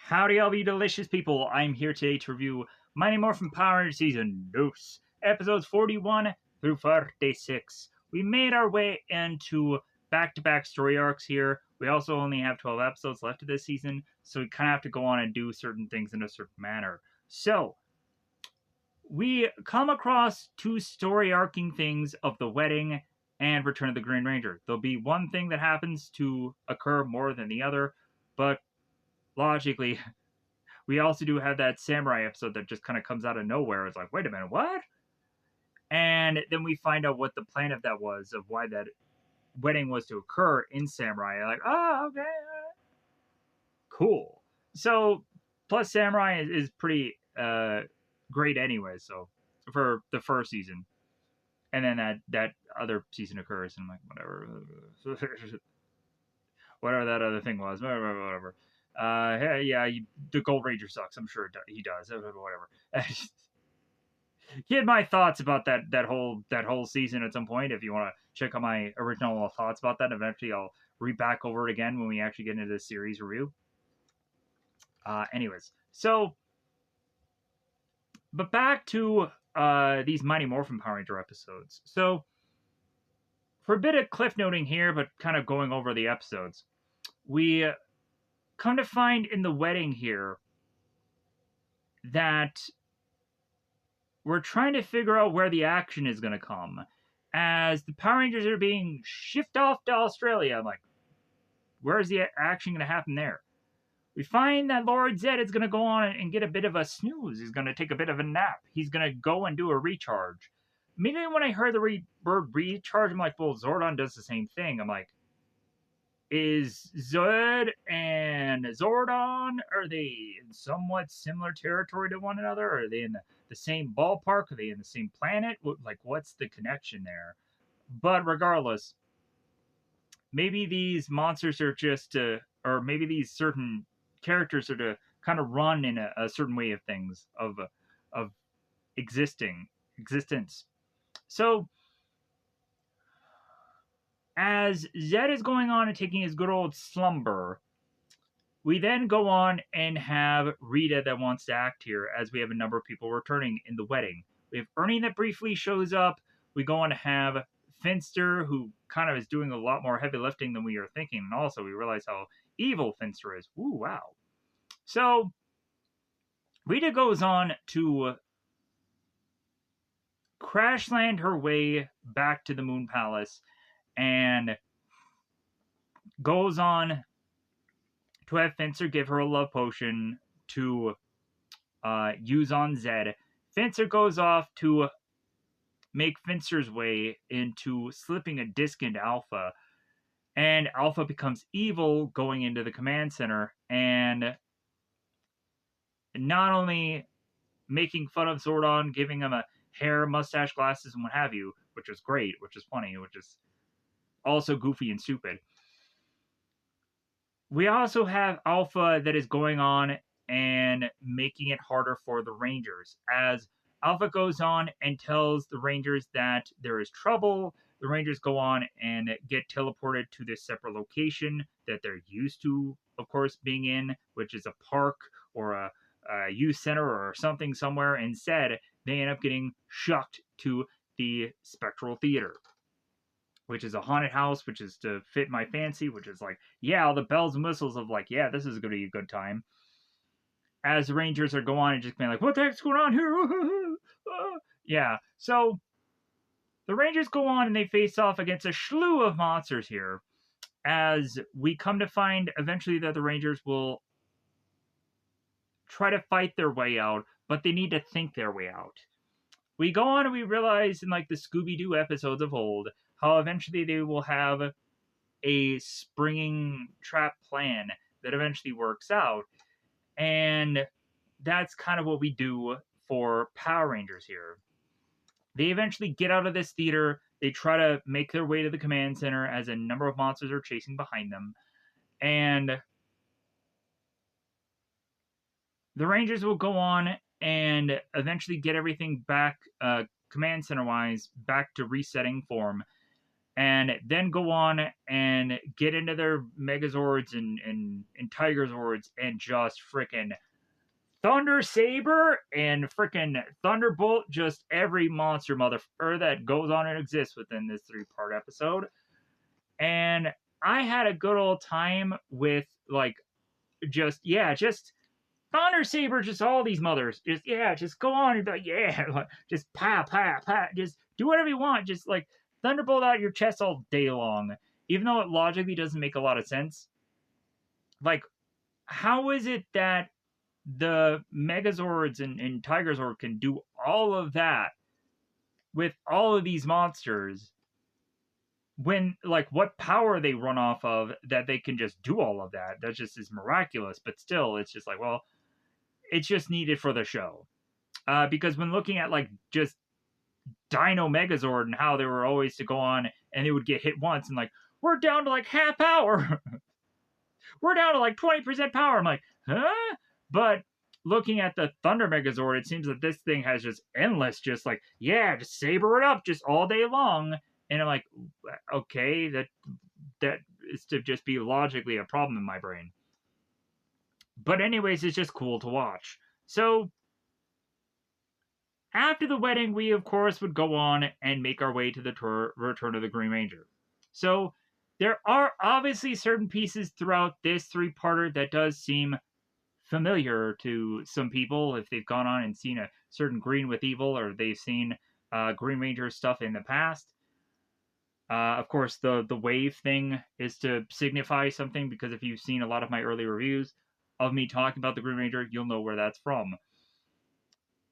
Howdy, all you delicious people. I'm here today to review Mighty Morphin Power Rangers Season Dose, episodes 41 through 46. We made our way into back-to-back story arcs here. We also only have 12 episodes left of this season, so we kind of have to go on and do certain things in a certain manner. So, we come across two story arcing things of the wedding and Return of the Green Ranger. There'll be one thing that happens to occur more than the other, but logically, we also do have that samurai episode that just kind of comes out of nowhere. It's like, wait a minute, what? And then we find out what the plan of that was, of why that wedding was to occur in samurai. Like, oh, okay, cool. So, plus samurai is pretty great anyway. So, for the first season, and then that other season occurs, and I'm like, whatever, whatever that other thing was, whatever. Hey, yeah, the Gold Ranger sucks. I'm sure he does. Whatever. He had my thoughts about that whole season at some point. If you want to check out my original thoughts about that, eventually I'll read back over it again when we actually get into the series review. Anyways, so but back to these Mighty Morphin Power Ranger episodes. So for a bit of cliff noting here, but kind of going over the episodes, we come to find in the wedding here that we're trying to figure out where the action is going to come. As the Power Rangers are being shipped off to Australia, I'm like, where's the action going to happen there? We find that Lord Zed is going to go on and get a bit of a snooze. He's going to take a bit of a nap. He's going to go and do a recharge. Immediately when I heard the word recharge, I'm like, well, Zordon does the same thing. I'm like, is Zed and Zordon, are they in somewhat similar territory to one another? Are they in the same ballpark? Are they in the same planet? Like, what's the connection there? But regardless, maybe these monsters are just to, or maybe these certain characters are to kind of run in a certain way of things, of existence. So as Zed is going on and taking his good old slumber, we then go on and have Rita that wants to act here, as we have a number of people returning in the wedding. We have Ernie that briefly shows up. We go on to have Finster, who kind of is doing a lot more heavy lifting than we are thinking. And also, we realize how evil Finster is. Ooh, wow. So, Rita goes on to crash land her way back to the Moon Palace and goes on to have Finster give her a love potion to use on Zed. Finster goes off to make Finster's way into slipping a disc into Alpha, and Alpha becomes evil going into the command center and not only making fun of Zordon, giving him a hair, mustache, glasses, and what have you, which is great, which is funny, which is also goofy and stupid. We also have Alpha that is going on and making it harder for the Rangers. As Alpha goes on and tells the Rangers that there is trouble, the Rangers go on and get teleported to this separate location that they're used to, of course, being in, which is a park or a youth center or something somewhere. Instead, they end up getting shucked to the Spectral Theater, which is a haunted house, which is to fit my fancy, which is like, yeah, all the bells and whistles of like, yeah, this is going to be a good time. As the Rangers are going on and just being like, what the heck's going on here? Yeah, so the Rangers go on and they face off against a slew of monsters here, as we come to find eventually that the Rangers will try to fight their way out, but they need to think their way out. We go on and we realize in like the Scooby-Doo episodes of old how eventually they will have a springing trap plan that eventually works out. And that's kind of what we do for Power Rangers here. They eventually get out of this theater. They try to make their way to the command center as a number of monsters are chasing behind them. And the Rangers will go on and eventually get everything back, command center-wise, back to resetting form. and then go on and get into their Megazords and Tiger Zords and just freaking Thunder Saber and freaking Thunderbolt, just every monster motherfucker that goes on and exists within this 3-part episode. And I had a good old time with like just Thunder Saber, just all these mothers. Just go on and be like, just pa pa pa, just do whatever you want. Just like Thunderbolt out your chest all day long. Even though it logically doesn't make a lot of sense. Like, how is it that the Megazords and Tiger Zord can do all of that with all of these monsters when, like, what power they run off of that they can just do all of that? That just is miraculous. But still, it's just like, well, it's just needed for the show. Because when looking at, like, just Dino Megazord and how they were always to go on and they would get hit once and, like, we're down to, like, half power. We're down to, like, 20% power. I'm like, huh? But looking at the Thunder Megazord, it seems that this thing has just endless, just like, just saber it up just all day long. And I'm like, okay, that is to just be logically a problem in my brain. But anyways, it's just cool to watch. So after the wedding, we of course would go on and make our way to the Return of the Green Ranger. So there are obviously certain pieces throughout this 3-parter that does seem familiar to some people if they've gone on and seen a certain Green with Evil or they've seen Green Ranger stuff in the past. Of course, the wave thing is to signify something, because if you've seen a lot of my early reviews of me talking about the Green Ranger, you'll know where that's from.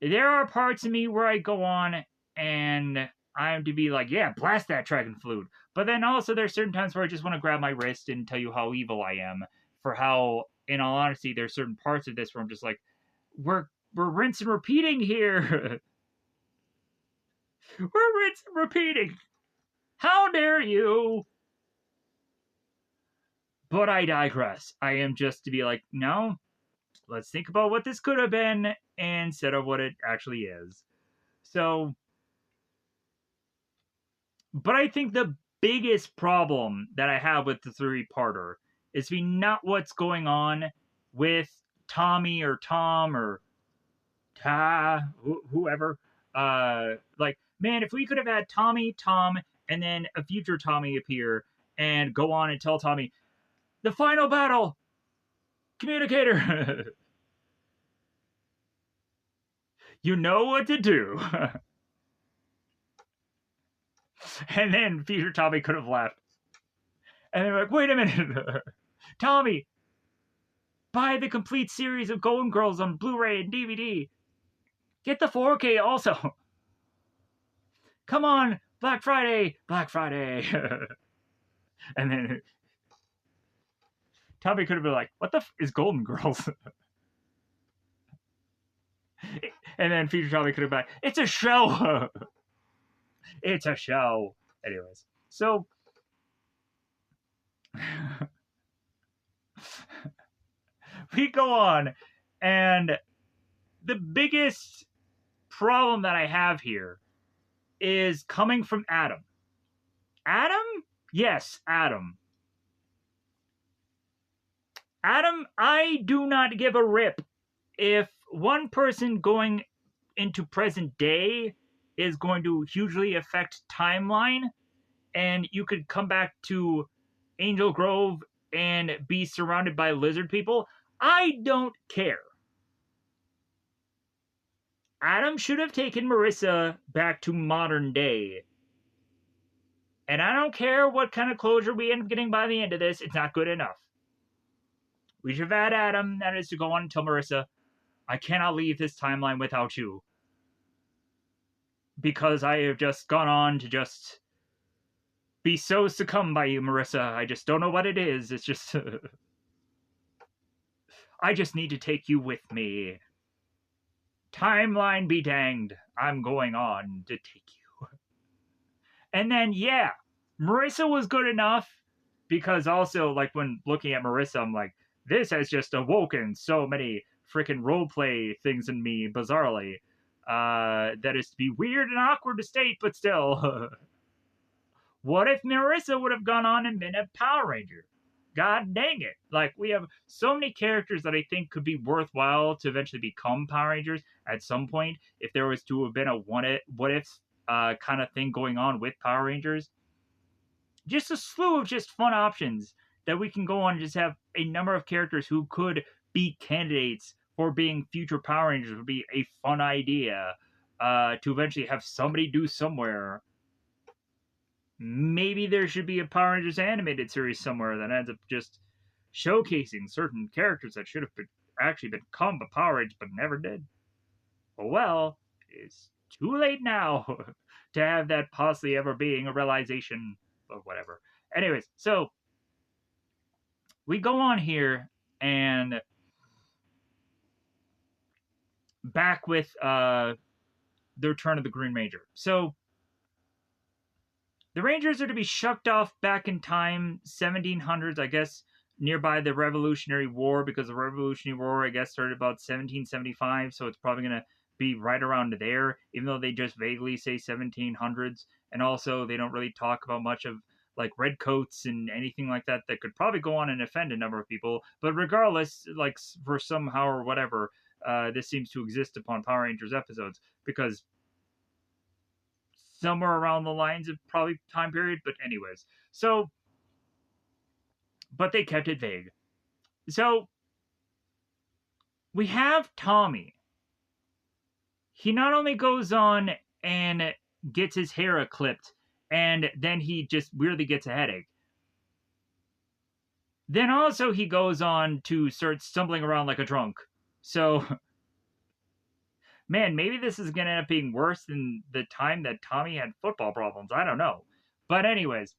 There are parts of me where I go on and I'm to be like, blast that dragon flute. But then also there's certain times where I just want to grab my wrist and tell you how evil I am. For how, in all honesty, there's certain parts of this where I'm just like, we're rinse and repeating here. We're rinse and repeating. How dare you? But I digress. I am just to be like, no, let's think about what this could have been instead of what it actually is. So, but I think the biggest problem that I have with the 3-parter is not what's going on with Tommy or Tom or whoever. Like, man, if we could have had Tommy, Tom, and then a future Tommy appear and go on and tell Tommy, the final battle, communicator. You know what to do. And then future Tommy could have left. And they're like, wait a minute. Tommy, buy the complete series of Golden Girls on Blu-ray and DVD. Get the 4K also. Come on, Black Friday, Black Friday. And then Tommy could have been like, what the is Golden Girls? And then future Tommy could have been like, it's a show. It's a show. Anyways, so we go on, and the biggest problem that I have here is coming from Adam. Adam? Yes, Adam. Adam, I do not give a rip if one person going into present day is going to hugely affect timeline, and you could come back to Angel Grove and be surrounded by lizard people. I don't care. Adam should have taken Marissa back to modern day. And I don't care what kind of closure we end up getting by the end of this, it's not good enough. We should have had Adam, that is to go on and tell Marissa, I cannot leave this timeline without you. Because I have just gone on to just be so succumbed by you, Marissa. I just don't know what it is. It's just... I just need to take you with me. Timeline be danged. I'm going on to take you. And then, Marissa was good enough. Because also, like, when looking at Marissa, I'm like, this has just awoken so many freaking roleplay things in me, bizarrely. That is to be weird and awkward to state, but still. What if Marissa would have gone on and been a Power Ranger? God dang it. Like, we have so many characters that I think could be worthwhile to eventually become Power Rangers at some point if there was to have been a what if kind of thing going on with Power Rangers. Just a slew of just fun options that we can go on and just have a number of characters who could be candidates for being future Power Rangers would be a fun idea to eventually have somebody do somewhere. Maybe there should be a Power Rangers animated series somewhere that ends up just showcasing certain characters that should have actually become a Power Ranger but never did. Well, it's too late now to have that possibly ever being a realization, but whatever. Anyways, so we go on here and back with the return of the Green Ranger. So the Rangers are to be shucked off back in time, 1700s, I guess, nearby the Revolutionary War, because the Revolutionary War, I guess, started about 1775, so it's probably going to be right around there, even though they just vaguely say 1700s. And also, they don't really talk about much of like redcoats and anything like that that could probably go on and offend a number of people. But regardless, like for somehow or whatever, this seems to exist upon Power Rangers episodes because somewhere around the lines of probably time period. But anyways, so but they kept it vague. So we have Tommy. He not only goes on and gets his hair clipped, and then he just weirdly gets a headache. Then also he goes on to start stumbling around like a drunk. So, man, maybe this is going to end up being worse than the time that Tommy had football problems. I don't know. But anyways,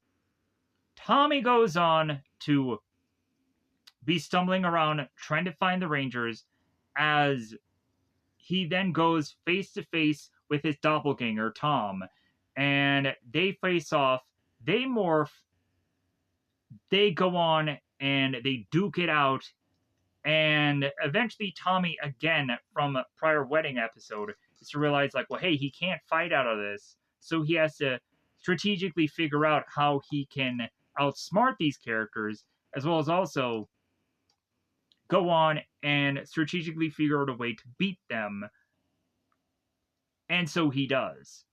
Tommy goes on to be stumbling around trying to find the Rangers as he then goes face to face with his doppelganger, Tom. And they face off, they morph, they go on and they duke it out. And eventually, Tommy, again, from a prior wedding episode, is to realize, like, well, hey, he can't fight out of this. So he has to strategically figure out how he can outsmart these characters, as well as also go on and strategically figure out a way to beat them. And so he does.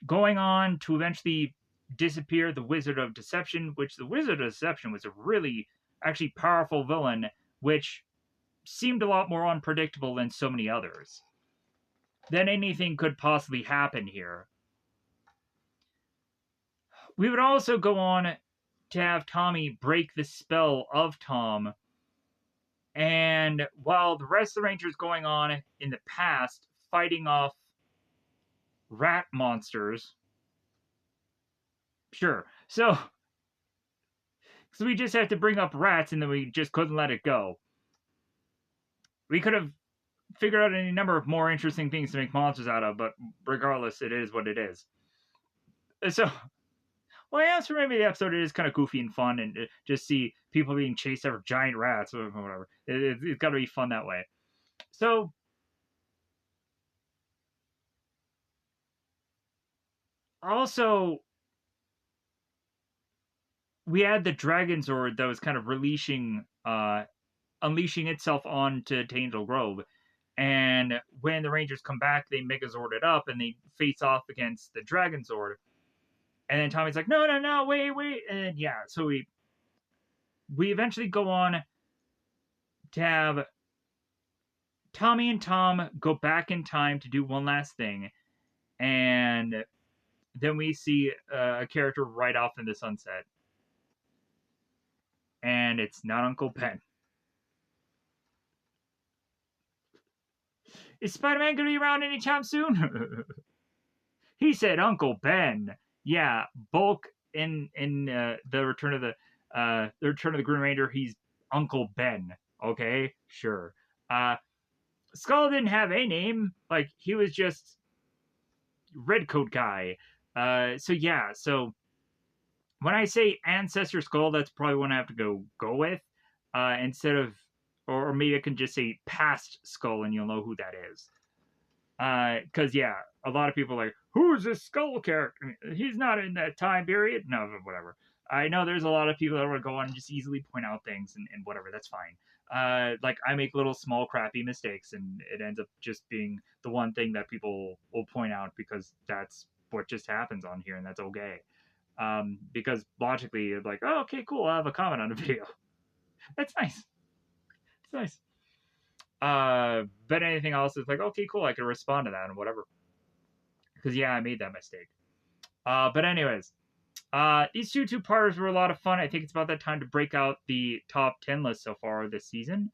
Going on to eventually disappear the Wizard of Deception, which the Wizard of Deception was a really actually powerful villain, which seemed a lot more unpredictable than so many others. Then anything could possibly happen here. We would also go on to have Tommy break the spell of Tom. And while the rest of the Rangers going on in the past fighting off rat monsters, sure. So we just have to bring up rats and then we just couldn't let it go. We could have figured out any number of more interesting things to make monsters out of, but regardless, it is what it is. So, well, yeah, so maybe the episode is kind of goofy and fun and just see people being chased after giant rats or whatever. It's got to be fun that way. So, also, we had the Dragon Zord that was kind of unleashing itself onto Angel Grove. And when the Rangers come back, they Megazord it up and they face off against the Dragon Zord. And then Tommy's like, no, wait. And yeah, so we eventually go on to have Tommy and Tom go back in time to do one last thing. And then we see a character right off in the sunset. And it's not Uncle Ben. Is Spider-Man going to be around anytime soon? He said Uncle Ben. Yeah, Bulk in the Return of the Green Ranger, he's Uncle Ben. Okay, sure. Skull didn't have a name. Like, he was just Redcoat guy. So yeah, so when I say Ancestor Skull, that's probably one I have to go with. Instead of, or maybe I can just say Past Skull and you'll know who that is. Because yeah, a lot of people are like, who's this Skull character? He's not in that time period. No, whatever. I know there's a lot of people that will go on and just easily point out things and whatever. That's fine. Like I make little small crappy mistakes, and it ends up just being the one thing that people will point out because that's what just happens on here, and that's okay. Because logically, it's like, oh, okay, cool. I'll have a comment on a video. That's nice. It's nice. But anything else is like, okay, cool. I can respond to that and whatever. Because yeah, I made that mistake. But anyways, these two-parters were a lot of fun. I think it's about that time to break out the top 10 list so far this season,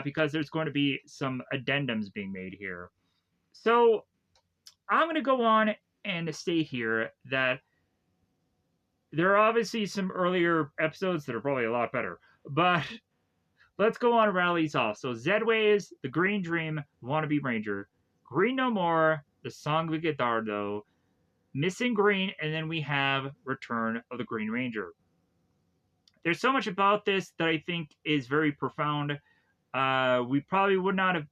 because there's going to be some addendums being made here. So I'm going to go on and state here that there are obviously some earlier episodes that are probably a lot better, but let's go on and rattle these off. So Zedways, The Green Dream, Wannabe Ranger, Green No More, The Song of Goddardo, Missing Green, and then we have Return of the Green Ranger. There's so much about this that I think is very profound. We probably would not have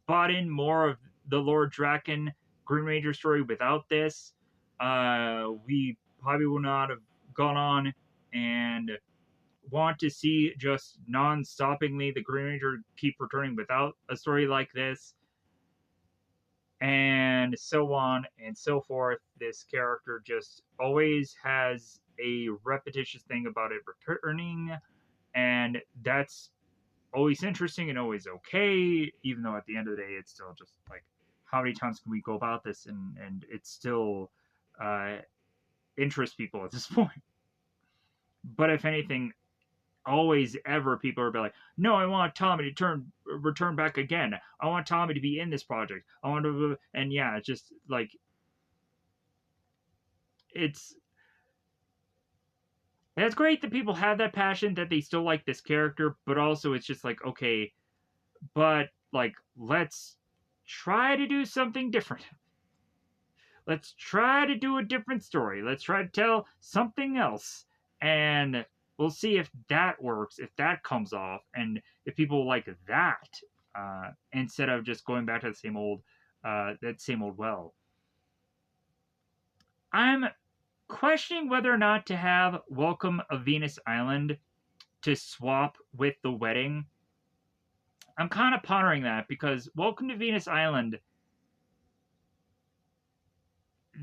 bought in more of the Lord Draken Green Ranger story without this. We probably would not have gone on and want to see just non-stoppingly the Green Ranger keep returning without a story like this. And so on and so forth. This character just always has a repetitious thing about it returning, and that's always interesting and always okay, even though at the end of the day it's still just like, how many times can we go about this and it still interests people at this point. But if anything, always ever people are like, no, I want Tommy to return back again. I want Tommy to be in this project. I want to, and yeah, it's just like it's great that people have that passion that they still like this character, but also it's just like, okay, but like let's try to do something different. Let's try to do a different story. Let's try to tell something else. And we'll see if that works, if that comes off, and if people like that instead of just going back to the same old, that same old well. I'm questioning whether or not to have Welcome of Venus Island to swap with the wedding. I'm kind of pondering that because Welcome to Venus Island,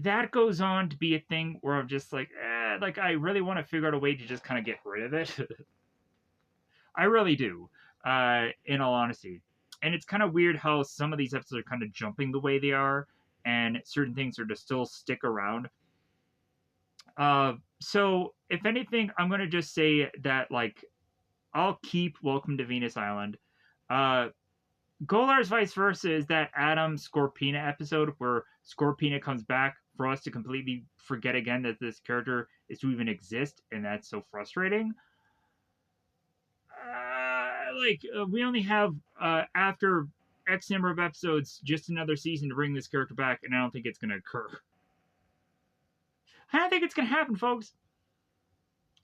that goes on to be a thing where I'm just like, like I really want to figure out a way to just kind of get rid of it. I really do, in all honesty. And it's kind of weird how some of these episodes are kind of jumping the way they are, and certain things are to still stick around. So if anything, I'm gonna just say that like I'll keep Welcome to Venus Island. Golar's Vice Versa is that Adam Scorpina episode where Scorpina comes back for us to completely forget again that this character is to even exist, and that's so frustrating. We only have after X number of episodes, just another season to bring this character back, and I don't think it's going to occur. I don't think it's going to happen, folks.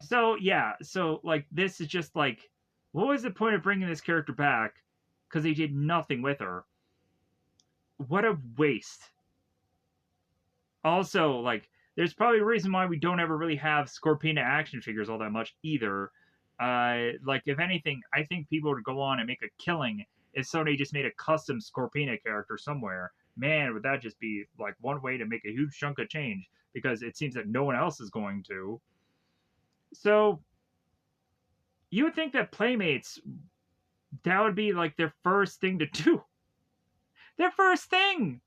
So yeah, so like this is just like, what was the point of bringing this character back? Because they did nothing with her. What a waste. Also, like, there's probably a reason why we don't ever really have Scorpina action figures all that much either. Like, if anything, I think people would go on and make a killing if somebody just made a custom Scorpina character somewhere. Man, would that just be, like, one way to make a huge chunk of change, because it seems that no one else is going to. So, you would think that Playmates, that would be, like, their first thing to do. Their first thing!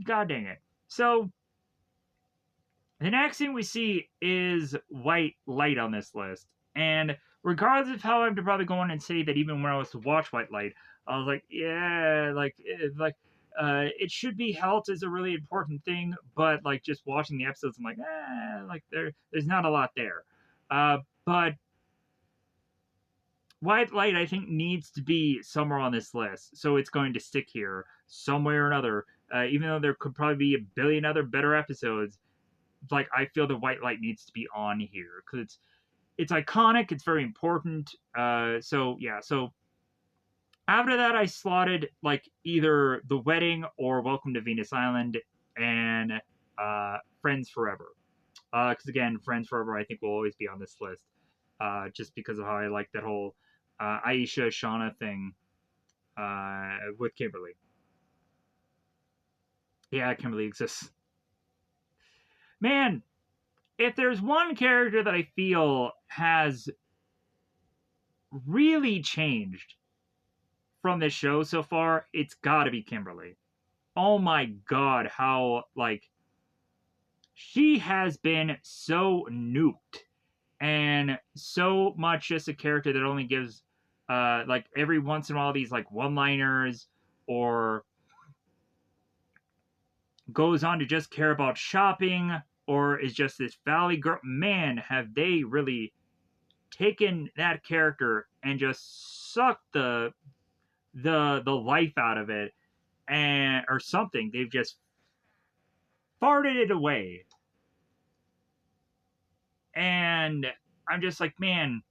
God dang it. So, the next thing we see is White Light on this list. And regardless of how I'm to probably go on and say that even when I was to watch White Light, I was like, yeah, it should be health is a really important thing, but like just watching the episodes, I'm like, like there's not a lot there. But White Light, I think, needs to be somewhere on this list, so it's going to stick here some way or another. Even though there could probably be a billion other better episodes, like I feel the White Light needs to be on here because it's iconic, it's very important. So yeah, so After that, I slotted like either The Wedding or Welcome to Venus Island and Friends Forever. Because again, Friends Forever I think will always be on this list, just because of how I like that whole Aisha Shauna thing with Kimberly. Yeah, Kimberly exists. Man, if there's one character that I feel has really changed from this show so far, it's got to be Kimberly. Oh my god, how like she has been so nuked and so much just a character that only gives like every once in a while these like one-liners or goes on to just care about shopping or is just this valley girl. Man, have they really taken that character and just sucked the life out of it and or something. They've just farted it away. And I'm just like, man,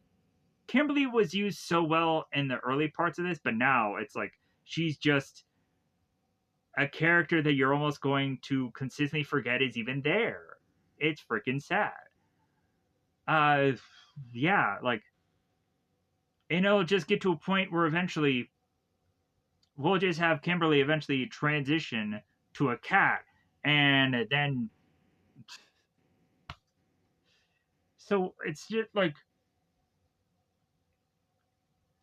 Kimberly was used so well in the early parts of this, but now it's like she's just a character that you're almost going to consistently forget is even there. It's freaking sad. Uh, yeah, like, and it'll just get to a point where eventually we'll just have Kimberly eventually transition to a cat, and then so it's just like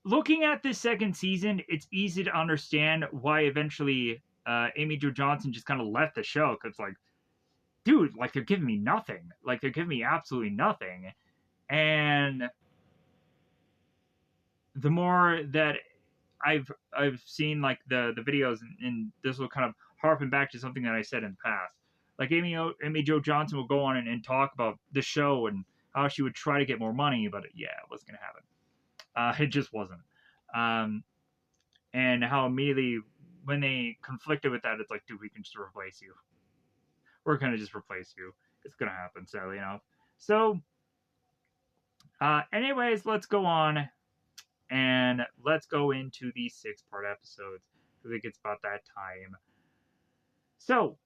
looking at this second season, it's easy to understand why eventually Amy Jo Johnson just kind of left the show because, like, dude, like they're giving me nothing. Like they're giving me absolutely nothing. And the more that I've seen like the videos, and this will kind of harken back to something that I said in the past. Like Amy Jo Johnson will go on and talk about the show and how she would try to get more money, but yeah, it wasn't gonna happen. It just wasn't. Um, and how immediately when they conflicted with that, it's like, dude, we can just replace you. We're gonna just replace you. It's gonna happen. So you know. So, anyways, let's go on and let's go into the 6-part episodes because it gets about that time. So,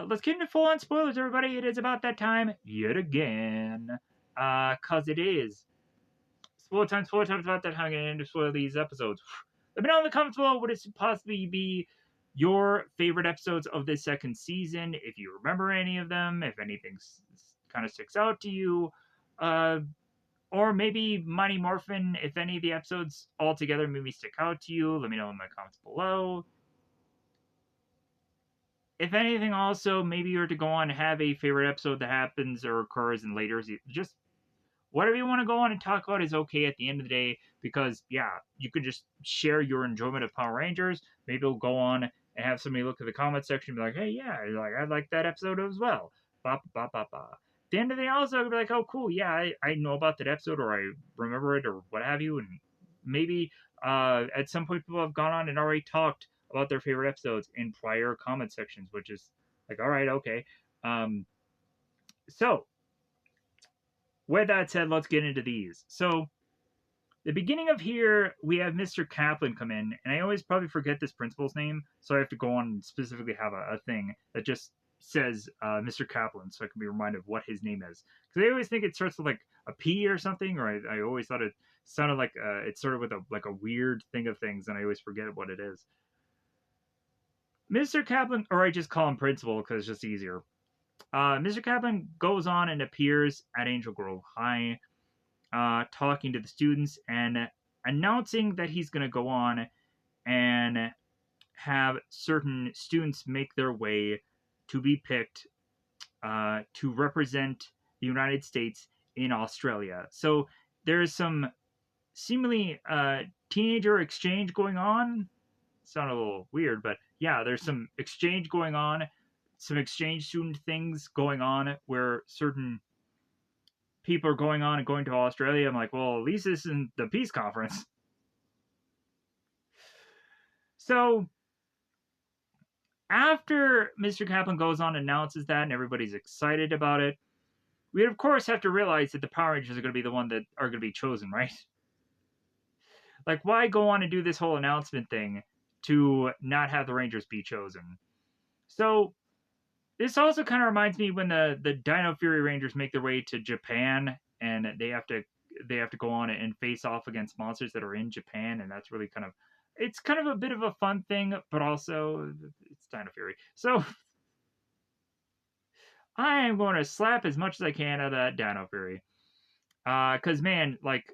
let's get into full on spoilers, everybody. It is about that time yet again, cause it is spoiler time. Spoiler time. It's about that time getting into spoil these episodes. Let me know in the comments below what is possibly be your favorite episodes of this second season. If you remember any of them, if anything kind of sticks out to you, uh, or maybe Mighty Morphin, if any of the episodes altogether maybe stick out to you, let me know in the comments below. If anything, also, maybe you're to go on and have a favorite episode that happens or occurs in later, just whatever you want to go on and talk about is okay at the end of the day because, yeah, you could just share your enjoyment of Power Rangers. Maybe you'll go on and have somebody look at the comment section and be like, hey, yeah, like I like that episode as well. Ba, ba, ba, ba. At the end of the day, also, be like, oh, cool, yeah, I know about that episode or I remember it or what have you. And maybe at some point people have gone on and already talked about their favorite episodes in prior comment sections, which is like, all right, okay. So, with that said, let's get into these. So, the beginning of here, we have Mr. Kaplan come in, and I always probably forget this principal's name, so I have to go on and specifically have a thing that just says Mr. Kaplan, so I can be reminded of what his name is. Because I always think it starts with like a P or something, or I always thought it sounded like it started with a weird thing of things, and I always forget what it is. Mr. Kaplan, or I just call him Principal because it's just easier. Mr. Kaplan goes on and appears at Angel Grove High, talking to the students and announcing that he's going to go on and have certain students make their way to be picked to represent the United States in Australia. So there's some seemingly teenager exchange going on. Sound a little weird, but yeah, there's some exchange going on, some exchange student things going on where certain people are going on and going to Australia. I'm like, well, at least this isn't the peace conference. So after Mr. Kaplan goes on and announces that and everybody's excited about it, we of course have to realize that the Power Rangers are going to be the one that are going to be chosen, right? Like, why go on and do this whole announcement thing to not have the Rangers be chosen? So this also kind of reminds me when the Dino Fury Rangers make their way to Japan and they have to go on and face off against monsters that are in Japan, and that's really kind of it's kind of a bit of a fun thing, but also it's Dino Fury. So I am going to slap as much as I can out of that Dino Fury. Cause man, like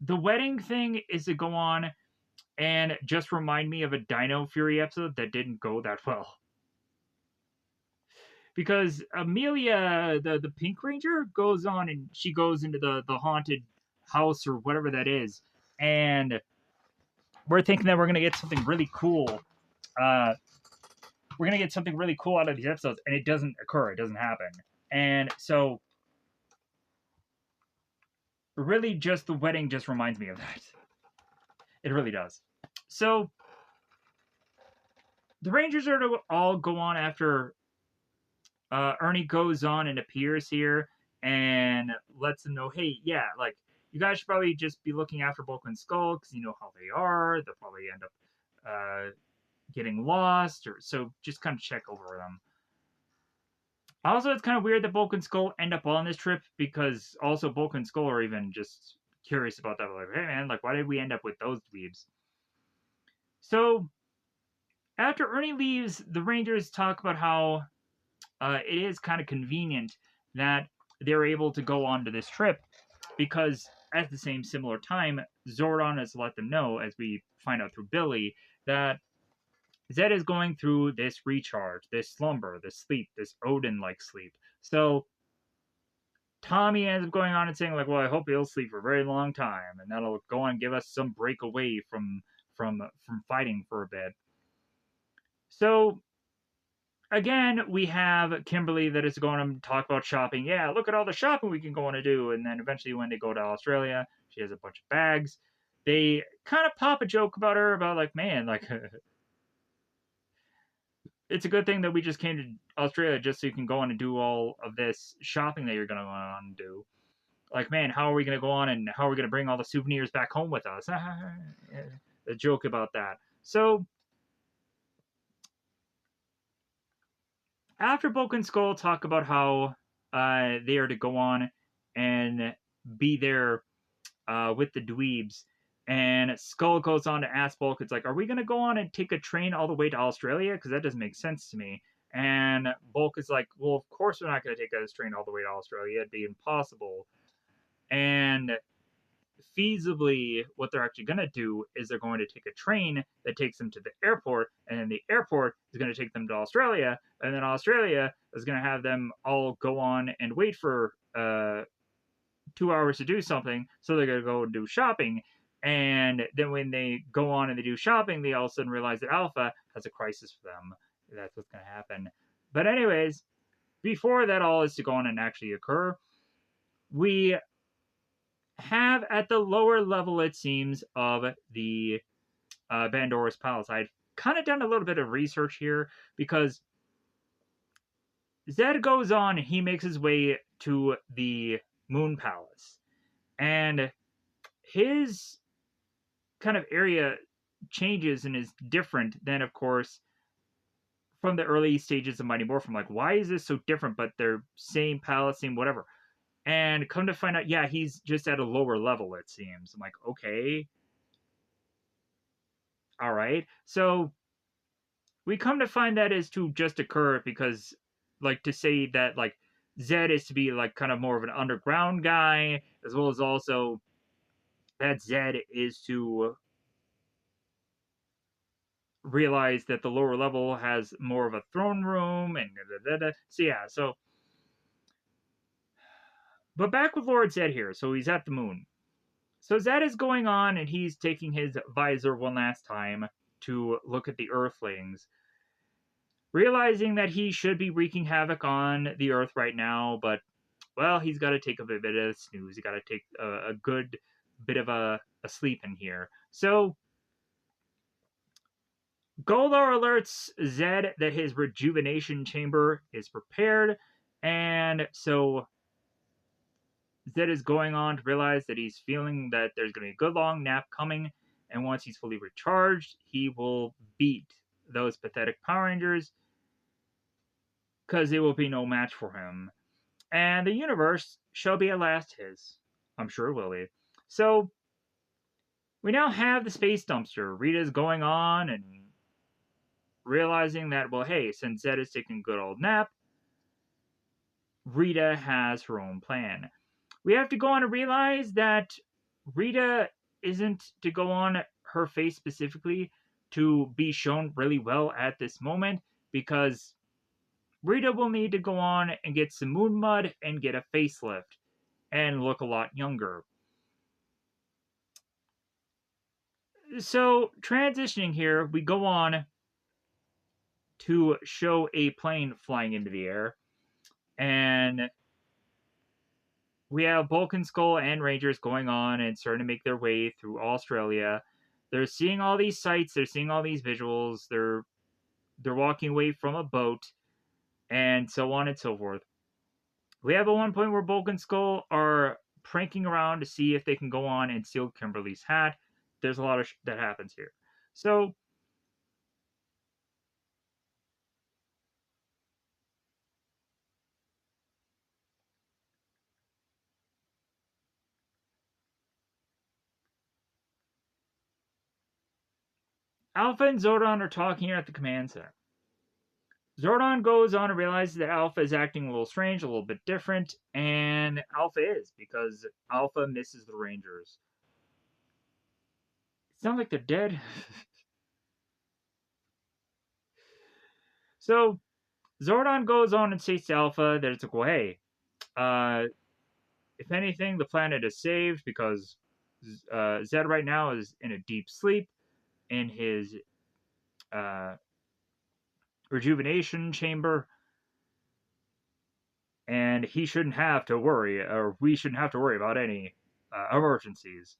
the wedding thing is to go on and just remind me of a Dino Fury episode that didn't go that well. Because Amelia, the Pink Ranger, goes on and she goes into the haunted house or whatever that is, and we're thinking that we're gonna get something really cool. Uh, we're gonna get something really cool out of these episodes, and it doesn't occur. It doesn't happen, and so really, just the wedding just reminds me of that. It really does. So the Rangers are to all go on after Ernie goes on and appears here and lets them know, hey, yeah, like you guys should probably just be looking after Bulk and Skull because you know how they are. They'll probably end up getting lost, or so just kind of check over them. Also, it's kind of weird that Bulk and Skull end up on this trip because also Bulk and Skull are even just curious about that. Like, hey man, like why did we end up with those dweebs? So after Ernie leaves, the Rangers talk about how it is kind of convenient that they're able to go on to this trip because at the same similar time, Zordon has let them know, as we find out through Billy, that Zed is going through this recharge, this slumber, this sleep, this Odin-like sleep. So Tommy ends up going on and saying, like, well, I hope he'll sleep for a very long time, and that'll go on and give us some break away from fighting for a bit. So again, we have Kimberly that is going to talk about shopping. Yeah, look at all the shopping we can go on to do. And then eventually, when they go to Australia, she has a bunch of bags. They kind of pop a joke about her about, like, man, like, it's a good thing that we just came to Australia just so you can go on and do all of this shopping that you're going to go on and do. Like, man, how are we going to go on and how are we going to bring all the souvenirs back home with us? A joke about that. So after Bulk and Skull talk about how they are to go on and be there with the dweebs, and Skull goes on to ask Bulk, it's like, are we going to go on and take a train all the way to Australia? Because that doesn't make sense to me. And Bulk is like, well, of course we're not going to take a train all the way to Australia. It'd be impossible. And feasibly, what they're actually going to do is they're going to take a train that takes them to the airport, and then the airport is going to take them to Australia, and then Australia is going to have them all go on and wait for 2 hours to do something, so they're going to go and do shopping. And then when they go on and they do shopping, they all of a sudden realize that Alpha has a crisis for them. That's what's going to happen. But anyways, before that all is to go on and actually occur, we have at the lower level, it seems, of the Bandora's Palace. I've kind of done a little bit of research here because Zed goes on, he makes his way to the Moon Palace, and his kind of area changes and is different than, of course, from the early stages of Mighty Morphin. Like, why is this so different? But they're same palace, same whatever. And come to find out, yeah, he's just at a lower level, it seems. I'm like, okay. All right. So we come to find that is to just occur because, like, to say that, like, Zed is to be, like, kind of more of an underground guy, as well as also that Zed is to realize that the lower level has more of a throne room and so yeah, so but back with Lord Zed here. So he's at the moon. So Zed is going on and he's taking his visor one last time to look at the Earthlings, realizing that he should be wreaking havoc on the Earth right now, but well, he's got to take a bit of a snooze. He got to take a good bit of a sleep in here. So Goldar alerts Zed that his rejuvenation chamber is prepared, and so Zed is going on to realize that he's feeling that there's going to be a good long nap coming, and once he's fully recharged, he will beat those pathetic Power Rangers because they will be no match for him. And the universe shall be at last his. I'm sure it will be. So we now have the space dumpster. Rita's going on and realizing that, well, hey, since Zed is taking a good old nap, Rita has her own plan. We have to go on and realize that Rita isn't to go on her face specifically to be shown really well at this moment because Rita will need to go on and get some moon mud and get a facelift and look a lot younger. So, transitioning here, we go on to show a plane flying into the air, and we have Bulk and Skull and Rangers going on and starting to make their way through Australia. They're seeing all these sights, they're seeing all these visuals, they're walking away from a boat, and so on and so forth. We have at one point where Bulk and Skull are pranking around to see if they can go on and steal Kimberly's hat. There's a lot of that happens here. So Alpha and Zordon are talking here at the command center. Zordon goes on and realizes that Alpha is acting a little strange, a little bit different, and Alpha is because Alpha misses the Rangers. It's not like they're dead. So Zordon goes on and states to Alpha that it's like, well, hey, uh, if anything, the planet is saved because Zed right now is in a deep sleep in his uh, rejuvenation chamber, and he shouldn't have to worry, or we shouldn't have to worry about any emergencies.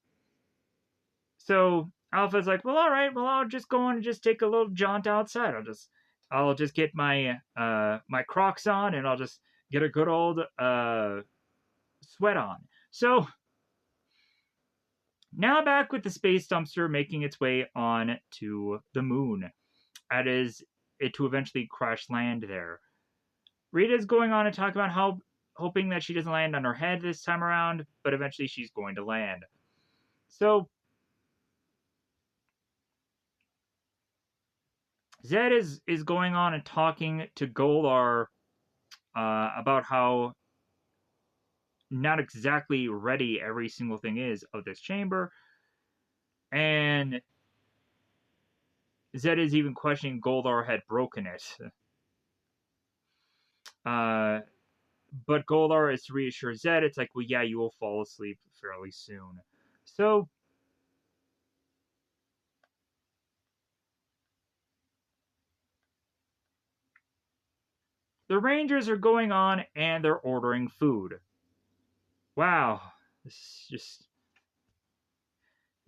So Alpha's like, well, all right, well, I'll just go on and just take a little jaunt outside. I'll just get my my Crocs on, and I'll just get a good old sweat on. So now back with the space dumpster making its way on to the moon. That is it to eventually crash land there. Rita's going on and talking about how hoping that she doesn't land on her head this time around, but eventually she's going to land. So Zed is going on and talking to Golar about how not exactly ready every single thing is of this chamber, and Zed is even questioning Golar had broken it. Uh, but Golar is to reassure Zed, it's like, well, yeah, you will fall asleep fairly soon. So the Rangers are going on and they're ordering food. Wow, this is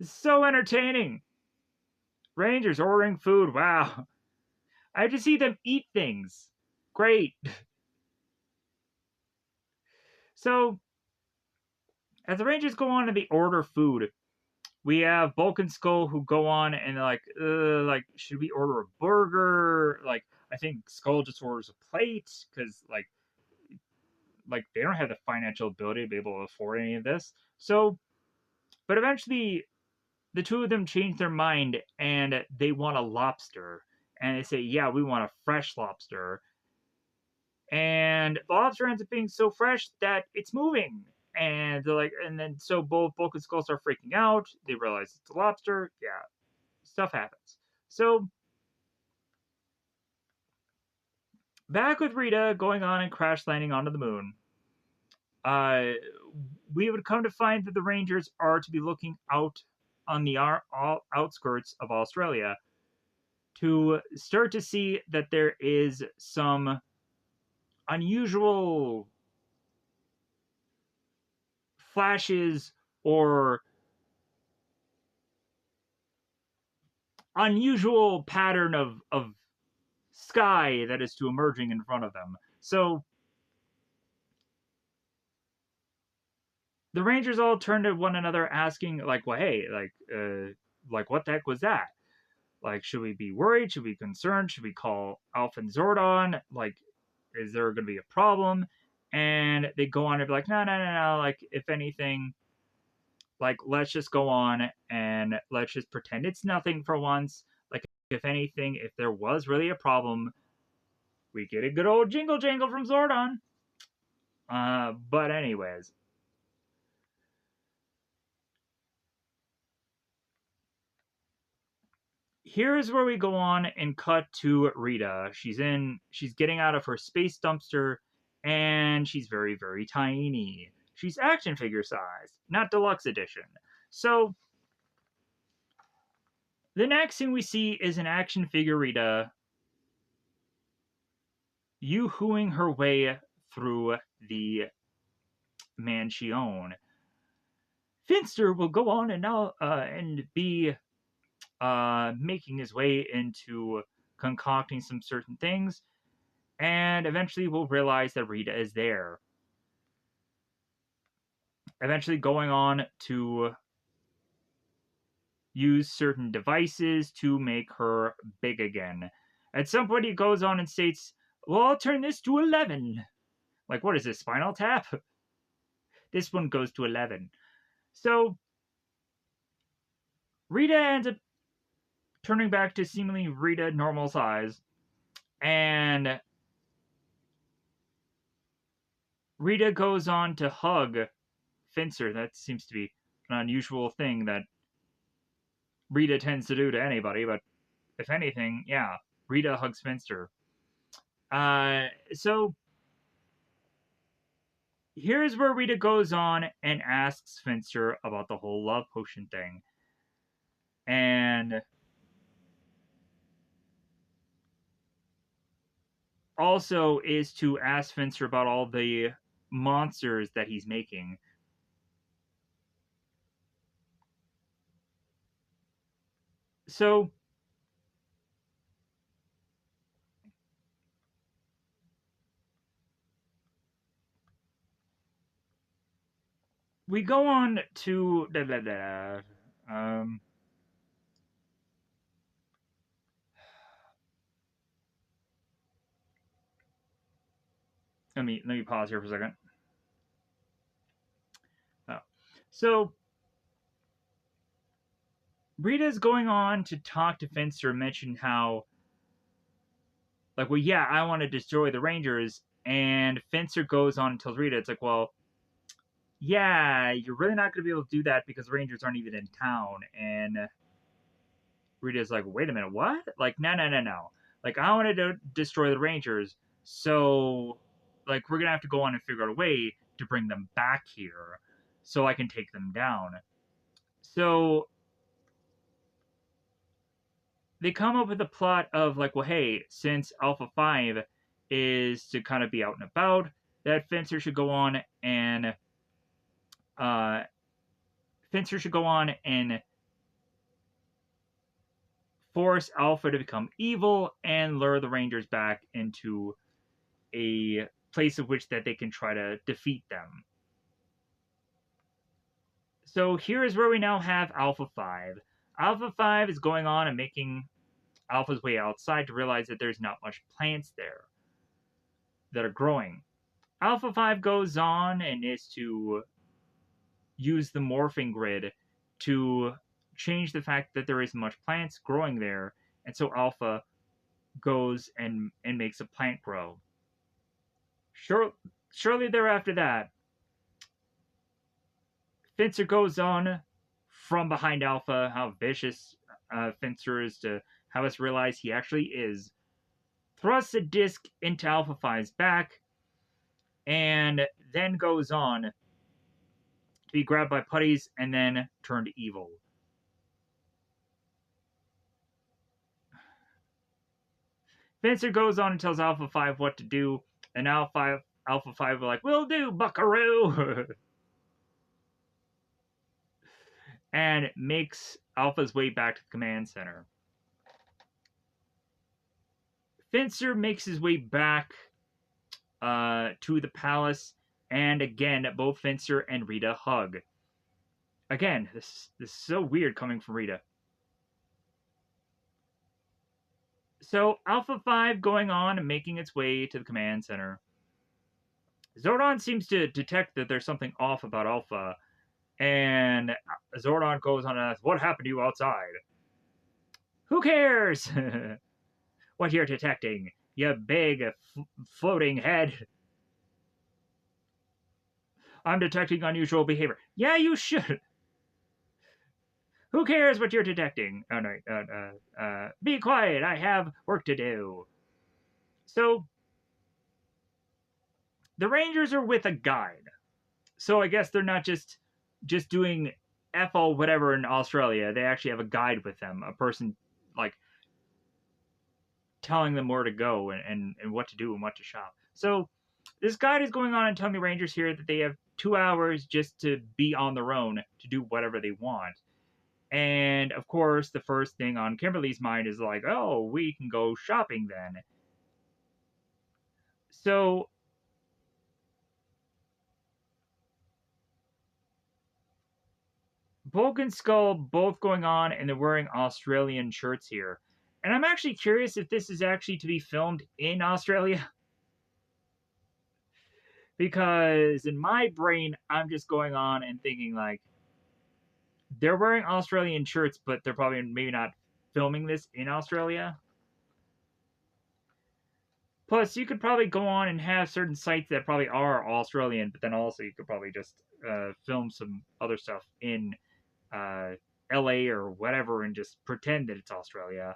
so entertaining. Rangers ordering food. Wow, I have to see them eat things. Great. So as the Rangers go on and they order food, we have Bulk and Skull who go on and they're like, should we order a burger? Like, I think Skull just orders a plate because like they don't have the financial ability to be able to afford any of this. So, but eventually the two of them change their mind and they want a lobster. And they say, yeah, we want a fresh lobster. And the lobster ends up being so fresh that it's moving. And they're like, and then so both Bulk and Skull start freaking out. They realize it's a lobster. Yeah, stuff happens. So back with Rita going on and crash landing onto the moon. Uh, we would come to find that the Rangers are to be looking out on the outskirts of Australia to start to see that there is some unusual flashes or unusual pattern of sky that is to emerging in front of them. So the Rangers all turn to one another asking, like, well, hey, like what the heck was that? Like, should we be worried? Should we be concerned? Should we call Alpha and Zordon? Like, is there going to be a problem? And they go on and be like, no, no, no, no. Like, if anything, like, let's just go on and let's just pretend it's nothing for once. Like, if anything, if there was really a problem, we get a good old jingle jangle from Zordon. But anyways, here's where we go on and cut to Rita. She's getting out of her space dumpster, and she's very, very tiny. She's action figure size, not deluxe edition. So the next thing we see is an action figure Rita yoo-hooing her way through the mansion. Finster will go on and now and be making his way into concocting some certain things, and eventually we'll realize that Rita is there. Eventually going on to use certain devices to make her big again. At some point, he goes on and states, well, I'll turn this to 11. Like, what is this, Spinal Tap? This one goes to 11. So, Rita ends up turning back to seemingly Rita normal size, and Rita goes on to hug Finster. That seems to be an unusual thing that Rita tends to do to anybody, but if anything, yeah, Rita hugs Finster. So here's where Rita goes on and asks Finster about the whole love potion thing. And also is to ask Finster about all the monsters that he's making. So we go on to let me pause here for a second. Oh. So Rita's going on to talk to Finster and mention how, like, well, yeah, I want to destroy the Rangers. And Finster goes on and tells Rita, it's like, well, yeah, you're really not going to be able to do that because the Rangers aren't even in town. And Rita's like, wait a minute, what? Like, no, no, no, no. Like, I wanted to destroy the Rangers, so, like, we're going to have to go on and figure out a way to bring them back here so I can take them down. So they come up with a plot of, like, well, hey, since Alpha 5 is to kind of be out and about, that Fencer should go on and Finster should go on and force Alpha to become evil and lure the Rangers back into a place of which that they can try to defeat them. So here is where we now have Alpha 5. Alpha 5 is going on and making Alpha's way outside to realize that there's not much plants there that are growing. Alpha 5 goes on and is to use the morphing grid to change the fact that there isn't much plants growing there, and so Alpha goes and makes a plant grow. Shortly thereafter that, Finster goes on from behind Alpha, how vicious Finster is to have us realize he actually is, thrusts a disc into Alpha 5's back, and then goes on to be grabbed by putties and then turned evil. Finster goes on and tells Alpha 5 what to do, and Alpha 5 are like, will do, buckaroo! and makes Alpha's way back to the command center. Finster makes his way back to the palace And again, both Finster and Rita hug. Again, this is so weird coming from Rita. So Alpha 5 going on and making its way to the command center. Zordon seems to detect that there's something off about Alpha, and Zordon goes on and asks, "What happened to you outside?" "Who cares?" "What you're detecting, you big floating head." "I'm detecting unusual behavior." "Yeah, you should." "Who cares what you're detecting?" "Oh no, be quiet. I have work to do." So the Rangers are with a guide. So I guess they're not just doing F all whatever in Australia. They actually have a guide with them, a person like telling them where to go and what to do and what to shop. So this guide is going on and telling the Rangers here that they have 2 hours just to be on their own to do whatever they want. And of course, the first thing on Kimberly's mind is like, oh, we can go shopping then. So Bulk and Skull both going on and they're wearing Australian shirts here. And I'm actually curious if this is actually to be filmed in Australia. Because in my brain, I'm just going on and thinking like, they're wearing Australian shirts, but they're probably maybe not filming this in Australia. Plus, you could probably go on and have certain sites that probably are Australian, but then also you could probably just film some other stuff in uh, LA or whatever and just pretend that it's Australia.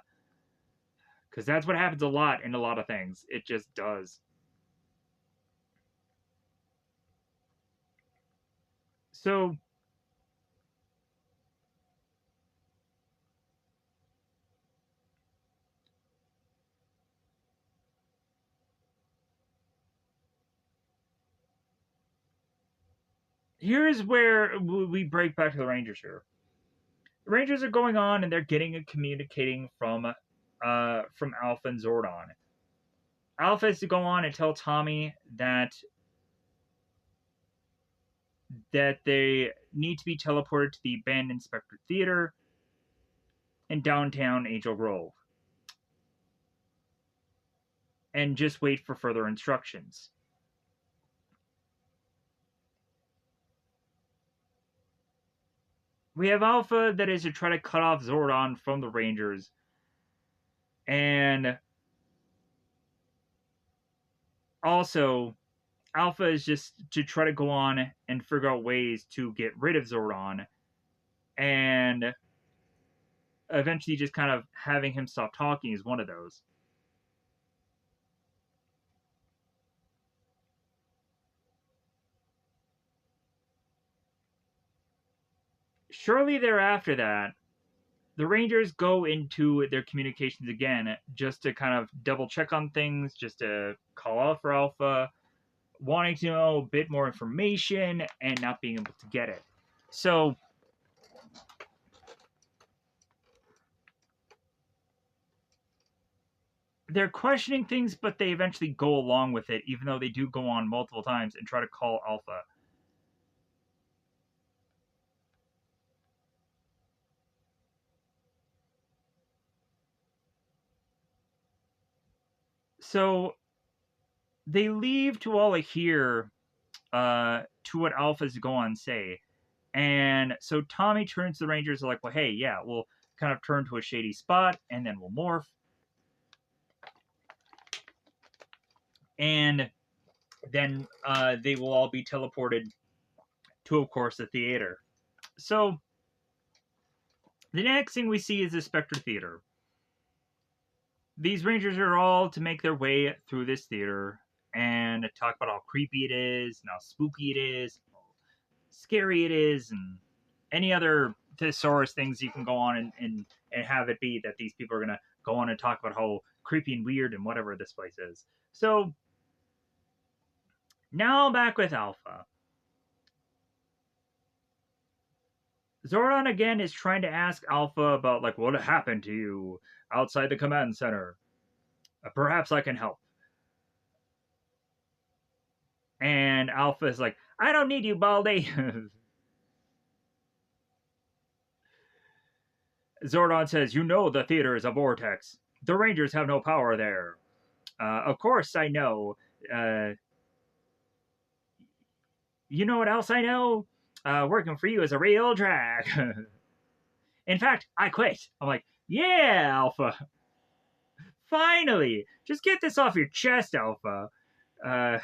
Because that's what happens a lot in a lot of things. It just does. So here's where we break back to the Rangers here. The Rangers are going on and they're getting and communicating from Alpha and Zordon. Alpha is to go on and tell Tommy that they need to be teleported to the abandoned Spectre Theater in downtown Angel Grove and just wait for further instructions. We have Alpha that is to try to cut off Zordon from the Rangers, and also Alpha is just to try to go on and figure out ways to get rid of Zordon and eventually just kind of having him stop talking is one of those. Shortly thereafter that, the Rangers go into their communications again just to kind of double check on things, just to call out for Alpha, wanting to know a bit more information and not being able to get it. So they're questioning things, but they eventually go along with it, even though they do go on multiple times and try to call Alpha. So they leave Tuala here to what Alpha's go on say. And so Tommy turns to the Rangers like, well, hey, yeah, we'll kind of turn to a shady spot and then we'll morph. And then they will all be teleported to, of course, the theater. So the next thing we see is the Spectre Theater. These Rangers are all to make their way through this theater and talk about how creepy it is and how spooky it is, how scary it is, and any other thesaurus things you can go on and have it be that these people are going to go on and talk about how creepy and weird and whatever this place is. So now back with Alpha. Zordon again is trying to ask Alpha about like what happened to you outside the command center. Perhaps I can help. And Alpha is like, I don't need you, Baldy. Zordon says, you know the theater is a vortex. The Rangers have no power there. Of course I know. Uh, you know what else I know? Working for you is a real drag. In fact, I quit. I'm like, yeah, Alpha. Finally. Just get this off your chest, Alpha. Uh,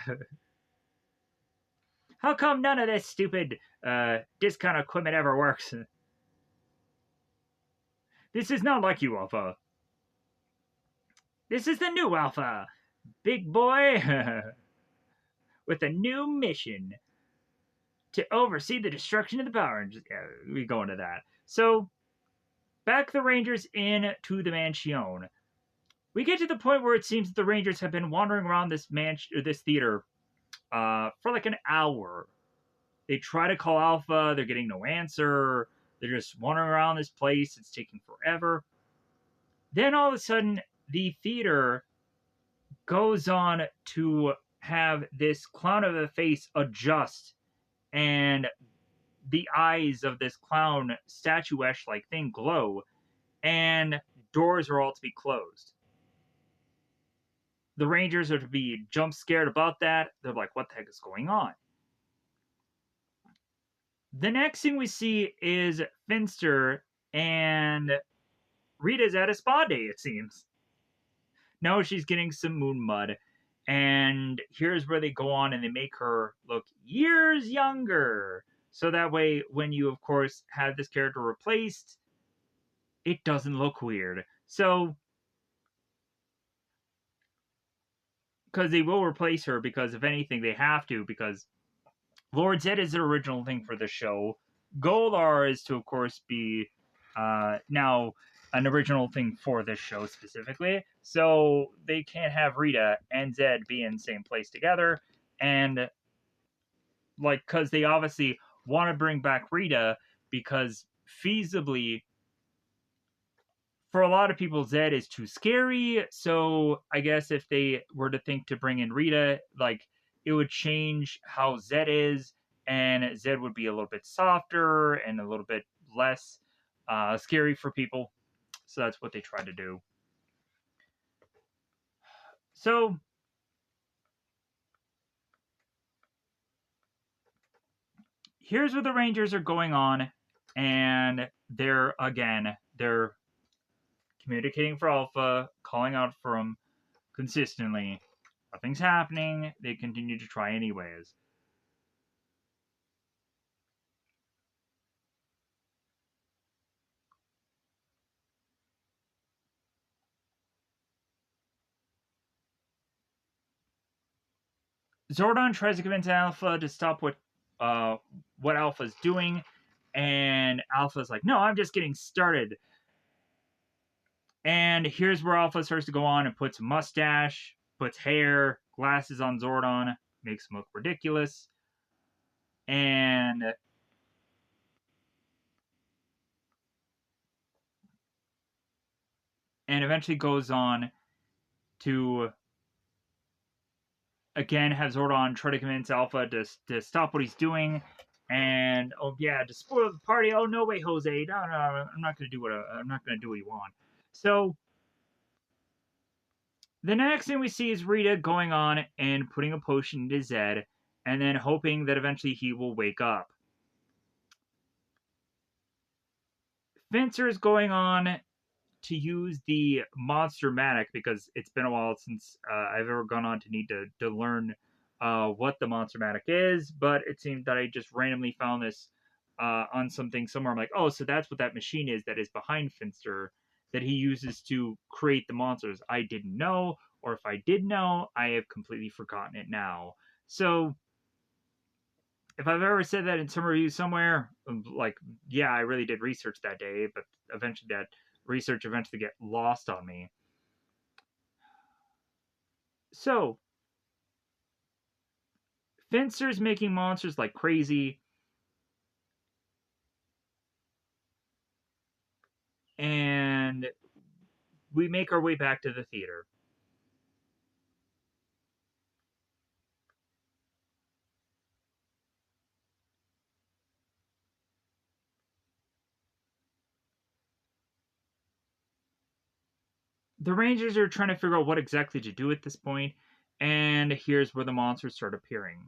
how come none of this stupid discount equipment ever works? This is not like you, Alpha. This is the new Alpha. Big boy with a new mission to oversee the destruction of the power. And we go into that. So, back the Rangers into the mansion. We get to the point where it seems that the Rangers have been wandering around this theater for like an hour. They try to call Alpha, they're getting no answer. They're just wandering around this place. It's taking forever. Then all of a sudden, the theater goes on to have this clown of a face adjust, and the eyes of this clown statuesh like thing glow, and doors are all to be closed. The Rangers are to be jump scared about that. They're like, what the heck is going on? The next thing we see is Finster and Rita's at a spa day, it seems. No, she's getting some moon mud. And here's where they go on and they make her look years younger. So that way, when you, of course, have this character replaced, it doesn't look weird. So, because they will replace her, because if anything, they have to, because Lord Zed is the original thing for the show. Golar is to, of course, be now an original thing for this show specifically. So they can't have Rita and Zed be in the same place together. And, like, because they obviously want to bring back Rita, because feasibly, for a lot of people, Zed is too scary. So I guess if they were to think to bring in Rita, like, it would change how Zed is, and Zed would be a little bit softer and a little bit less scary for people. So that's what they tried to do. So here's where the Rangers are going on, and they're communicating for Alpha, calling out for him consistently. Nothing's happening. They continue to try anyways. Zordon tries to convince Alpha to stop what Alpha's doing, and Alpha's like, "No, I'm just getting started." And here's where Alpha starts to go on and puts mustache, puts hair, glasses on Zordon, makes him look ridiculous, and eventually goes on to again have Zordon try to convince Alpha to stop what he's doing. And oh yeah, to spoil the party. Oh no, wait, Jose, no, I'm not gonna do I'm not gonna do what you want. So the next thing we see is Rita going on and putting a potion into Zed, and then hoping that eventually he will wake up. Fencer is going on to use the monster matic, because it's been a while since I've ever gone on to need to learn what the monster matic is, but it seemed that I just randomly found this on something somewhere. I'm like, oh, so that's what that machine is that is behind Finster that he uses to create the monsters. I didn't know, or if I did know, I have completely forgotten it now. So if I've ever said that in some review somewhere, like, yeah, I really did research that day, but eventually that research eventually get lost on me. So, Fencer's making monsters like crazy, and we make our way back to the theater. the Rangers are trying to figure out what exactly to do at this point, and here's where the monsters start appearing.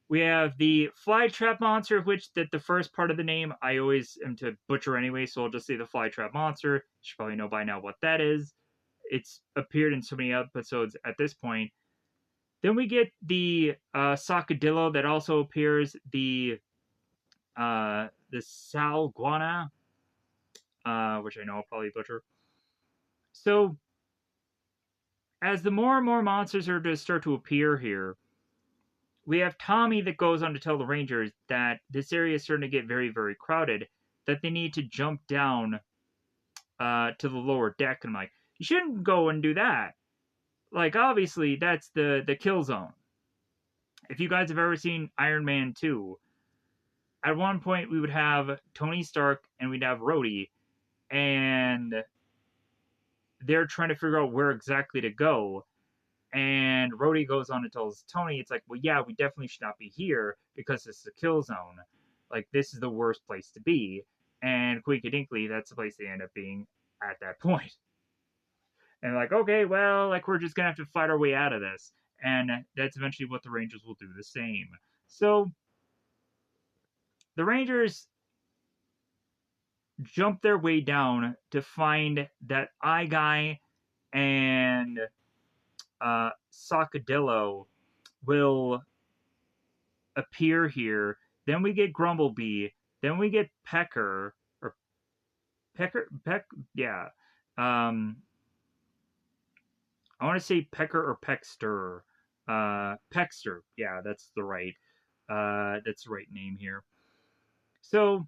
We have the flytrap monster, which the first part of the name I always am to butcher anyway, so I'll just say the flytrap monster. You should probably know by now what that is. It's appeared in so many episodes at this point. Then we get the Sacadillo that also appears, the Salguana, which I know I'll probably butcher. So as the more and more monsters are to start to appear here, we have Tommy that goes on to tell the Rangers that this area is starting to get very, very crowded, that they need to jump down to the lower deck. And I'm like, you shouldn't go and do that. Like, obviously, that's the kill zone. If you guys have ever seen Iron Man 2, at one point we would have Tony Stark and we'd have Rhodey, and they're trying to figure out where exactly to go. And Rhodey goes on and tells Tony, it's like, well, yeah, we definitely should not be here because this is a kill zone. Like, this is the worst place to be. And Quinkadinkly, that's the place they end up being at that point. And like, okay, well, like, we're just going to have to fight our way out of this. And that's eventually what the Rangers will do the same. So, the Rangers jump their way down to find that Eye Guy and Sacadillo will appear here. Then we get Grumblebee. Then we get Pecker. Or yeah. I want to say Pecker or Peckster. Peckster. Yeah, that's the right name here. So,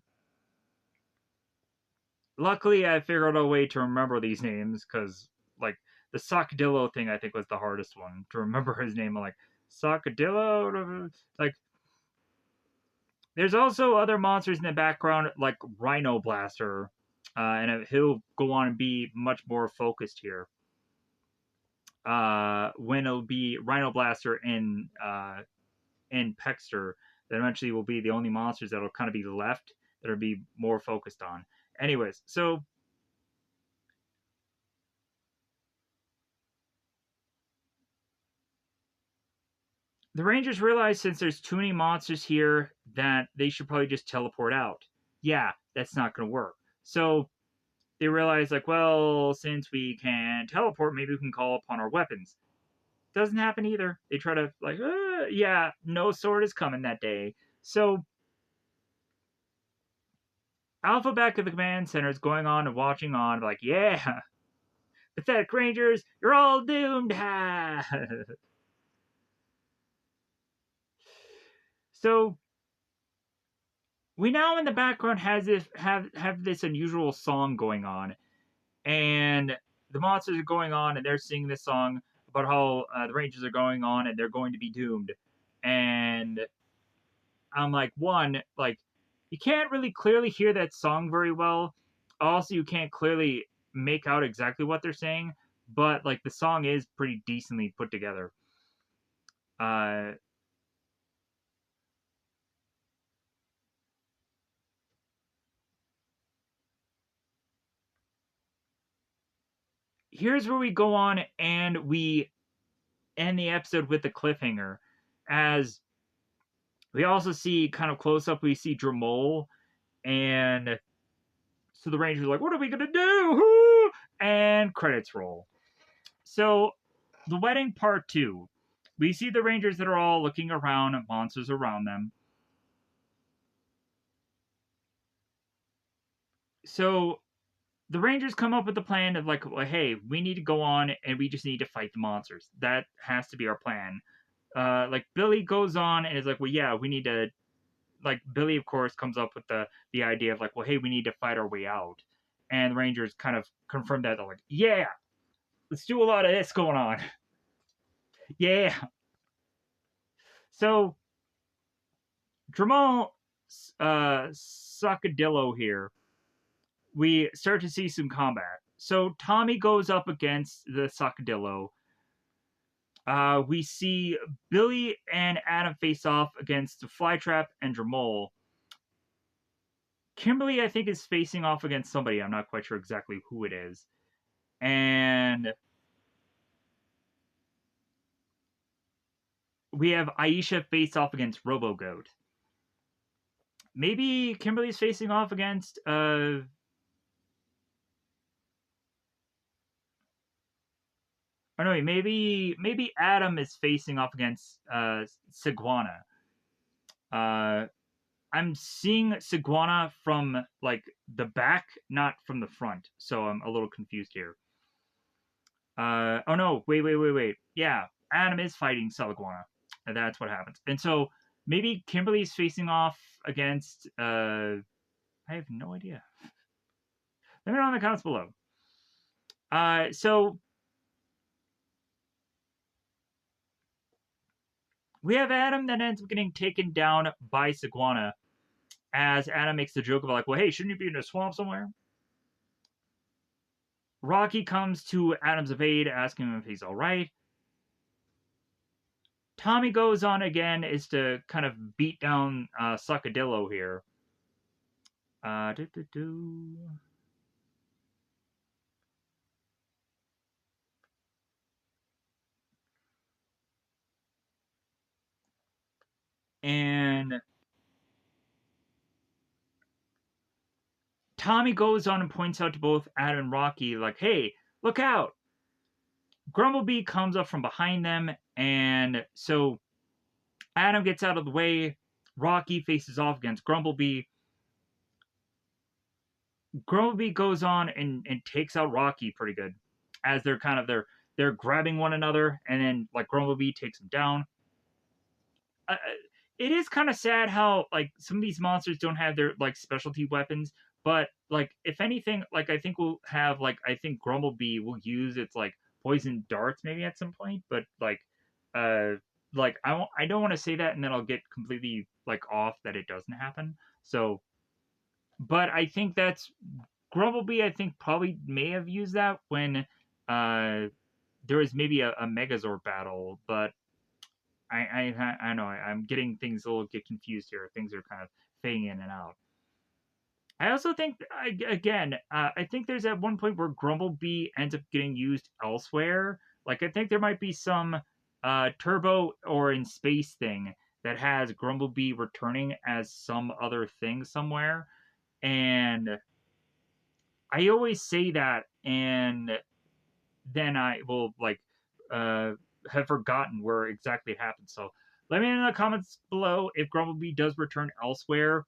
luckily I figured out a way to remember these names, because, like, the Sacadillo thing I think was the hardest one to remember his name. I'm like, Sacadillo? Like, there's also other monsters in the background, like Rhino Blaster, and he'll go on and be much more focused here. When it'll be Rhino Blaster and Peckster, that eventually will be the only monsters that'll kind of be left that'll be more focused on. Anyways, so the Rangers realize, since there's too many monsters here, that they should probably just teleport out. Yeah, that's not going to work. So they realize, like, well, since we can teleport, maybe we can call upon our weapons. Doesn't happen either. They try to, like, yeah, no sword is coming that day. So Alpha back at the command center is going on and watching on, like, yeah, pathetic Rangers, you're all doomed. So we now in the background have this unusual song going on, and the monsters are going on and they're singing this song about how the Rangers are going on and they're going to be doomed. And I'm like, one, like, you can't really clearly hear that song very well. Also, you can't clearly make out exactly what they're saying, but, like, the song is pretty decently put together. Here's where we go on and we end the episode with the cliffhanger, as we also see kind of close up, we see Dramole, and so the Rangers are like, what are we gonna do? And credits roll. So the wedding part 2, we see the Rangers that are all looking around at monsters around them. So the Rangers come up with the plan of, like, well, hey, we need to go on and we just need to fight the monsters. That has to be our plan. Like, Billy goes on and is like, well, yeah, we need to, like, Billy, of course, comes up with the idea of, like, well, hey, we need to fight our way out. And the Rangers kind of confirm that. They're like, yeah, let's do a lot of this going on. Yeah. So, Dramole Sacadillo here, we start to see some combat. So, Tommy goes up against the Sacadillo. We see Billy and Adam face off against Flytrap and Dramole. Kimberly, I think, is facing off against somebody. I'm not quite sure exactly who it is. And we have Aisha face off against Robo Goat. Maybe Kimberly's facing off against oh no, maybe Adam is facing off against Seguana. Uh I'm seeing Seguana from like the back, not from the front. So I'm a little confused here. Oh no, wait. Yeah, Adam is fighting Seguana. And that's what happens. And so maybe Kimberly's facing off against I have no idea. Let me know in the comments below. So we have Adam that ends up getting taken down by Seguana as Adam makes the joke of like, well, hey, shouldn't you be in a swamp somewhere? Rocky comes to Adam's aid, asking him if he's all right. Tommy goes on again is to kind of beat down Suckadillo here. Doo -doo -doo. And Tommy goes on and points out to both Adam and Rocky, like, hey, look out. Grumblebee comes up from behind them, and so Adam gets out of the way. Rocky faces off against Grumblebee. Grumblebee goes on and takes out Rocky pretty good, as they're kind of they're grabbing one another, and then like Grumblebee takes him down. It is kind of sad how like some of these monsters don't have their like specialty weapons, but like if anything, like I think we'll have like I think Grumblebee will use its like poison darts maybe at some point, but uh I don't want to say that and then I'll get completely like off that it doesn't happen. So, but I think that's Grumblebee. I think probably may have used that when there was maybe a Megazord battle, but I know I'm getting things a little get confused here. Things are kind of fading in and out. I also think again, I think there's at one point where Grumblebee ends up getting used elsewhere. Like I think there might be some Turbo or in space thing that has Grumblebee returning as some other thing somewhere, and I always say that, and then I will like uh, have forgotten where exactly it happened. So let me know in the comments below if Grumblebee does return elsewhere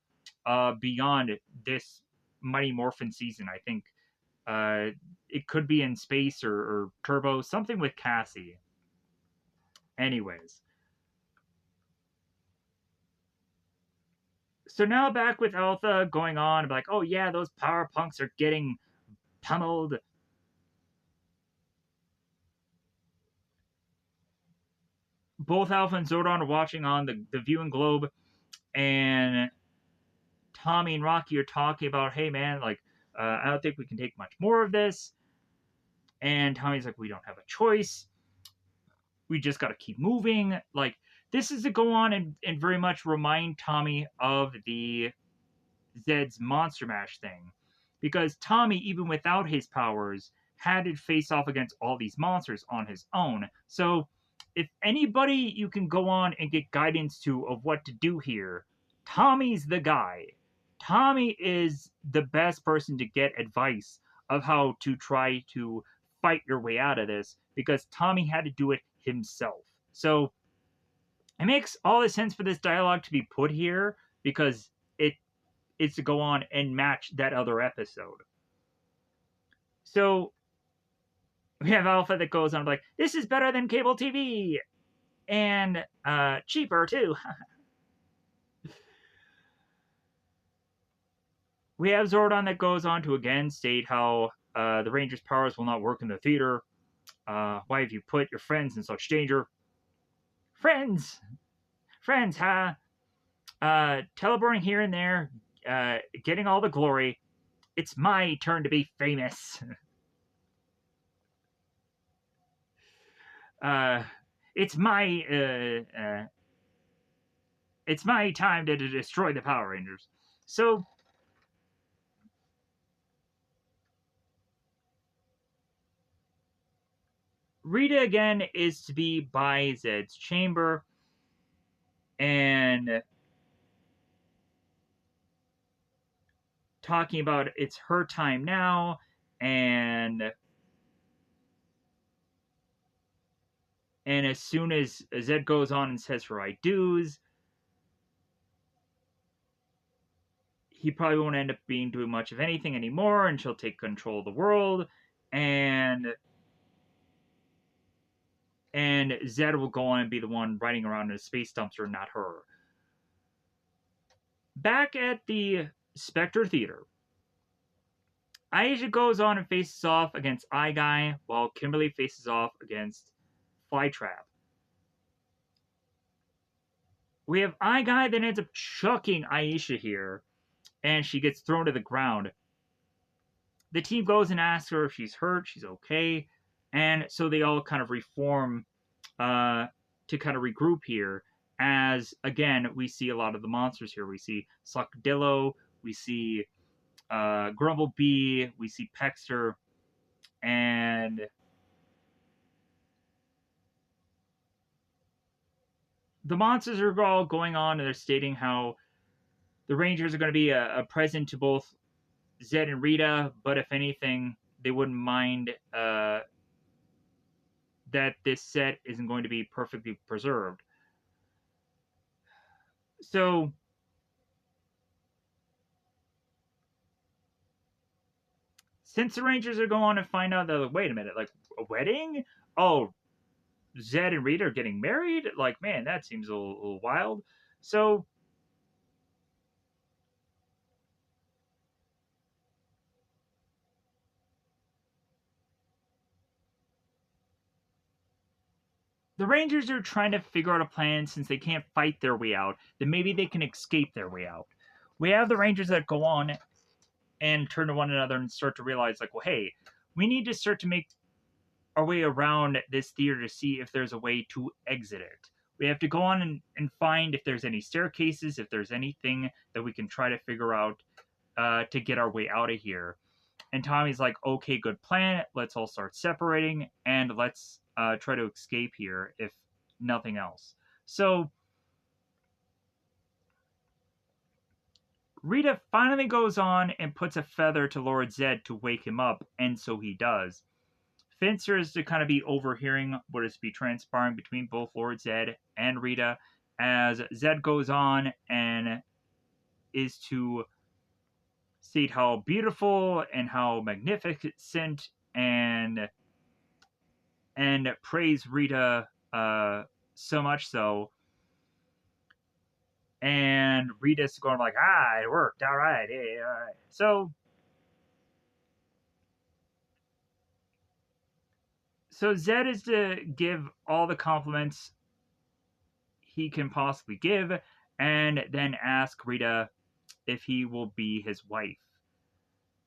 beyond this Mighty Morphin season. I think it could be in space or Turbo, something with Cassie. Anyways, so now back with Alpha going on, like, oh yeah, those power punks are getting pummeled. Both Alpha and Zordon are watching on the viewing globe, and Tommy and Rocky are talking about, hey man, like I don't think we can take much more of this. And Tommy's like, we don't have a choice. We just got to keep moving. Like this is to go on and very much remind Tommy of the Zed's Monster Mash thing, because Tommy, even without his powers, had to face off against all these monsters on his own. So if anybody you can go on and get guidance to of what to do here, Tommy's the guy. Tommy is the best person to get advice of how to try to fight your way out of this because Tommy had to do it himself. So it makes all the sense for this dialogue to be put here because it's to go on and match that other episode. So we have Alpha that goes on like, this is better than cable TV and cheaper too. We have Zordon that goes on to again state how the Rangers' powers will not work in the theater. Why have you put your friends in such danger? Friends! Friends, huh? Teleporting here and there, getting all the glory. It's my turn to be famous. uh, it's my it's my time to destroy the Power Rangers. So Rita again is to be by Zed's chamber, and talking about it's her time now, and as soon as Zed goes on and says her I do's, he probably won't end up doing much of anything anymore, and she'll take control of the world, and Zed will go on and be the one riding around in a space dumpster, not her. Back at the Spectre Theater, Aisha goes on and faces off against Eye Guy, while Kimberly faces off against Flytrap. We have Eye Guy that ends up chucking Aisha here, and she gets thrown to the ground. The team goes and asks her if she's hurt, she's okay, and so they all kind of reform to kind of regroup here. As again, we see a lot of the monsters here. We see Suckdillo, we see Grumblebee, we see Pexter, and the monsters are all going on, and they're stating how the Rangers are going to be a present to both Zed and Rita, but if anything, they wouldn't mind that this set isn't going to be perfectly preserved. So, since the Rangers are going to find out that, like, wait a minute, like, a wedding? Oh, Zed and Rita are getting married? Like, man, that seems a little wild. So, the Rangers are trying to figure out a plan since they can't fight their way out, then maybe they can escape their way out. We have the Rangers that go on and turn to one another and start to realize, like, well, hey, we need to start to make our way around this theater to see if there's a way to exit it. We have to go on and find if there's any staircases, if there's anything that we can try to figure out to get our way out of here. And Tommy's like, okay, good plan. Let's all start separating and let's try to escape here, if nothing else. So Rita finally goes on and puts a feather to Lord Zed to wake him up, and so he does. Finster is to kind of be overhearing what is to be transpiring between both Lord Zed and Rita, as Zed goes on and is to state how beautiful and how magnificent and praise Rita so much so. And Rita's going like, it worked, all right, yeah, all right. So Zed is to give all the compliments he can possibly give, and then ask Rita if he will be his wife.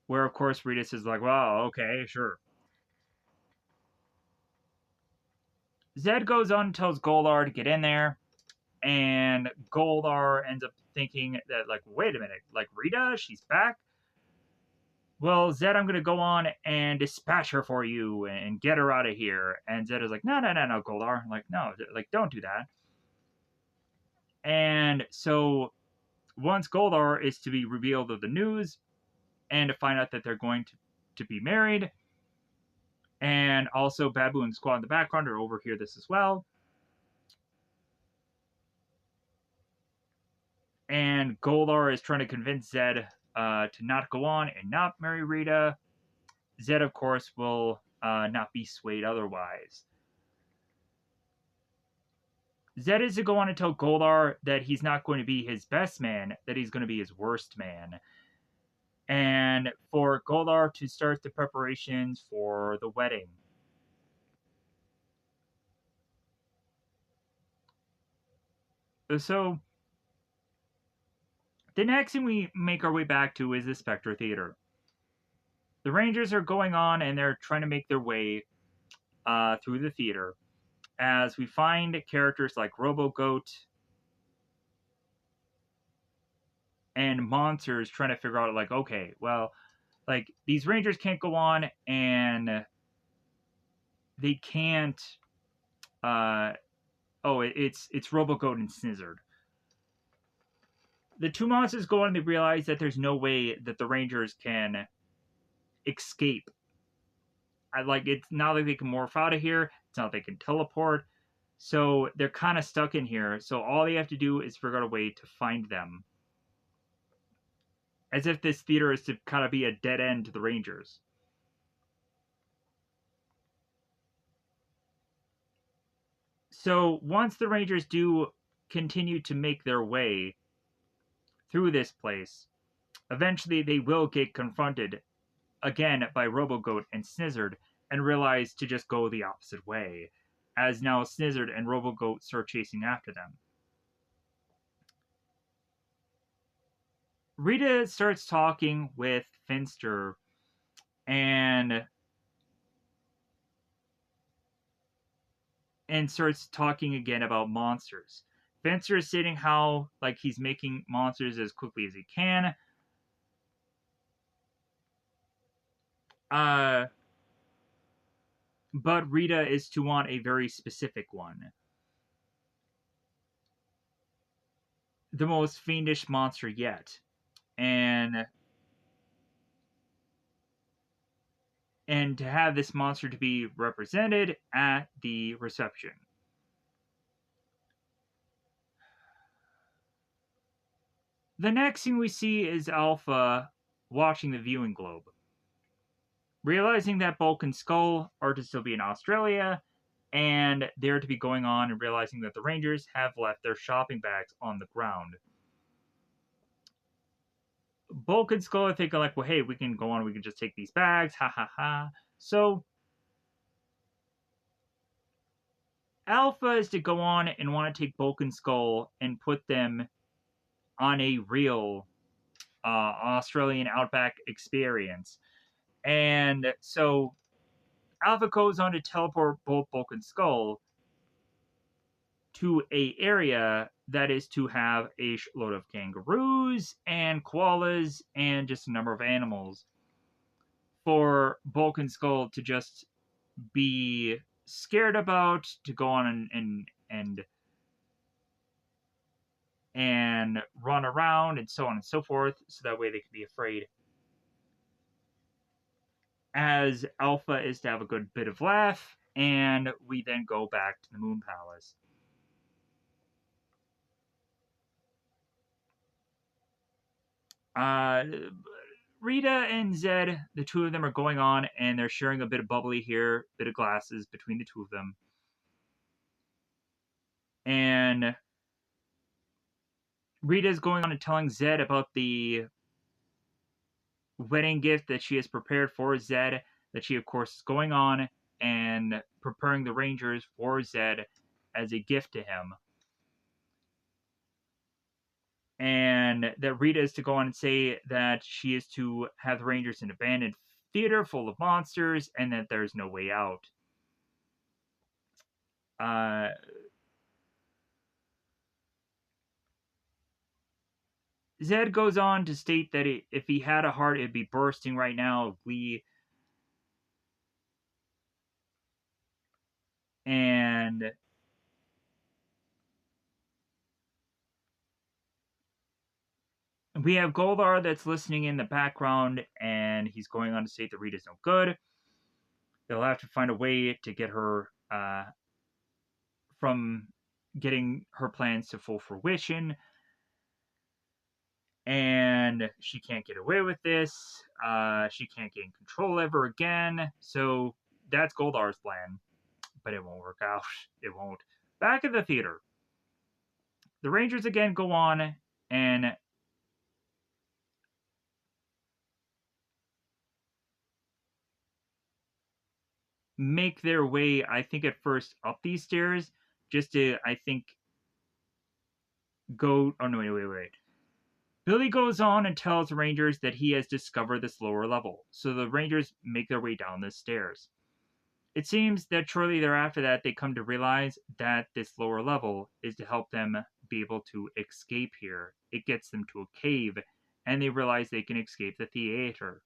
Where, of course, Rita says, like, well, okay, sure. Zed goes on and tells Goldar to get in there, and Goldar ends up thinking that, like, wait a minute, like, Rita, she's back? Well, Zed, I'm going to go on and dispatch her for you and get her out of here. And Zed is like, no, Goldar. Like, no, like, don't do that. And so once Goldar is to be revealed of the news and to find out that they're going to be married, and also Baboon Squad in the background are overhear this as well. And Goldar is trying to convince Zed to not go on and not marry Rita. Zed, of course, will not be swayed otherwise. Zed is to go on and tell Goldar that he's not going to be his best man, that he's going to be his worst man. And for Goldar to start the preparations for the wedding. So, the next thing we make our way back to is the Spectre Theater. The Rangers are going on and they're trying to make their way through the theater as we find characters like Robo-Goat and monsters trying to figure out, like, okay, well, like, these Rangers can't go on and they can't. It's Robogoat and Snizzard. The two monsters go on and they realize that there's no way that the Rangers can escape. It's not like they can morph out of here. It's not like they can teleport. So they're kind of stuck in here. So all they have to do is figure out a way to find them. As if this theater is to kind of be a dead end to the Rangers. So once the Rangers do continue to make their way through this place, eventually they will get confronted again by Robogoat and Snizzard and realize to just go the opposite way, as now Snizzard and Robogoat start chasing after them. Rita starts talking with Finster and starts talking again about monsters. Finster is stating how he's making monsters as quickly as he can. But Rita is to want a very specific one. The most fiendish monster yet. And to have this monster to be represented at the reception. The next thing we see is Alpha watching the viewing globe. Realizing that Bulk and Skull are to still be in Australia, and they're to be going on and realizing that the Rangers have left their shopping bags on the ground. Bulk and Skull are thinking well, hey, we can go on, we can just take these bags, ha ha ha. So Alpha is to go on and want to take Bulk and Skull and put them on a real Australian outback experience. And so Alpha goes on to teleport both Bulk and Skull to a area that is to have a load of kangaroos and koalas and just a number of animals for Bulk and Skull to just be scared about, to go on and run around and so on and so forth, so that way they can be afraid. As Alpha is to have a good bit of laugh, and we then go back to the Moon Palace. Rita and Zed, the two of them are going on, and they're sharing a bit of bubbly here, a bit of glasses between the two of them. And Rita's going on and telling Zed about the wedding gift that she has prepared for Zed, that she, of course, is going on and preparing the Rangers for Zed as a gift to him. And that Rita is to go on and say that she is to have the Rangers in an abandoned theater full of monsters and that there's no way out. Zed goes on to state that if he had a heart, it'd be bursting right now of glee. And we have Goldar that's listening in the background, and he's going on to state that Rita's no good. They'll have to find a way to get her from getting her plans to full fruition. And she can't get away with this. She can't gain control ever again. So that's Goldar's plan. But it won't work out. It won't. Back at the theater, the Rangers again go on and make their way, I think, at first up these stairs, just to, I think, go. Oh, no, wait. Billy goes on and tells the Rangers that he has discovered this lower level. So the Rangers make their way down the stairs. It seems that shortly thereafter that they come to realize that this lower level is to help them be able to escape here. It gets them to a cave, and they realize they can escape the theater.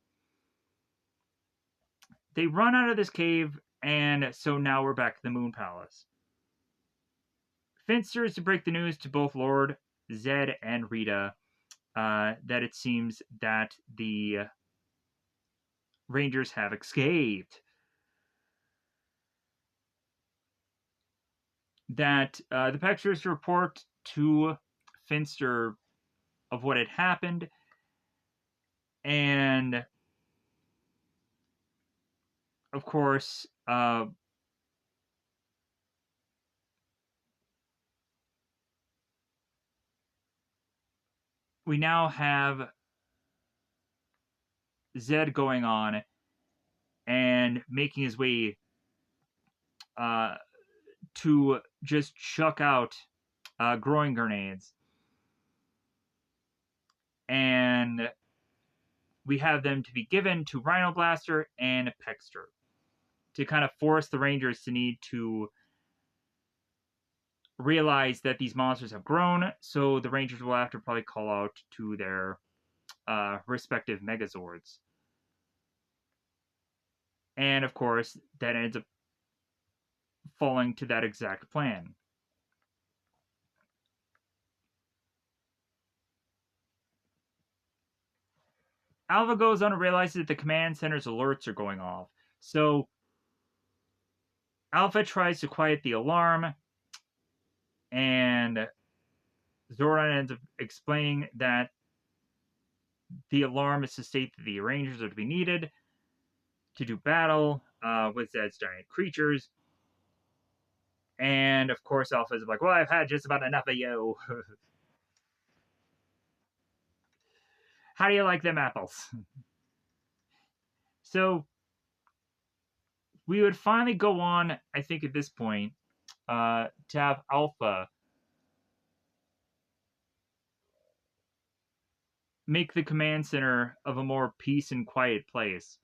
They run out of this cave And so now we're back at the Moon Palace. Finster is to break the news to both Lord Zed and Rita that it seems that the Rangers have escaped. That the Pectors report to Finster of what had happened, and of course, we now have Zed going on and making his way uh, to just chuck out growing grenades. And we have them to be given to Rhino Blaster and Pexter to kind of force the Rangers to need to realize that these monsters have grown, so the Rangers will have to probably call out to their respective Megazords. And of course, that ends up falling to that exact plan. Alpha goes on and realizes that the command center's alerts are going off. So Alpha tries to quiet the alarm, and Zordon ends up explaining that the alarm is to state that the Rangers are to be needed to do battle with Zed's giant creatures. And of course, Alpha is like, well, I've had just about enough of you. How do you like them apples? So we would finally go on, I think, at this point, to have Alpha make the command center of a more peace and quiet place.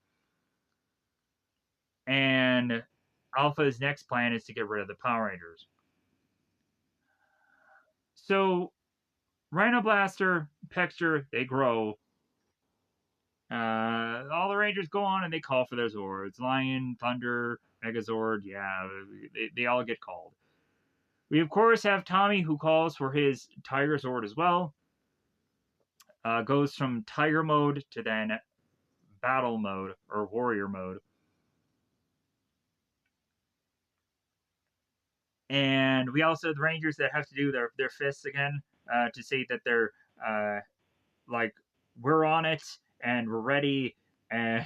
And Alpha's next plan is to get rid of the Power Rangers. So Rhino Blaster, Pexter, they grow. All the Rangers go on and they call for their Zords. Lion, Thunder, Megazord, yeah, they all get called. We, of course, have Tommy, who calls for his Tiger Zord as well. Goes from Tiger mode to then Battle mode, or Warrior mode. And we also have the Rangers that have to do their fists again to say that they're like, we're on it and we're ready and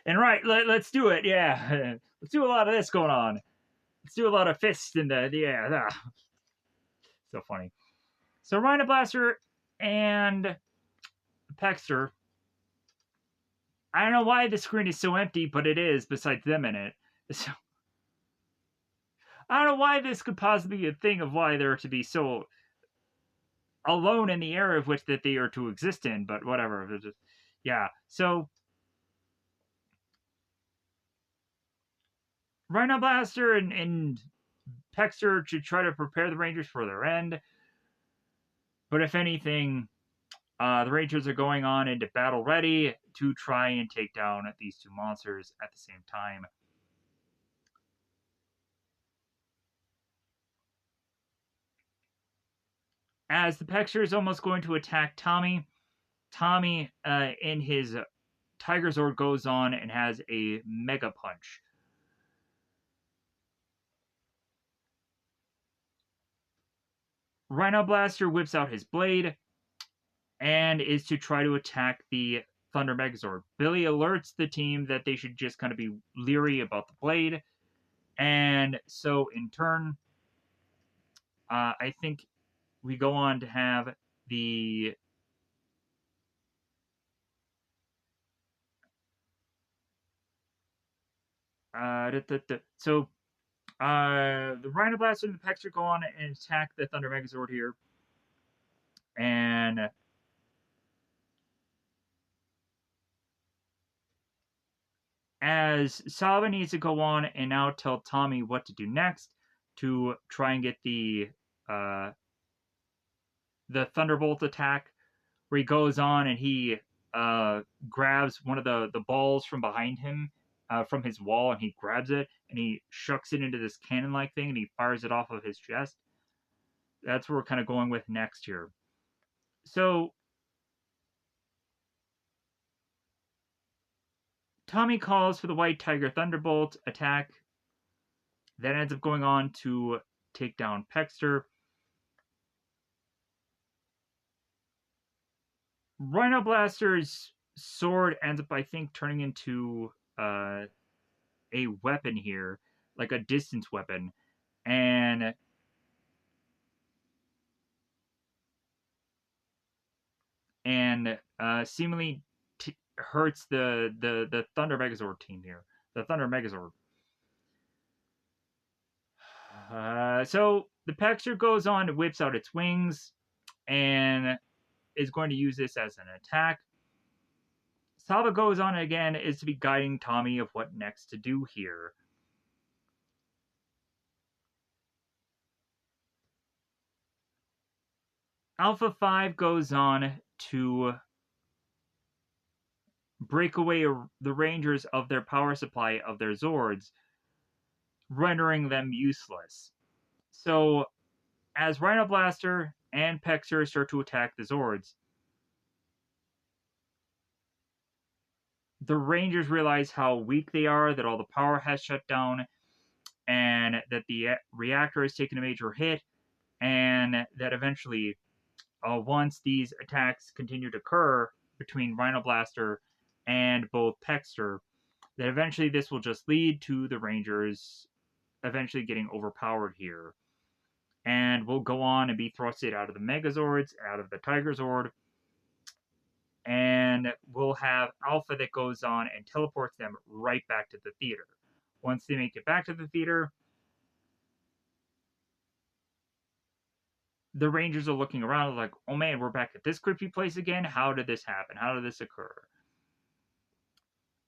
right, let's do it, yeah. Let's do a lot of this going on. Let's do a lot of fists in the yeah. So funny. So Rhino Blaster and Pexter. I don't know why the screen is so empty, but it is, besides them in it. So I don't know why this could possibly be a thing of why they're to be so alone in the area of which that they are to exist in, but whatever. Just, yeah. So Rhino Blaster and Pexter should try to prepare the Rangers for their end. But if anything, the Rangers are going on into battle ready to try and take down these two monsters at the same time. As the Pexter is almost going to attack Tommy, Tommy in his Tiger Zord goes on and has a Mega Punch. Rhino Blaster whips out his blade and is to try to attack the Thunder Megazord. Billy alerts the team that they should just kind of be leery about the blade. And so, in turn, I think we go on to have the so the Rhino Blaster and the Pexter go on and attack the Thunder Megazord here. And as Saba needs to go on and now tell Tommy what to do next to try and get the Thunderbolt attack, where he goes on and he grabs one of the balls from behind him from his wall, and he grabs it and he shucks it into this cannon-like thing, and he fires it off of his chest. That's what we're kind of going with next here. So Tommy calls for the White Tiger Thunderbolt attack. That ends up going on to take down Pexter. Rhino Blaster's sword ends up, I think, turning into a weapon here, like a distance weapon, and seemingly hurts the Thunder Megazord team here, the Thunder Megazord. So the Pexter goes on, it whips out its wings, and is going to use this as an attack. Saba goes on again, is to be guiding Tommy of what next to do here. Alpha 5 goes on to break away the Rangers of their power supply of their Zords, rendering them useless. So, as Rhino Blaster and Pexer start to attack the Zords, the Rangers realize how weak they are, that all the power has shut down, and that the reactor has taken a major hit, and that eventually, once these attacks continue to occur between Rhino Blaster and both Pexter, that eventually this will just lead to the Rangers eventually getting overpowered here. And will go on and be thrusted out of the Megazords, out of the Tiger Zord, and we'll have Alpha that goes on and teleports them right back to the theater. Once they make it back to the theater, the Rangers are looking around like, oh man, we're back at this creepy place again? How did this happen? How did this occur?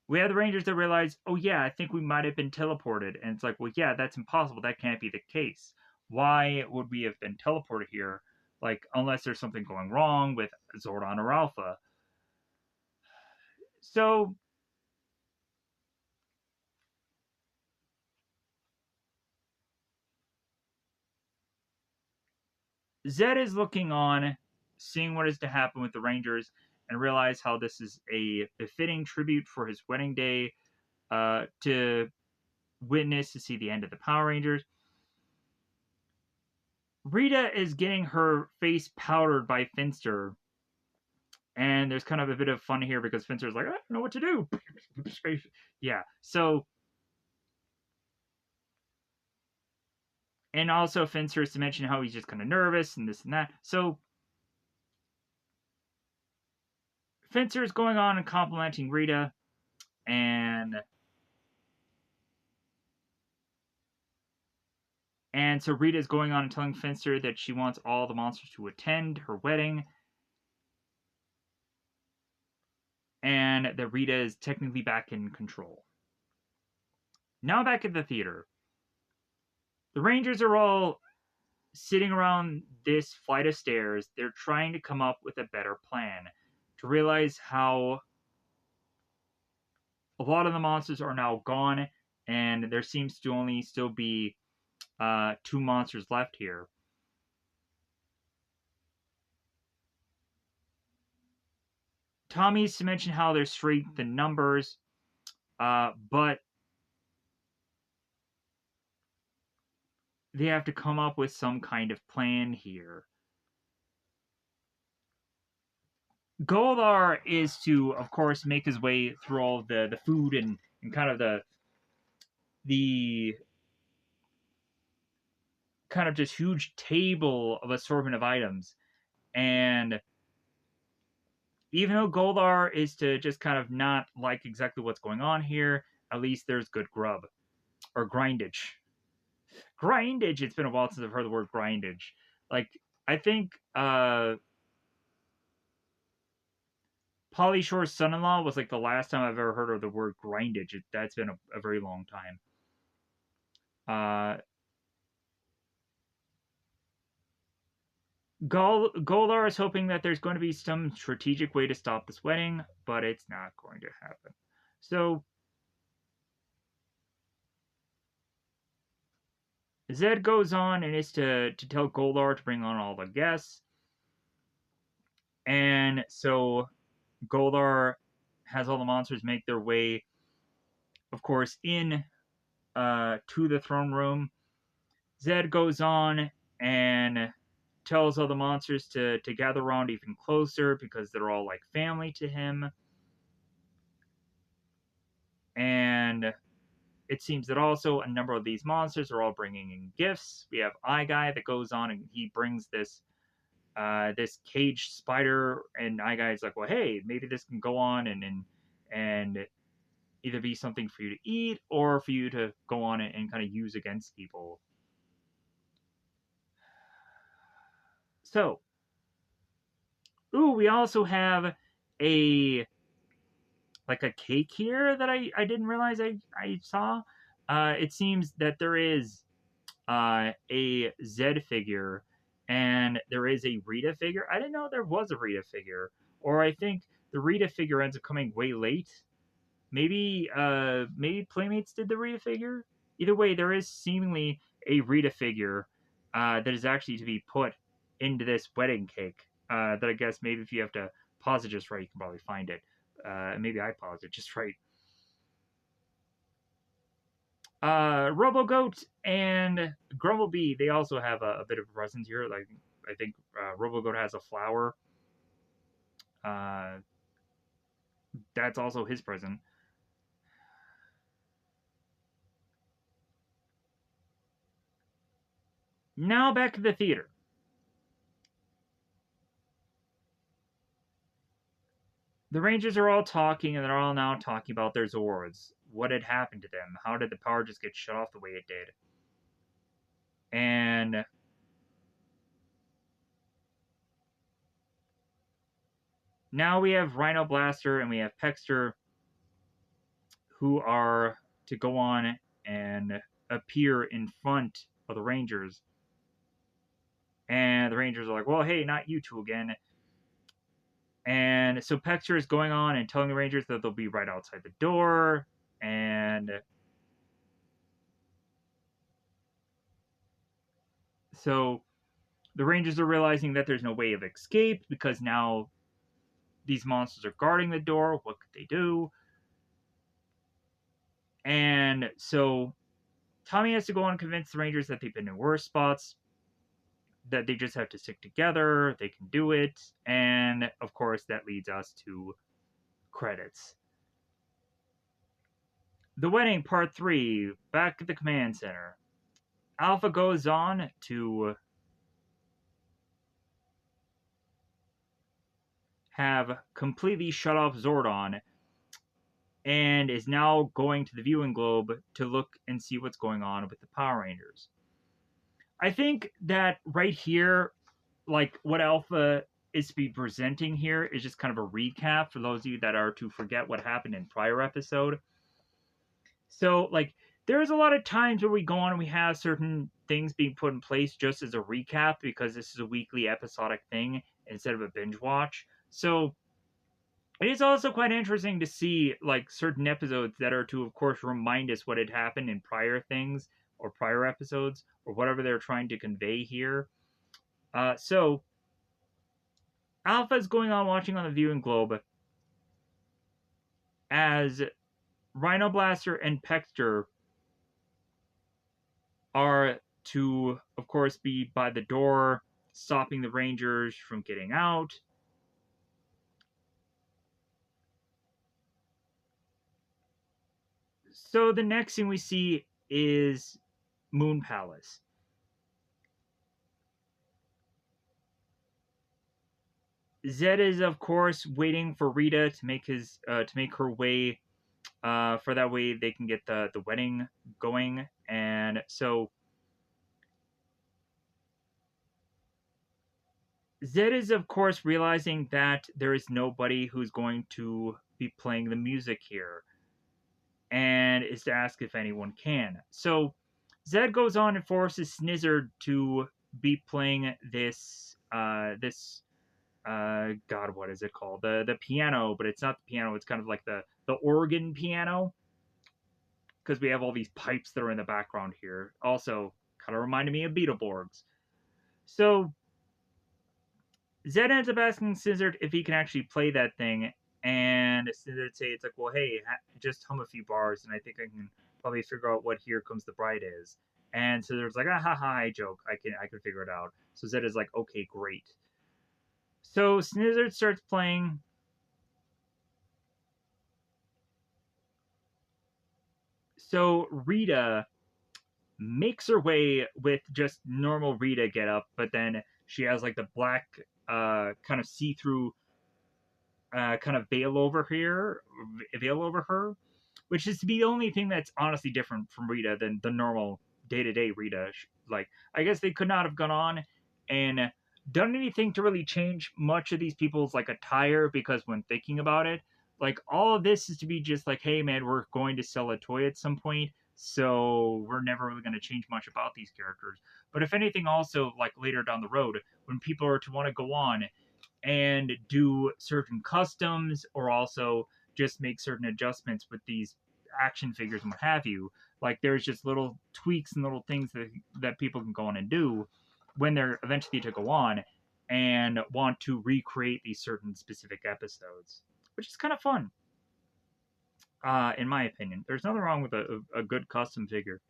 We have the Rangers that realize, oh yeah, I think we might have been teleported. And it's like, well, yeah, that's impossible. That can't be the case. Why would we have been teleported here? Like, unless there's something going wrong with Zordon or Alpha. So, Zed is looking on, seeing what is to happen with the Rangers, and realize how this is a befitting tribute for his wedding day to witness to see the end of the Power Rangers. Rita is getting her face powdered by Finster, and there's kind of a bit of fun here because Finster's like, I don't know what to do. Yeah, so. And also, Finster is to mention how he's just kind of nervous and this and that. So, Finster is going on and complimenting Rita, and so Rita is going on and telling Finster that she wants all the monsters to attend her wedding, and that Rita is technically back in control. Now back at the theater, the Rangers are all sitting around this flight of stairs. They're trying to come up with a better plan to realize how a lot of the monsters are now gone, and there seems to only still be 2 monsters left here. Tommy's to mention how there's strength in numbers, but they have to come up with some kind of plan here. Goldar is to, of course, make his way through all the food and kind of the kind of just huge table of assortment of items. And even though Goldar is to just kind of not like exactly what's going on here, at least there's good grub. Or grindage. Grindage! It's been a while since I've heard the word grindage. Like, I think Polly Shore's son-in-law was like the last time I've ever heard of the word grindage. That's been a very long time. Golar is hoping that there's going to be some strategic way to stop this wedding, but it's not going to happen. So Zed goes on and is to tell Goldar to bring on all the guests. And so Goldar has all the monsters make their way, of course, in to the throne room. Zed goes on and tells all the monsters to gather around even closer because they're all like family to him. And it seems that also a number of these monsters are all bringing in gifts. We have Eye Guy that goes on and he brings this caged spider, and Eye Guy's like, well, hey, maybe this can go on and either be something for you to eat or for you to go on and kind of use against people. So, we also have a like a cake here that I didn't realize I saw. It seems that there is a Zed figure and there is a Rita figure. I didn't know there was a Rita figure, or I think the Rita figure ends up coming way late. Maybe Playmates did the Rita figure. Either way, there is seemingly a Rita figure that is actually to be put into this wedding cake. That I guess maybe if you have to pause it just right, you can probably find it. Maybe I paused it just right. RoboGoat and Grumblebee, they also have a bit of a presence here. Like I think RoboGoat has a flower. Uh, that's also his present. Now back to the theater. The Rangers are all talking, and they're all now talking about their Zords. What had happened to them? How did the power just get shut off the way it did? And now we have Rhino Blaster and we have Pexter, who are to go on and appear in front of the Rangers. And the Rangers are like, well, hey, not you two again. And so Pexter is going on and telling the Rangers that they'll be right outside the door. And so the Rangers are realizing that there's no way of escape because now these monsters are guarding the door. What could they do? And so Tommy has to go on and convince the Rangers that they've been in worse spots, that they just have to stick together, they can do it, and of course that leads us to credits. The Wedding, Part 3, back at the command center. Alpha goes on to have completely shut off Zordon and is now going to the viewing globe to look and see what's going on with the Power Rangers. I think that right here, like what Alpha is to be presenting here is just kind of a recap for those of you that are to forget what happened in prior episode. So, like, there's a lot of times where we go on and we have certain things being put in place just as a recap because this is a weekly episodic thing instead of a binge watch. So, it is also quite interesting to see like certain episodes that are to, of course, remind us what had happened in prior things or prior episodes or whatever they're trying to convey here. So, Alpha is going on watching on the viewing globe as Rhino Blaster and Pexter are to, of course, be by the door, stopping the Rangers from getting out. So the next thing we see is Moon Palace. Zed is, of course, waiting for Rita to make her way, for that way they can get the wedding going, and so Zed is, of course, realizing that there is nobody who's going to be playing the music here, and is to ask if anyone can. So Zed goes on and forces Snizzard to be playing this God, what is it called? The piano, but it's not the piano. It's kind of like the organ piano because we have all these pipes that are in the background here. Also, Kind of reminded me of Beetleborgs. So Zed ends up asking Scissored if he can actually play that thing, and Scissored say it's like, well, hey, just hum a few bars, and I think I can probably figure out what "Here Comes the Bride" is. And Scissored's like, ah ha ha, I joke, I can figure it out. So Zed is like, okay, great. So Scissored starts playing. So Rita makes her way with just normal Rita get up, but then she has like the black kind of see through kind of veil over her, which is to be the only thing that's honestly different from Rita than the normal day to day Rita. Like, I guess they could not have gone on and done anything to really change much of these people's like attire because when thinking about it, like all of this is to be just like, hey man, we're going to sell a toy at some point, so we're never really going to change much about these characters. But if anything, also like later down the road, when people are to want to go on and do certain customs or also just make certain adjustments with these action figures and what have you. Like there's just little tweaks and little things that people can go on and do when they're eventually to go on and want to recreate these certain specific episodes, which is kind of fun, in my opinion. There's nothing wrong with a good custom figure.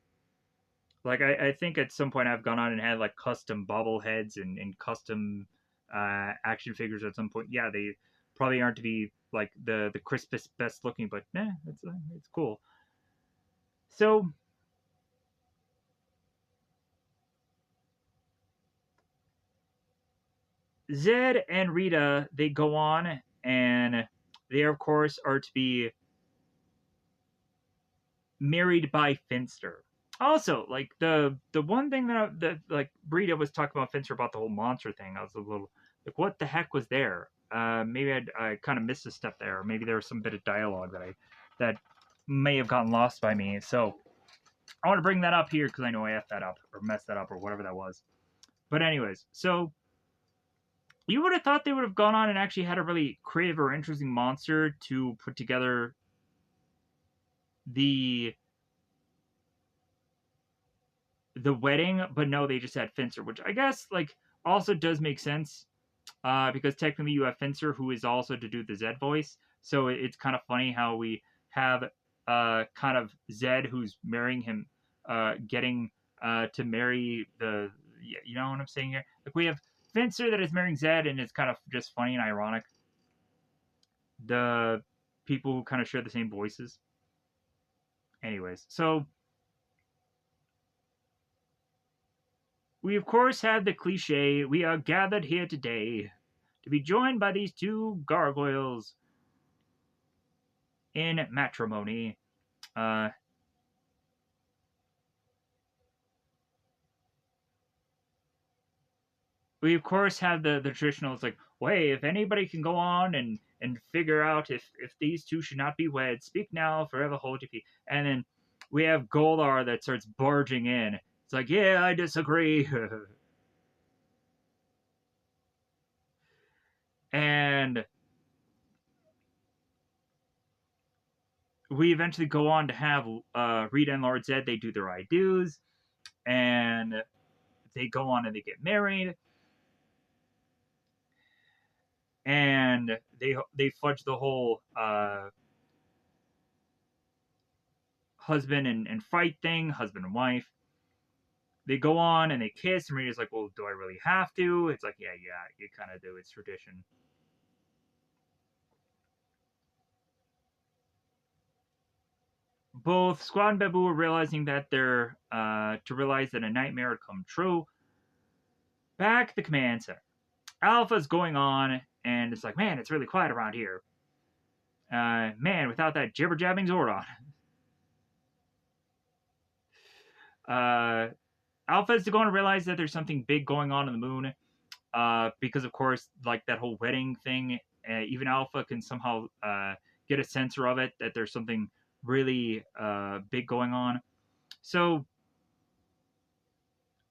Like I think at some point I've gone on and had like custom bobbleheads and custom action figures at some point. Yeah, they probably aren't to be like the crispest best looking, but it's cool. So Zed and Rita they go on and they of course are to be married by Finster. Also, like the one thing that like Rita was talking about Finster about the whole monster thing, I was a little like, what the heck was there? Maybe I kind of missed a step there. Maybe there was some bit of dialogue that may have gotten lost by me. So I want to bring that up here because I know I effed that up or messed that up or whatever that was. But anyways, so you would have thought they would have gone on and actually had a really creative or interesting monster to put together the the wedding, but no, they just had Finster, which I guess like also does make sense because technically you have Finster who is also to do the Zed voice. So it's kind of funny how we have kind of Zed who's marrying him, getting to marry the, you know what I'm saying here? Like we have Finster that is marrying Zed, and it's kind of just funny and ironic. The people who kind of share the same voices. Anyways, so we of course have the cliche, we are gathered here today to be joined by these two gargoyles in matrimony. Uh, we of course have the traditional. It's like, well, hey, if anybody can go on and figure out if these two should not be wed, speak now, forever hold your peace. And then we have Goldar that starts barging in. It's like, yeah, I disagree. And we eventually go on to have Rita and Lord Zed. They do their I do's, and they go on and they get married, and they fudge the whole husband and fight thing, husband and wife. They go on and they kiss, and Rita's like, "Well, do I really have to?" It's like, "Yeah, you kind of do. It's tradition." Both Squad and Babu are realizing that they're to realize that a nightmare had come true. Back at the command center, Alpha's going on, and it's like, "Man, it's really quiet around here." Man, without that jibber jabbing Zordon. Alpha is going to realize that there's something big going on in the moon, because of course, like that whole wedding thing, even Alpha can somehow get a sensor of it that there's something really big going on. So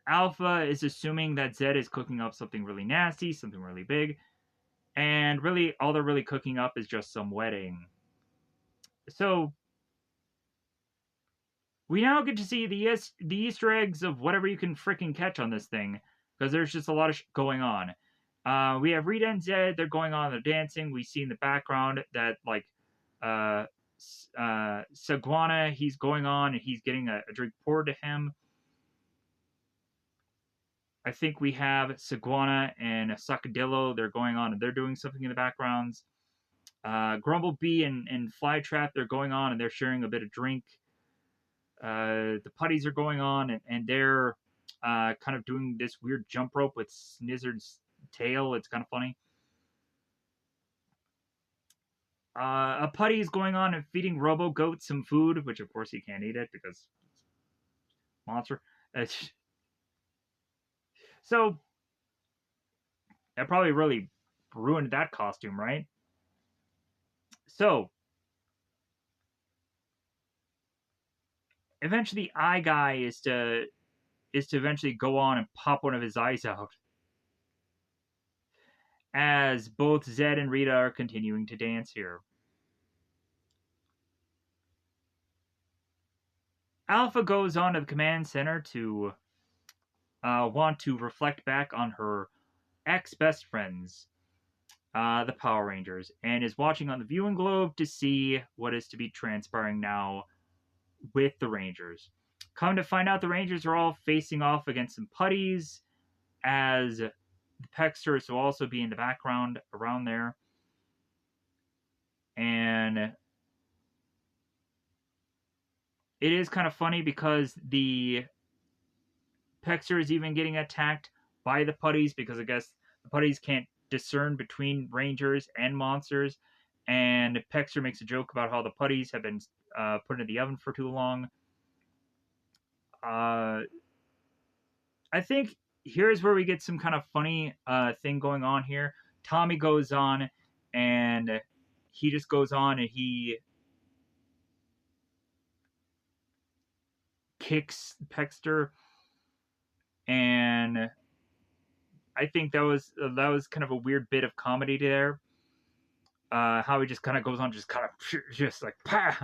Alpha is assuming that Zed is cooking up something really nasty, something really big, and really all they're really cooking up is just some wedding. So We now get to see the Easter eggs of whatever you can freaking catch on this thing, because there's just a lot of going on. We have Rita and Zed. They're going on. They're dancing. We see in the background that like uh, Saguana, he's going on and he's getting a drink poured to him. I think we have Saguana and Sacadillo. They're going on and they're doing something in the backgrounds. Grumblebee and Flytrap, they're going on and they're sharing a bit of drink. The putties are going on and they're kind of doing this weird jump rope with Snizzard's tail. It's kind of funny. A putty is going on and feeding Robo Goat some food, which of course he can't eat it because it's monster. So that probably really ruined that costume, right? So eventually, Eye Guy is to eventually go on and pop one of his eyes out, as both Zed and Rita are continuing to dance here. Alpha goes on to the command center to want to reflect back on her ex best friends, the Power Rangers, and is watching on the viewing globe to see what is to be transpiring now with the Rangers. Come to find out, the Rangers are all facing off against some putties, as the Pexters will also be in the background around there. And it is kind of funny because the Pexter is even getting attacked by the putties because I guess the putties can't discern between Rangers and monsters. And Pexter makes a joke about how the putties have been put in the oven for too long. I think here's where we get some kind of funny thing going on here. Tommy goes on and he just goes on and he kicks Pexter, and I think that was kind of a weird bit of comedy there. How he just kind of goes on, just kind of just like pah.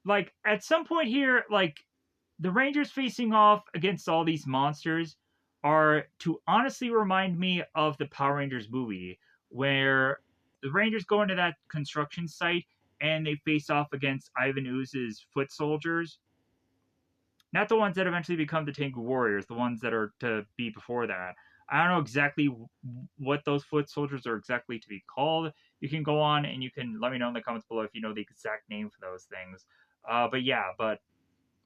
Like at some point here, like the Rangers facing off against all these monsters are to honestly remind me of the Power Rangers movie, where the Rangers go into that construction site and they face off against Ivan Ooze's foot soldiers. Not the ones that eventually become the Tengu Warriors, the ones that are to be before that. I don't know exactly what those foot soldiers are exactly to be called. You can go on and you can let me know in the comments below if you know the exact name for those things. But yeah, but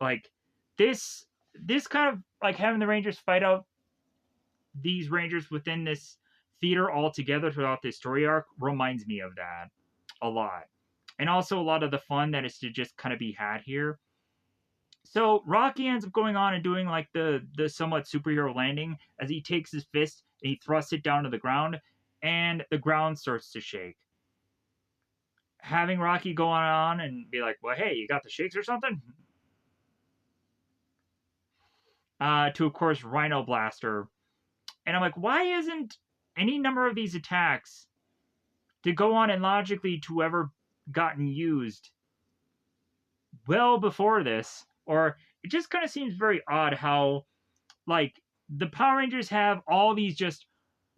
like this kind of like having the Rangers fight out these Rangers within this theater all together throughout this story arc reminds me of that a lot. And also a lot of the fun that is to just kind of be had here. So Rocky ends up going on and doing like the somewhat superhero landing as he takes his fist and he thrusts it down to the ground, and the ground starts to shake. Having Rocky go on and be like, "Well, hey, you got the shakes or something?" To of course Rhino Blaster, and I'm like, why isn't any number of these attacks to go on and logically to ever gotten used well before this? Or it just kind of seems very odd how like the Power Rangers have all these just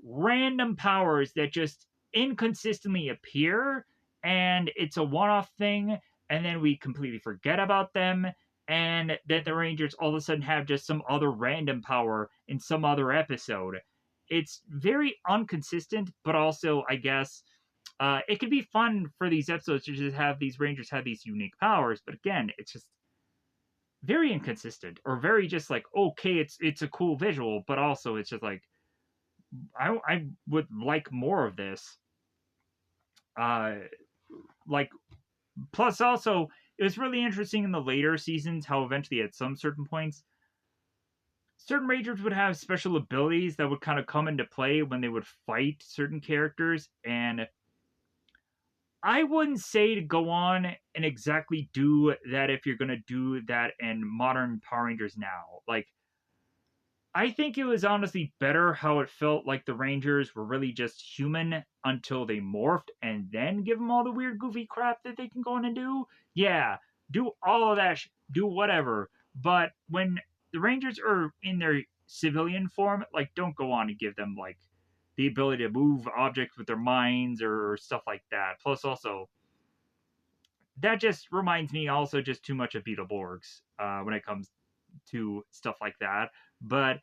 random powers that just inconsistently appear, and it's a one-off thing, and then we completely forget about them, and that the Rangers all of a sudden have just some other random power in some other episode. It's very inconsistent, but also I guess it could be fun for these episodes to just have these Rangers have these unique powers, but again, it's just very inconsistent or very just like okay, it's a cool visual, but also it's just like I would like more of this. Uh, like plus also it was really interesting in the later seasons how eventually at some certain points certain Rangers would have special abilities that would kind of come into play when they would fight certain characters, and I wouldn't say to go on and exactly do that if you're going to do that in modern Power Rangers now. Like I think it was honestly better how it felt like the Rangers were really just human until they morphed and then give them all the weird goofy crap that they can go in and do. Yeah, do all of that, do whatever. But when the Rangers are in their civilian form, like don't go on and give them like the ability to move objects with their minds or stuff like that. Plus, also that just reminds me also just too much of Beetleborgs when it comes to stuff like that. But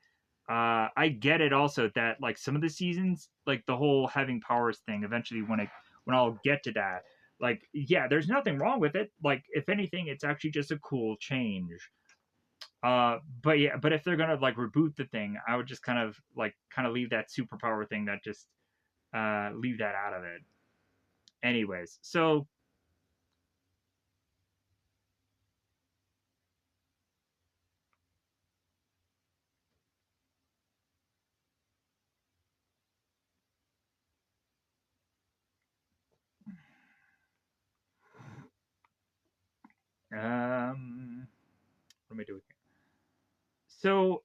I get it also that like some of the seasons, like the whole having powers thing, eventually when I'll get to that, like yeah, there's nothing wrong with it. Like if anything, it's actually just a cool change. But yeah, but if they're gonna like reboot the thing, I would just kind of leave that superpower thing that just leave that out of it. Anyways, so what am I doing here? So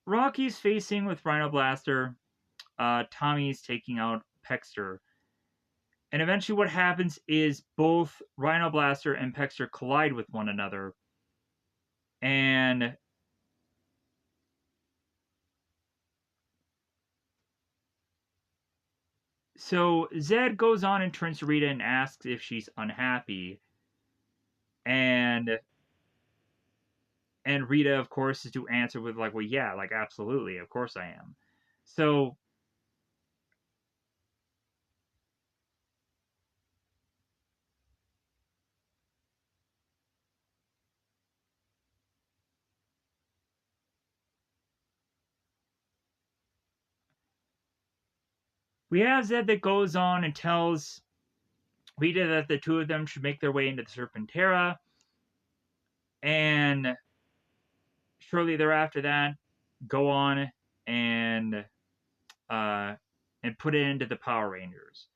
Rocky's facing with Rhino Blaster. Tommy's taking out Pexter. And eventually, what happens is both Rhino Blaster and Pexter collide with one another. And so Zed goes on and turns to Rita and asks if she's unhappy. And Rita, of course, is to answer with like, "Well, yeah, like absolutely, of course I am." So we have Zed that goes on and tells Rita that the two of them should make their way into the Serpentera, and shortly thereafter that go on and uh, put it into the Power Rangers.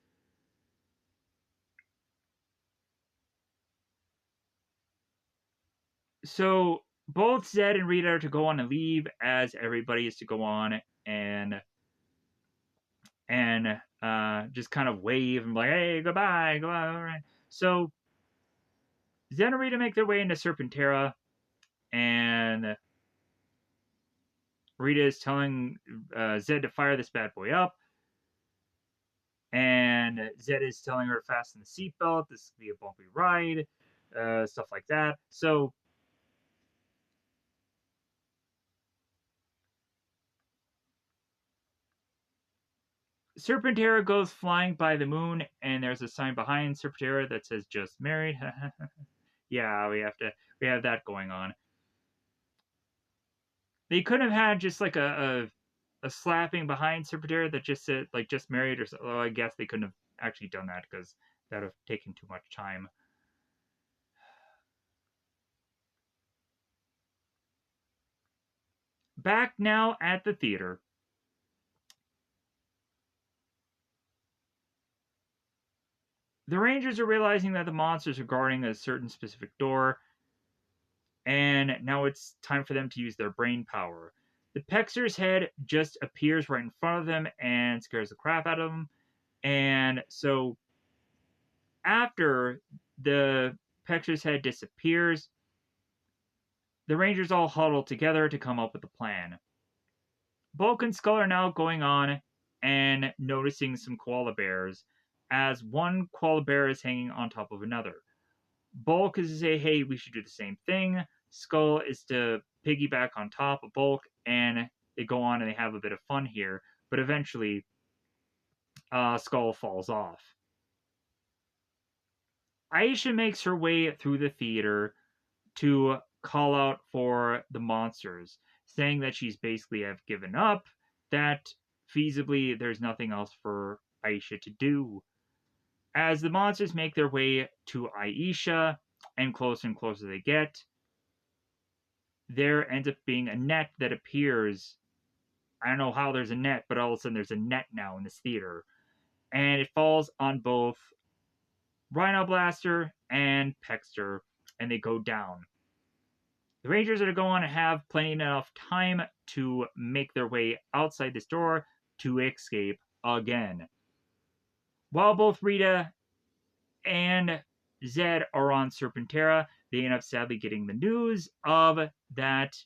So both Zed and Rita are to go on and leave, as everybody is to go on and just kind of wave and be like, "Hey, goodbye, goodbye." All right. So Zed and Rita make their way into Serpentera, and Rita is telling Zed to fire this bad boy up. And Zed is telling her to fasten the seatbelt. This will be a bumpy ride, stuff like that. So Serpentera goes flying by the moon, and there's a sign behind Serpentera that says "Just Married." Yeah, we have that going on. They could have had just like a slapping behind Serpentera that just said like "Just Married" or so. Well, I guess they couldn't have actually done that because that would have taken too much time. Back now at the theater, the Rangers are realizing that the monsters are guarding a certain specific door, and now it's time for them to use their brain power. The Pexer's head just appears right in front of them and scares the crap out of them. And so after the Pexer's head disappears, the Rangers all huddle together to come up with a plan. Bulk and Skull are now going on and noticing some koala bears, as one koala bear is hanging on top of another. Bulk is to say, hey, we should do the same thing. Skull is to piggyback on top of Bulk, and they go on and they have a bit of fun here. But eventually, Skull falls off. Aisha makes her way through the theater to call out for the monsters, saying that she's basically have given up, that feasibly there's nothing else for Aisha to do. As the monsters make their way to Aisha, and closer they get, there ends up being a net that appears. I don't know how there's a net, but all of a sudden there's a net now in this theater. And it falls on both Rhino Blaster and Pexter, and they go down. The Rangers are going to have plenty enough time to make their way outside this door to escape again. While both Rita and Zed are on Serpentera, they end up sadly getting the news of that.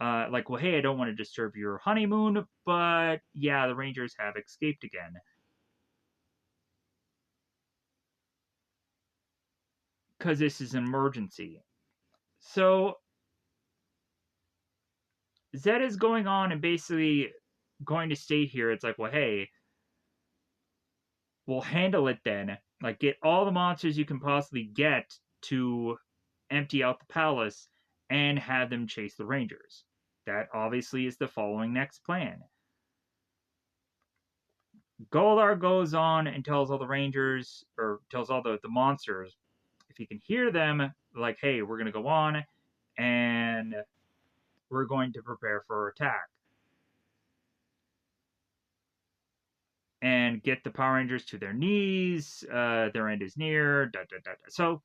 Like, well, hey, I don't want to disturb your honeymoon, but yeah, the Rangers have escaped again. Because this is an emergency. So Zed is going on and basically going to stay here. It's like, well, hey, we'll handle it then. Like, get all the monsters you can possibly get to empty out the palace and have them chase the Rangers. That obviously is the following next plan. Goldar goes on and tells all the Rangers, or tells all the monsters, if he can hear them, like, hey, we're going to go on and we're going to prepare for attack. And get the Power Rangers to their knees. Their end is near. Da, da, da, da. So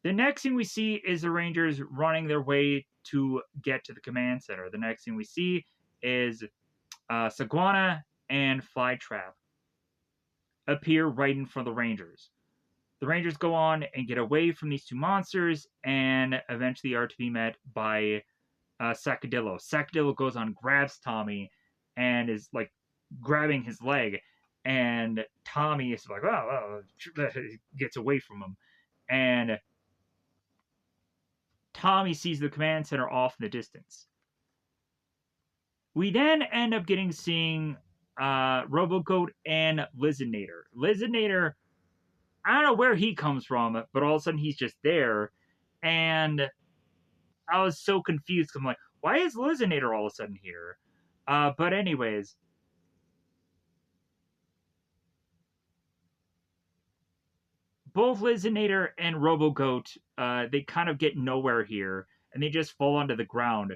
the next thing we see is the Rangers running their way to get to the command center. The next thing we see is Saguana and Flytrap appear right in front of the Rangers. The Rangers go on and get away from these two monsters and eventually are to be met by Sacadillo. Sacadillo goes on, grabs Tommy, and is like grabbing his leg. And Tommy is like, oh, gets away from him. And Tommy sees the command center off in the distance. We then end up seeing Robogoat and Lizinator. Lizinator, I don't know where he comes from, but all of a sudden he's just there. And I was so confused. I'm like, why is Lizinator all of a sudden here? But anyways, both Lizinator and Robogoat, they kind of get nowhere here, and they just fall onto the ground.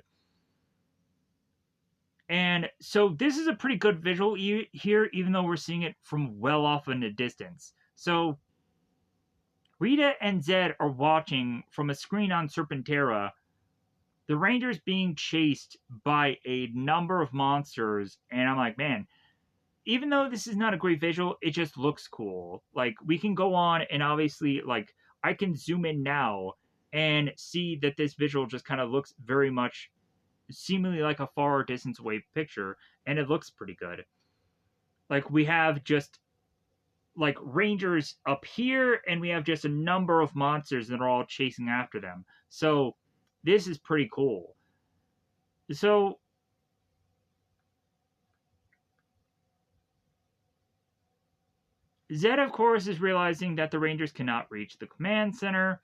And so this is a pretty good visual here, even though we're seeing it from well off in the distance. So Rita and Zed are watching from a screen on Serpentera the Rangers being chased by a number of monsters, and I'm like, man, even though this is not a great visual, it just looks cool. Like, we can go on and obviously, like, I can zoom in now and see that this visual just kind of looks very much seemingly like a far distance away picture, and it looks pretty good. Like, we have just like rangers up here, and we have just a number of monsters that are all chasing after them. So this is pretty cool. So Zed, of course, is realizing that the Rangers cannot reach the command center.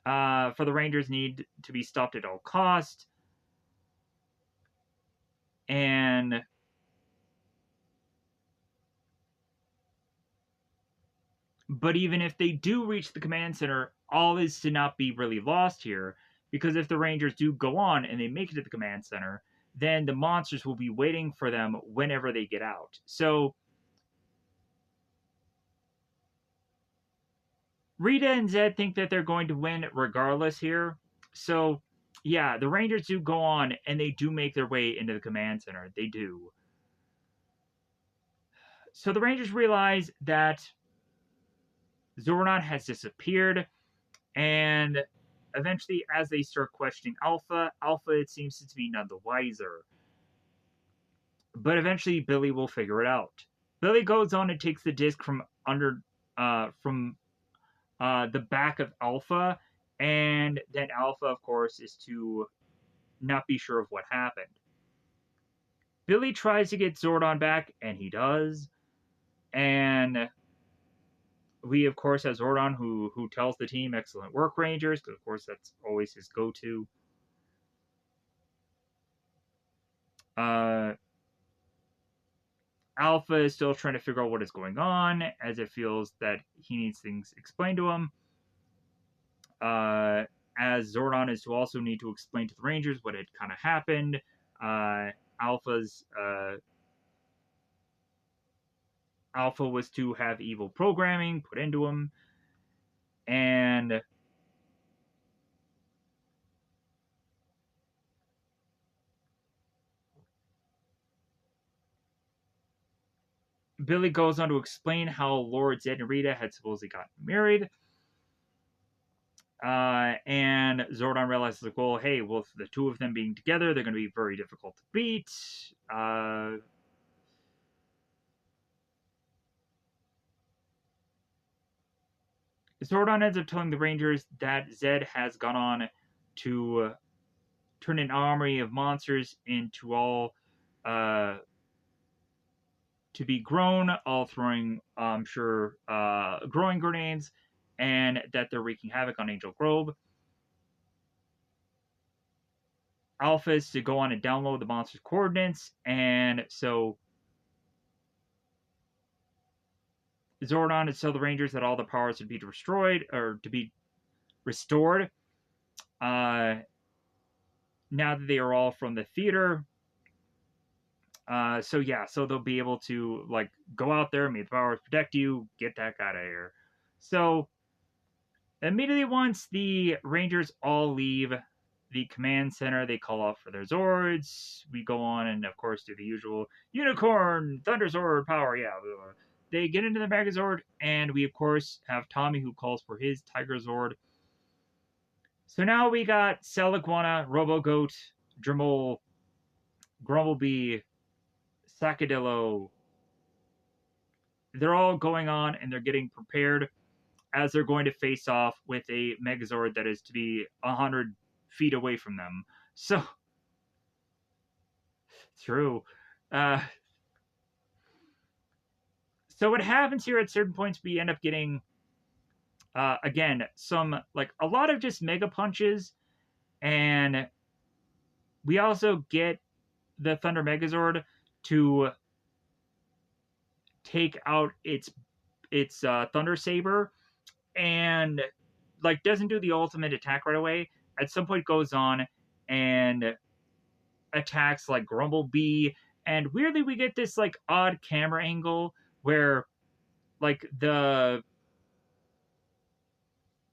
For the Rangers need to be stopped at all cost. And but even if they do reach the command center, all is to not be really lost here, because if the Rangers do go on and they make it to the command center, then the monsters will be waiting for them whenever they get out. So Rita and Zed think that they're going to win regardless here. So yeah, the Rangers do go on and they do make their way into the command center. They do. So the Rangers realize that Zordon has disappeared, and eventually, as they start questioning Alpha, it seems to be none the wiser. But eventually, Billy will figure it out. Billy goes on and takes the disc from under, from the back of Alpha, and then Alpha, of course, is to not be sure of what happened. Billy tries to get Zordon back, and he does. And we, of course, have Zordon who tells the team, excellent work, Rangers, because, of course, that's always his go-to. Alpha is still trying to figure out what is going on, as it feels that he needs things explained to him. As Zordon is to also need to explain to the Rangers what had kind of happened. Alpha's Alpha was to have evil programming put into him, and Billy goes on to explain how Lord Zed and Rita had supposedly gotten married. And Zordon realizes, like, well, hey, well, the two of them being together, they're going to be very difficult to beat. Zordon ends up telling the Rangers that Zed has gone on to turn an army of monsters into all to be grown, all throwing, I'm sure, growing grenades, and that they're wreaking havoc on Angel Grove. Alpha is to go on and download the monster's coordinates, and so Zordon is to tell the Rangers that all the powers would be destroyed or to be restored. Uh, now that they are all from the theater, so yeah, so they'll be able to like go out there, meet the powers, protect you, get that guy out of here. So immediately once the Rangers all leave the command center, they call out for their Zords. We go on and of course do the usual Unicorn, Thunder Zord power, yeah. Blah, blah. They get into the Megazord, and we of course have Tommy who calls for his Tiger Zord. So now we got Cell Iguana, Robo Goat, Dremel, Grumblebee, Sacadillo. They're all going on and they're getting prepared as they're going to face off with a Megazord that is to be 100 feet away from them. So, true. Uh, so what happens here at certain points, we end up getting, again, some, like, a lot of just Mega Punches, and we also get the Thunder Megazord to take out its Thunder Saber, and like doesn't do the ultimate attack right away. At some point goes on and attacks like Grumblebee, and weirdly we get this like odd camera angle where like the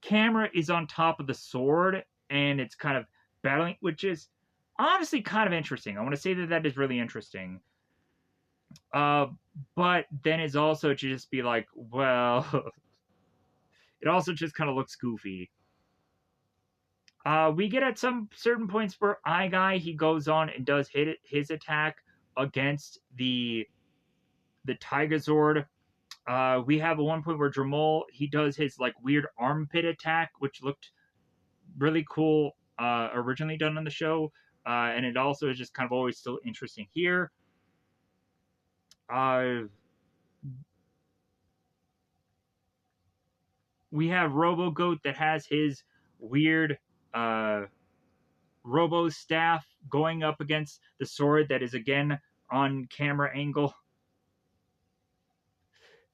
camera is on top of the sword and it's kind of battling, which is honestly kind of interesting. I want to say that that is really interesting. Uh, but then it's also to just be like, well, it also just kind of looks goofy. We get at some certain points where Eye Guy he goes on and does hit his attack against the Tiger Zord. We have at one point where Dremel he does his like weird armpit attack, which looked really cool originally done on the show, and it also is just kind of always still interesting here. Uh, we have Robo Goat that has his weird Robo staff going up against the sword that is again on camera angle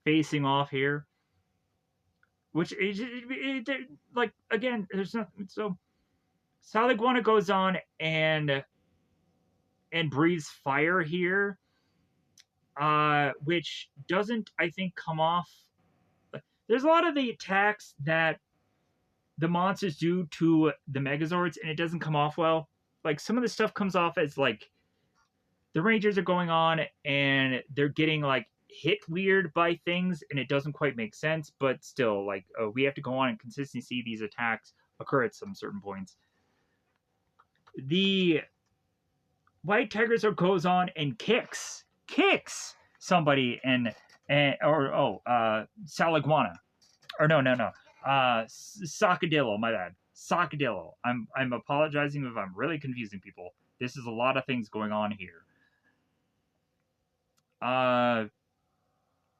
facing off here, which is like again there's nothing. So Saliguana goes on and breathes fire here, which doesn't I think come off. There's a lot of the attacks that the monsters do to the Megazords, and it doesn't come off well. Like some of the stuff comes off as like the Rangers are going on and they're getting like hit weird by things, and it doesn't quite make sense. But still, like we have to go on and consistently see these attacks occur at some certain points. The White Tigers goes on and kicks somebody and or Saliguana or no Sacadillo, my bad, Sacadillo. I'm apologizing if I'm really confusing people. This is a lot of things going on here.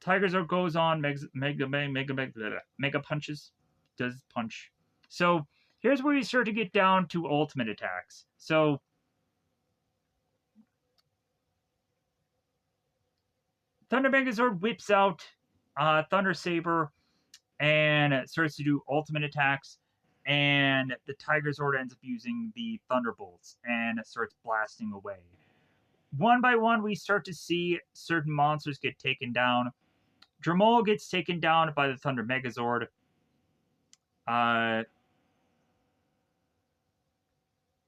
Tigers goes on mega punches, does punch. So here's where you start to get down to ultimate attacks. So Thunder Megazord whips out Thunder Saber and starts to do ultimate attacks. And the Tiger Zord ends up using the Thunderbolts and starts blasting away. One by one, we start to see certain monsters get taken down. Dremel gets taken down by the Thunder Megazord.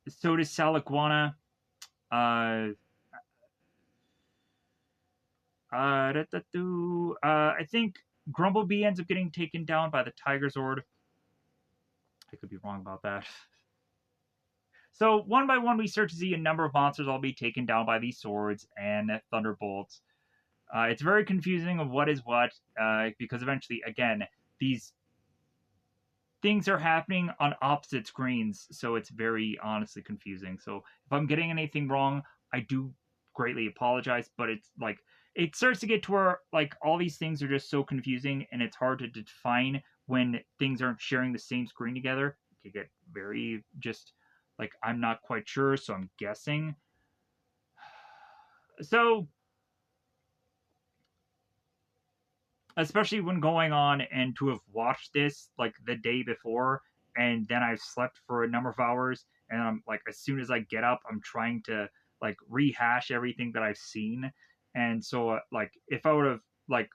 So does Saliguana. Uh, I think Grumblebee ends up getting taken down by the Tiger Zord. I could be wrong about that. So one by one, we start to see a number of monsters all be taken down by these swords and thunderbolts. It's very confusing of what is what, because eventually, again, these things are happening on opposite screens, so it's very honestly confusing. So if I'm getting anything wrong, I do greatly apologize, but it's like it starts to get to where like all these things are just so confusing and it's hard to define when things aren't sharing the same screen together. It can get very just like I'm not quite sure, so I'm guessing. So especially when going on and to have watched this like the day before and then I've slept for a number of hours and I'm like as soon as I get up I'm trying to like rehash everything that I've seen and so like if I would have like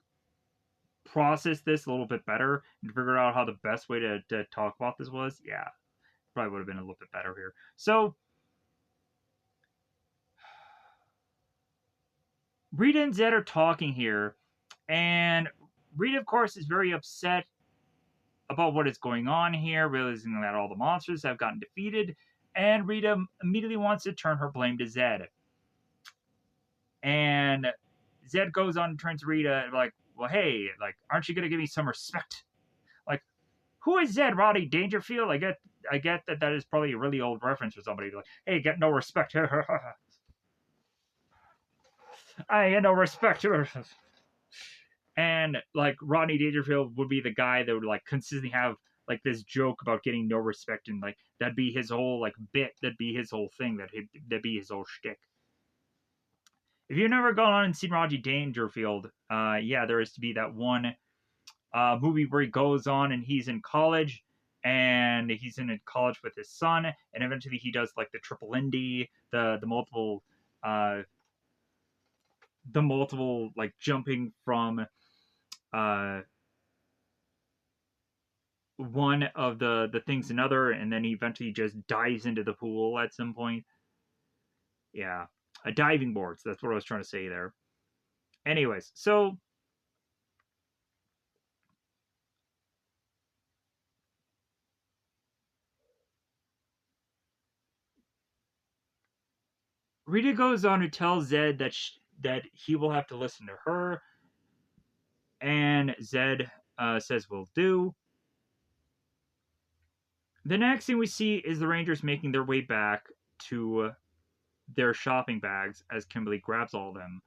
processed this a little bit better and figured out how the best way to talk about this was, yeah, probably would have been a little bit better here. So Rita and Zed are talking here and Rita of course is very upset about what is going on here, realizing that all the monsters have gotten defeated, and Rita immediately wants to turn her blame to Zed. And Zed goes on and turns to Rita like, well, hey, like, aren't you gonna give me some respect? Like, who is Zed, Roddy Dangerfield? I get that that is probably a really old reference for somebody. Like, hey, get no respect. I get no respect. And like Rodney Dangerfield would be the guy that would like consistently have like this joke about getting no respect and like that'd be his whole like bit, that'd be his whole thing, that'd be his whole shtick. If you've never gone on and seen Rodney Dangerfield, yeah, there is to be that one movie where he goes on and he's in college and he's in college with his son and eventually he does like the triple Indy, uh the multiple like jumping from uh one of the things another and then he eventually just dives into the pool at some point. Yeah, diving boards, that's what I was trying to say there. Anyways, so Rita goes on to tell Zed that he will have to listen to her and Zed says will do. The next thing we see is the Rangers making their way back to their shopping bags as Kimberly grabs all of them.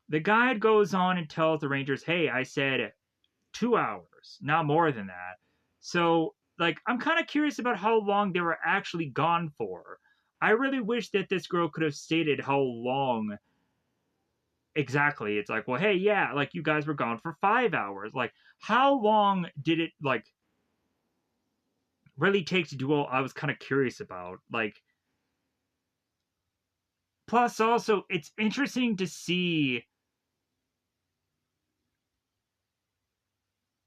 The guide goes on and tells the Rangers, hey, I said 2 hours, not more than that. So, like, I'm kind of curious about how long they were actually gone for. I really wish that this girl could have stated how long exactly. It's like, well, hey, yeah, like you guys were gone for 5 hours. Like, how long did it like really take to do all? I was kind of curious about. Like, plus also, it's interesting to see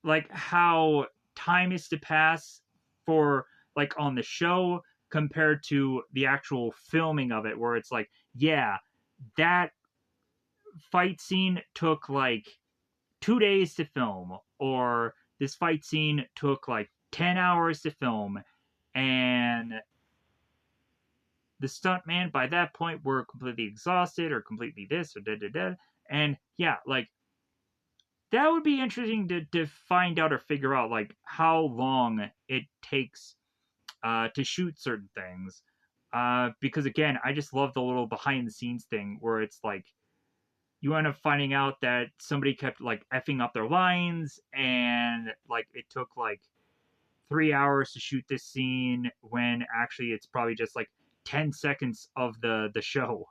like how time is to pass for like on the show compared to the actual filming of it where it's like yeah that fight scene took like 2 days to film or this fight scene took like 10 hours to film and the stuntman by that point were completely exhausted or completely this or da da da and yeah like that would be interesting to find out or figure out like how long it takes to shoot certain things. Because again, I just love the little behind the scenes thing where it's like you end up finding out that somebody kept like effing up their lines and like it took like 3 hours to shoot this scene when actually it's probably just like 10 seconds of the show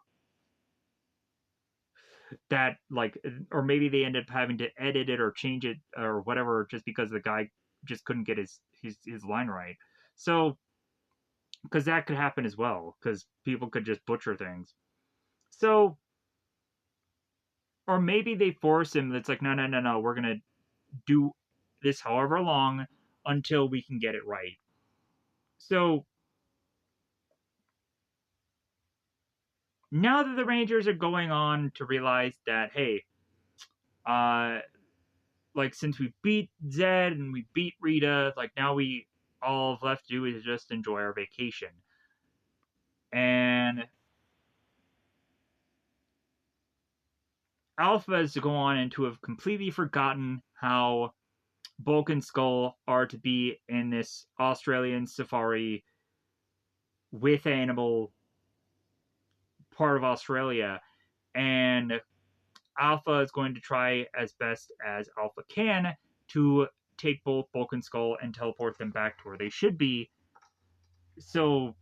that like or maybe they ended up having to edit it or change it or whatever just because the guy just couldn't get his line right. So because that could happen as well because people could just butcher things. So or maybe they force him. It's like no no no no we're gonna do this however long until we can get it right. So now that the Rangers are going on to realize that, hey, uh, like since we beat Zed and we beat Rita, like now we all left to do is just enjoy our vacation. And Alpha is to go on and to have completely forgotten how Bulk and Skull are to be in this Australian safari with animal part of Australia. And Alpha is going to try as best as Alpha can to take both Bulk and Skull and teleport them back to where they should be. So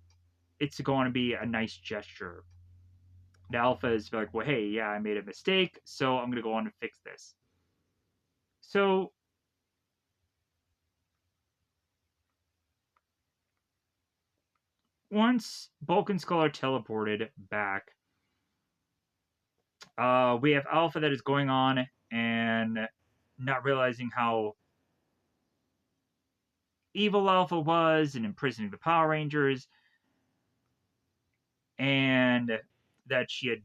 it's going to be a nice gesture. The Alpha is like, well, hey, yeah, I made a mistake, so I'm going to go on and fix this. So once Bulk and Skull are teleported back, we have Alpha that is going on and not realizing how evil Alpha was and imprisoning the Power Rangers, and that she had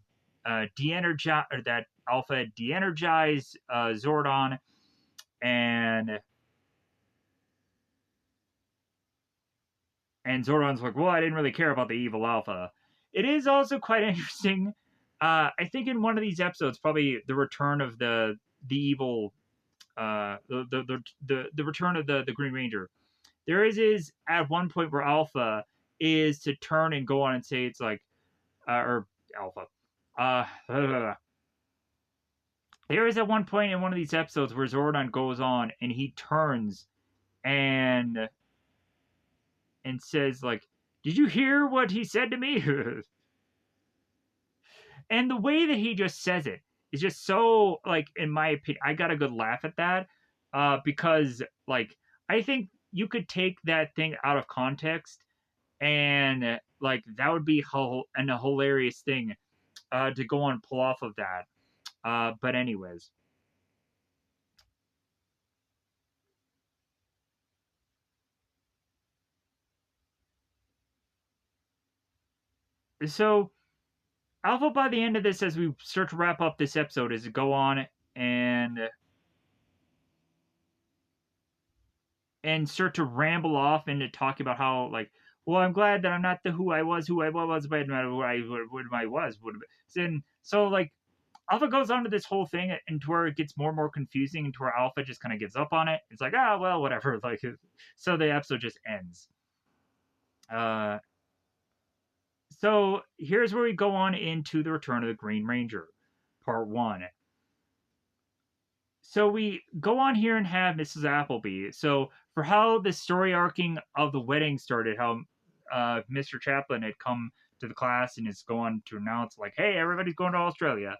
de-energized, or that Alpha had de-energized Zordon, and Zordon's like, well, I didn't really care about the evil Alpha. It is also quite interesting. I think in one of these episodes, probably the return of the evil, the return of the Green Ranger. There is at one point where Alpha is to turn and go on and say it's like, or Alpha. There is at one point in one of these episodes where Zordon goes on and he turns and says like, "Did you hear what he said to me?" And the way that he just says it is just so, like, in my opinion, I got a good laugh at that, because like I think you could take that thing out of context and like that would be a hilarious thing to go on and pull off of that. But anyways, so Alpha by the end of this, as we start to wrap up this episode, is to go on and start to ramble off into talking about how, like, well, I'm glad that I'm not the who I was, but no matter who I was would have been. And so like Alpha goes on to this whole thing and to where it gets more and more confusing and to where Alpha just kind of gives up on it. It's like, ah, well, whatever. Like, so the episode just ends. Uh, so here's where we go on into the Return of the Green Ranger, Part 1. So we go on here and have Mrs. Appleby. So for how the story arcing of the wedding started, how Mr. Chaplin had come to the class and is going to announce like, "Hey, everybody's going to Australia."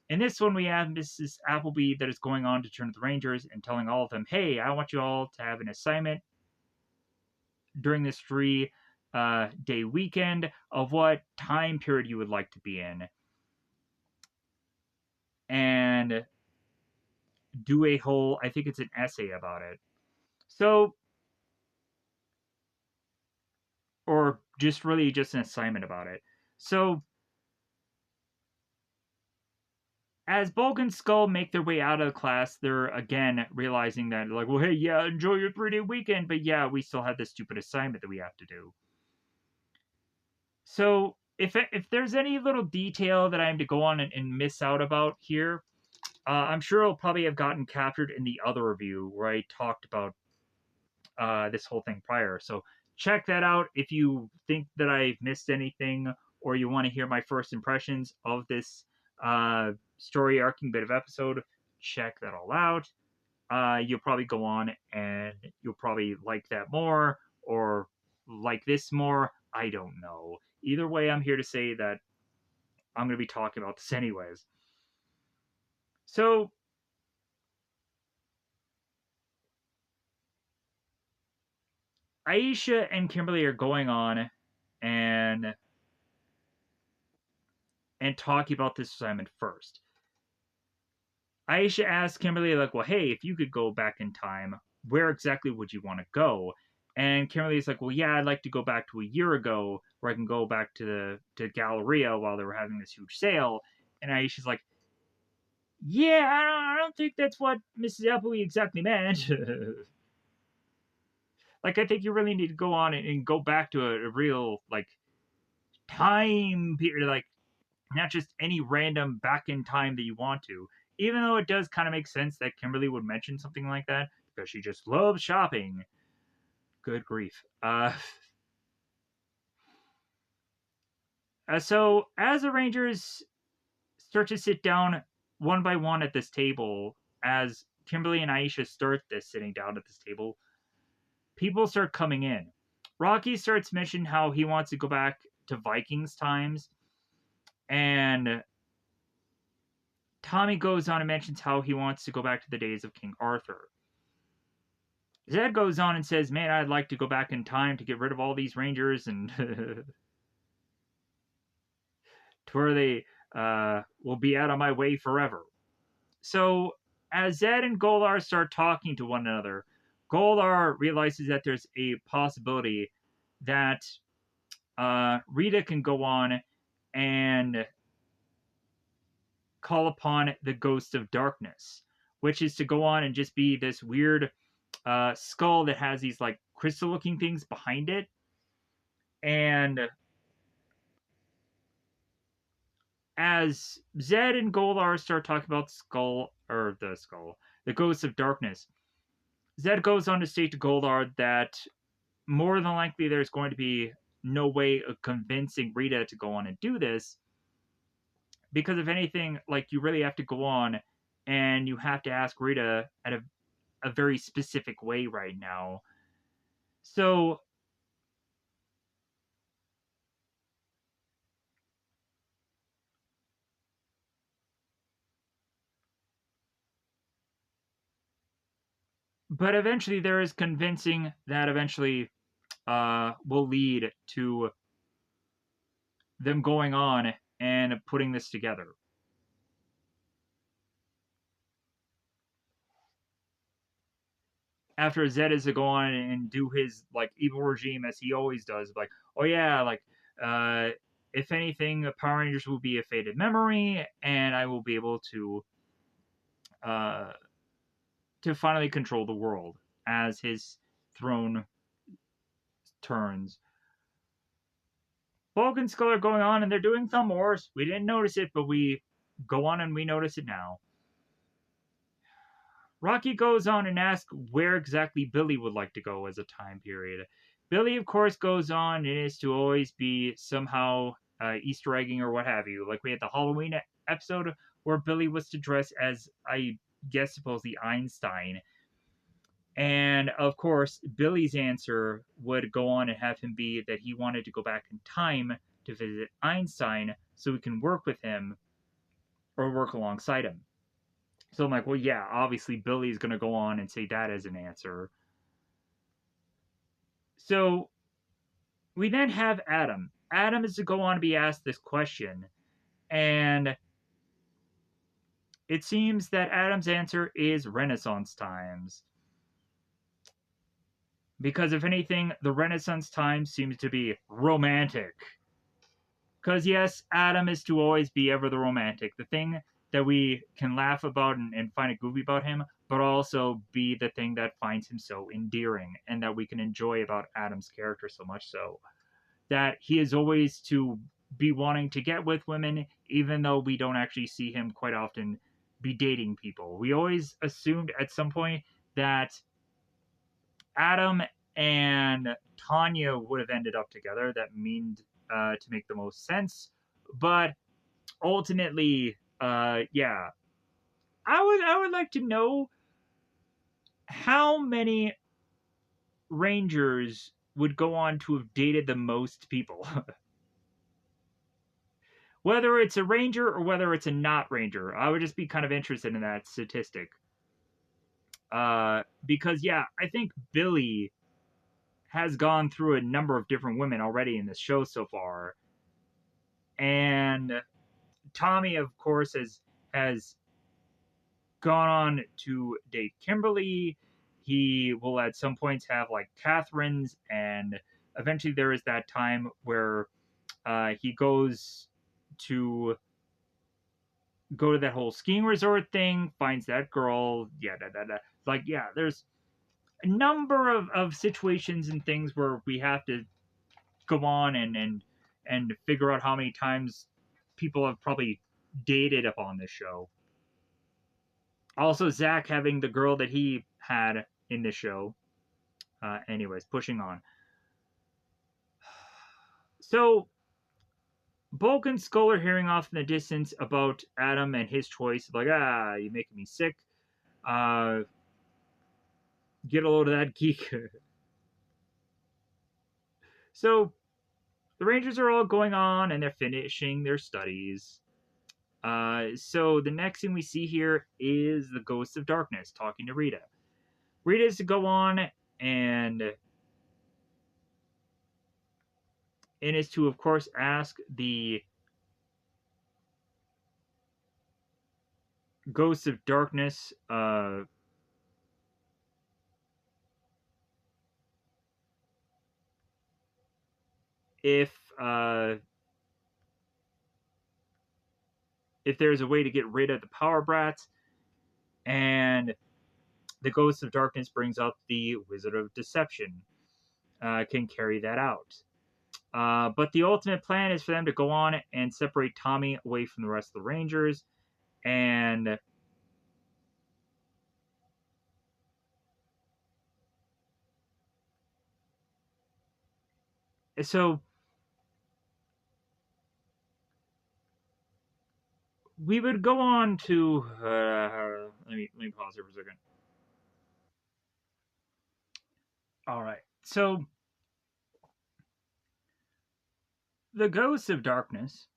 In this one, we have Mrs. Appleby that is going on to turn to the Rangers and telling all of them, "Hey, I want you all to have an assignment during this 3 day weekend of what time period you would like to be in, and do a whole, I think it's an essay about it." So, or just really just an assignment about it. So, as Bulk and Skull make their way out of the class, they're again realizing that, like, well, hey, yeah, enjoy your 3 day weekend, but yeah, we still have this stupid assignment that we have to do. So, if there's any little detail that I am to go on and miss out about here, I'm sure it'll probably have gotten captured in the other review where I talked about this whole thing prior. So check that out if you think that I've missed anything or you want to hear my first impressions of this story arcing bit of episode. Check that all out. You'll probably go on and you'll probably like that more or like this more. I don't know. Either way, I'm here to say that I'm going to be talking about this anyways. So, Aisha and Kimberly are going on and talking about this assignment first. Aisha asks Kimberly, like, well, hey, if you could go back in time, where exactly would you want to go? And Kimberly's like, well, yeah, I'd like to go back to a year ago where I can go back to Galleria while they were having this huge sale. And Aisha's like, yeah, I don't think that's what Mrs. Appleby exactly meant. Like, I think you really need to go on and go back to a real, like, time period, like, not just any random back in time that you want to. Even though it does kind of make sense that Kimberly would mention something like that because she just loves shopping. Good grief. So as the Rangers start to sit down one by one at this table, as Kimberly and Aisha start this sitting down at this table, people start coming in. Rocky starts mentioning how he wants to go back to Vikings times, and Tommy goes on and mentions how he wants to go back to the days of King Arthur. Zed goes on and says, man, I'd like to go back in time to get rid of all these Rangers and to where they will be out of my way forever. So as Zed and Goldar start talking to one another, Goldar realizes that there's a possibility that Rita can go on and call upon the Ghost of Darkness, which is to go on and just be this weird skull that has these like crystal looking things behind it. And as Zed and Goldar start talking about the Ghost of Darkness, Zed goes on to state to Goldar that more than likely there's going to be no way of convincing Rita to go on and do this, because if anything, like, you really have to go on and you have to ask Rita at a very specific way right now. So but eventually there is convincing that eventually will lead to them going on and putting this together. After Zed is to go on and do his like evil regime as he always does, like, oh yeah, like uh if anything, Power Rangers will be a faded memory, and I will be able uh to finally control the world as his throne turns. Bulk and Skull are going on and they're doing Thumb Wars. We didn't notice it, but we go on and we notice it now. Rocky goes on and asks where exactly Billy would like to go as a time period. Billy, of course, goes on and is to always be somehow Easter egging or what have you. Like we had the Halloween episode where Billy was to dress as, I guess, supposedly Einstein. And of course, Billy's answer would go on and have him be that he wanted to go back in time to visit Einstein so he can work with him or work alongside him. So I'm like, well, yeah, obviously Billy's going to go on and say that as an answer. So we then have Adam. Adam is to go on to be asked this question. And it seems that Adam's answer is Renaissance times. Because if anything, the Renaissance times seems to be romantic. Because yes, Adam is to always be ever the romantic. The thing that we can laugh about and find it goofy about him, but also be the thing that finds him so endearing and that we can enjoy about Adam's character so much so. That he is always to be wanting to get with women, even though we don't actually see him quite often be dating people. We always assumed at some point that Adam and Tanya would have ended up together. That means to make the most sense. But ultimately, yeah, I would like to know how many Rangers would go on to have dated the most people. Whether it's a Ranger or whether it's a not Ranger, I would just be kind of interested in that statistic. Because yeah, I think Billy has gone through a number of different women already in this show so far, and Tommy, of course, has gone on to date Kimberly, He will at some points have like Catherine's, and eventually there is that time where he goes to go to that whole skiing resort thing, finds that girl, yeah, da, da, da. Like, yeah, there's a number of situations and things where we have to go on and figure out how many times people have probably dated up on this show. Also, Zach having the girl that he had in the show. Anyways, pushing on. So, Bulk and Skull are hearing off in the distance about Adam and his choice. Like, you're making me sick. Uh, get a load of that geek. So, the Rangers are all going on and they're finishing their studies. So the next thing we see here is the Ghost of Darkness talking to Rita. Rita is to go on and is to, of course, ask the Ghost of Darkness if uh, if there's a way to get rid of the Power Brats, and the Ghost of Darkness brings up the Wizard of Deception. Can carry that out. But the ultimate plan is for them to go on and separate Tommy away from the rest of the Rangers. And so we would go on to let me pause here for a second. All right. So the Ghost of Darkness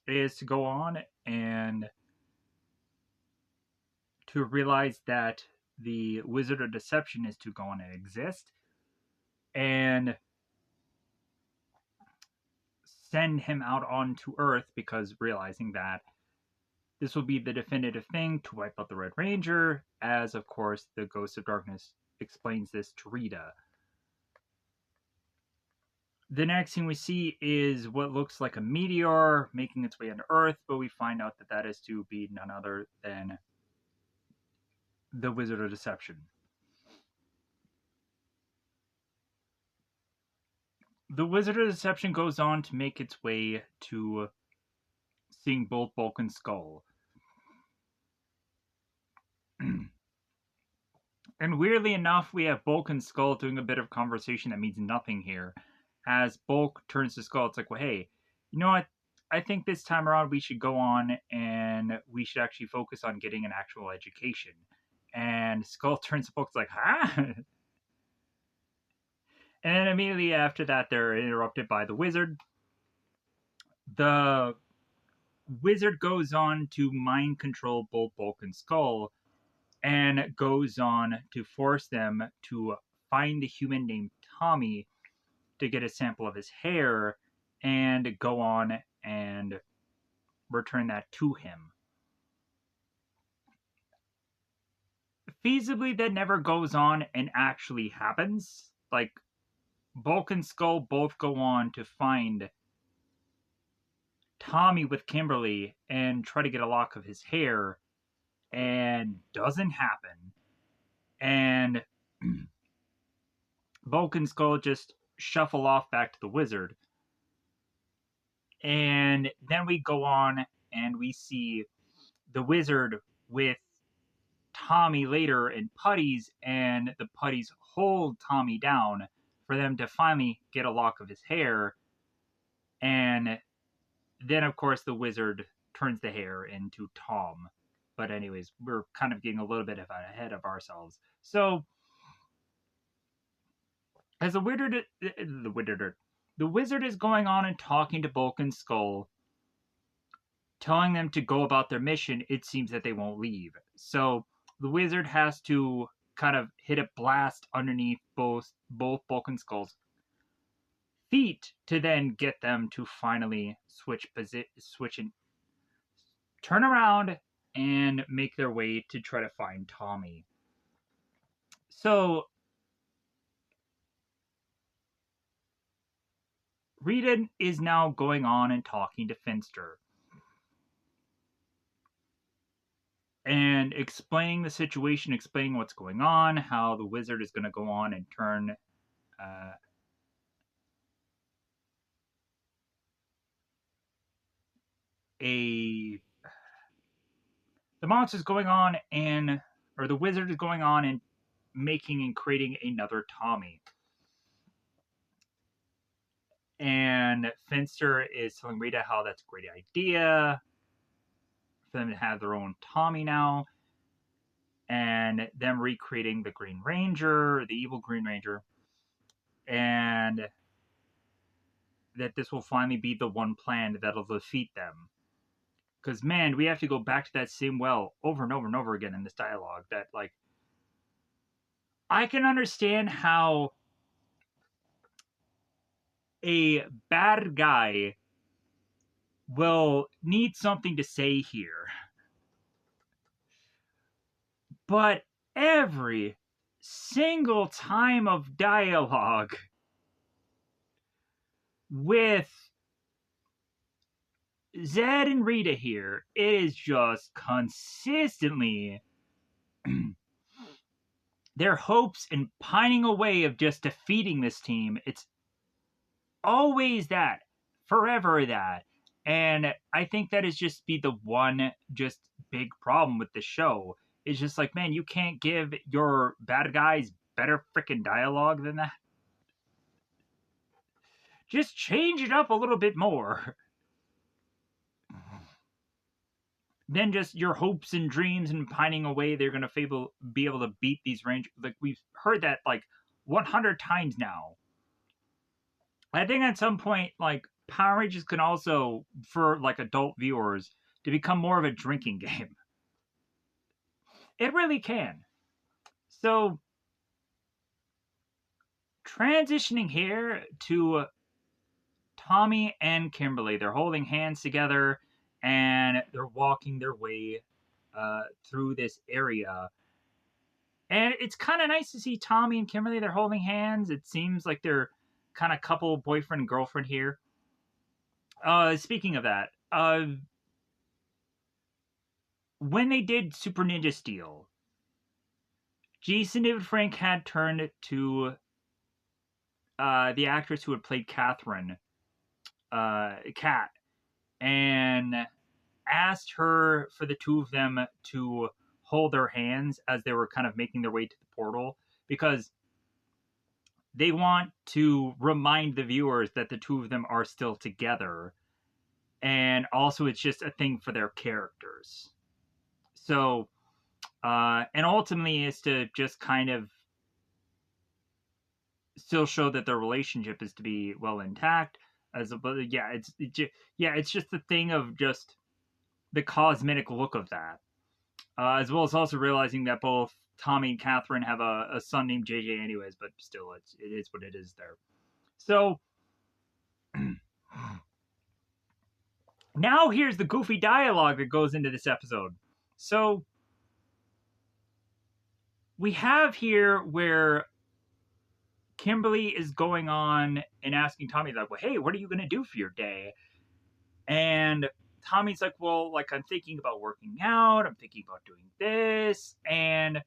is to go on and to realize that the Wizard of Deception is to go on and exist and send him out onto Earth, because realizing that this will be the definitive thing to wipe out the Red Ranger, as of course the Ghost of Darkness explains this to Rita. The next thing we see is what looks like a meteor making its way into Earth, but we find out that that is to be none other than the Wizard of Deception. The Wizard of Deception goes on to make its way to seeing both Bulk and Skull. And weirdly enough, we have Bulk and Skull doing a bit of conversation that means nothing here. As Bulk turns to Skull, it's like, well, hey, you know what? I think this time around we should go on and we should actually focus on getting an actual education. And Skull turns to Bulk, like, huh? And then immediately after that, they're interrupted by the wizard. The wizard goes on to mind control both Bulk and Skull and goes on to force them to find a human named Tommy to get a sample of his hair and go on and return that to him. Feasibly, that never goes on and actually happens. Like, Bulk and Skull both go on to find Tommy with Kimberly and try to get a lock of his hair, and doesn't happen. And Bulk and Skull just shuffle off back to the wizard. And then we go on and we see the wizard with Tommy later in putties, and the putties hold Tommy down for them to finally get a lock of his hair. And then, of course, the wizard turns the hair into Tom. But anyways, we're kind of getting a little bit ahead of ourselves. So, as the wizard is going on and talking to Bulk and Skull, telling them to go about their mission, it seems that they won't leave. So the wizard has to kind of hit a blast underneath both Bulk and Skull's feet to then get them to finally switch and turn around and make their way to try to find Tommy. So Rita is now going on and talking to Finster and explaining the situation, explaining what's going on, how the wizard is going to go on and turn uh, a the monster's going on and or the wizard is going on and making and creating another Tommy. And Finster is telling Rita how that's a great idea for them to have their own Tommy now, and them recreating the Green Ranger, the evil Green Ranger, and that this will finally be the one plan that'll defeat them. Because, man, we have to go back to that same well over and over and over again in this dialogue. That, like, I can understand how a bad guy will need something to say here. But every single time of dialogue with Zed and Rita here, it is just consistently their hopes and pining away of just defeating this team. It's always that, forever that. And I think that is just be the one just big problem with the show. It's just like, man, you can't give your bad guys better freaking dialogue than that. Just change it up a little bit more than just your hopes and dreams and pining away. They're gonna be able to beat these range. Like we've heard that like 100 times now. I think at some point, like Power Rangers can also, for like adult viewers, to become more of a drinking game. It really can. So transitioning here to Tommy and Kimberly, they're holding hands together and they're walking their way through this area. And it's kind of nice to see Tommy and Kimberly. They're holding hands. It seems like they're kind of couple boyfriend and girlfriend here. Speaking of that, when they did Super Ninja Steel, Jason David Frank had turned to the actress who had played Catherine, Kat, and asked her for the two of them to hold their hands as they were kind of making their way to the portal because they want to remind the viewers that the two of them are still together. And also, it's just a thing for their characters. So, and ultimately, is to just kind of still show that their relationship is to be well intact. It's just the thing of just the cosmetic look of that, as well as also realizing that both Tommy and Catherine have a son named JJ, anyways. But still, it is what it is there. So now here's the goofy dialogue that goes into this episode. So we have here where Kimberly is going on and asking Tommy, like, well, hey, what are you going to do for your day? And Tommy's like, well, like, I'm thinking about working out. I'm thinking about doing this. And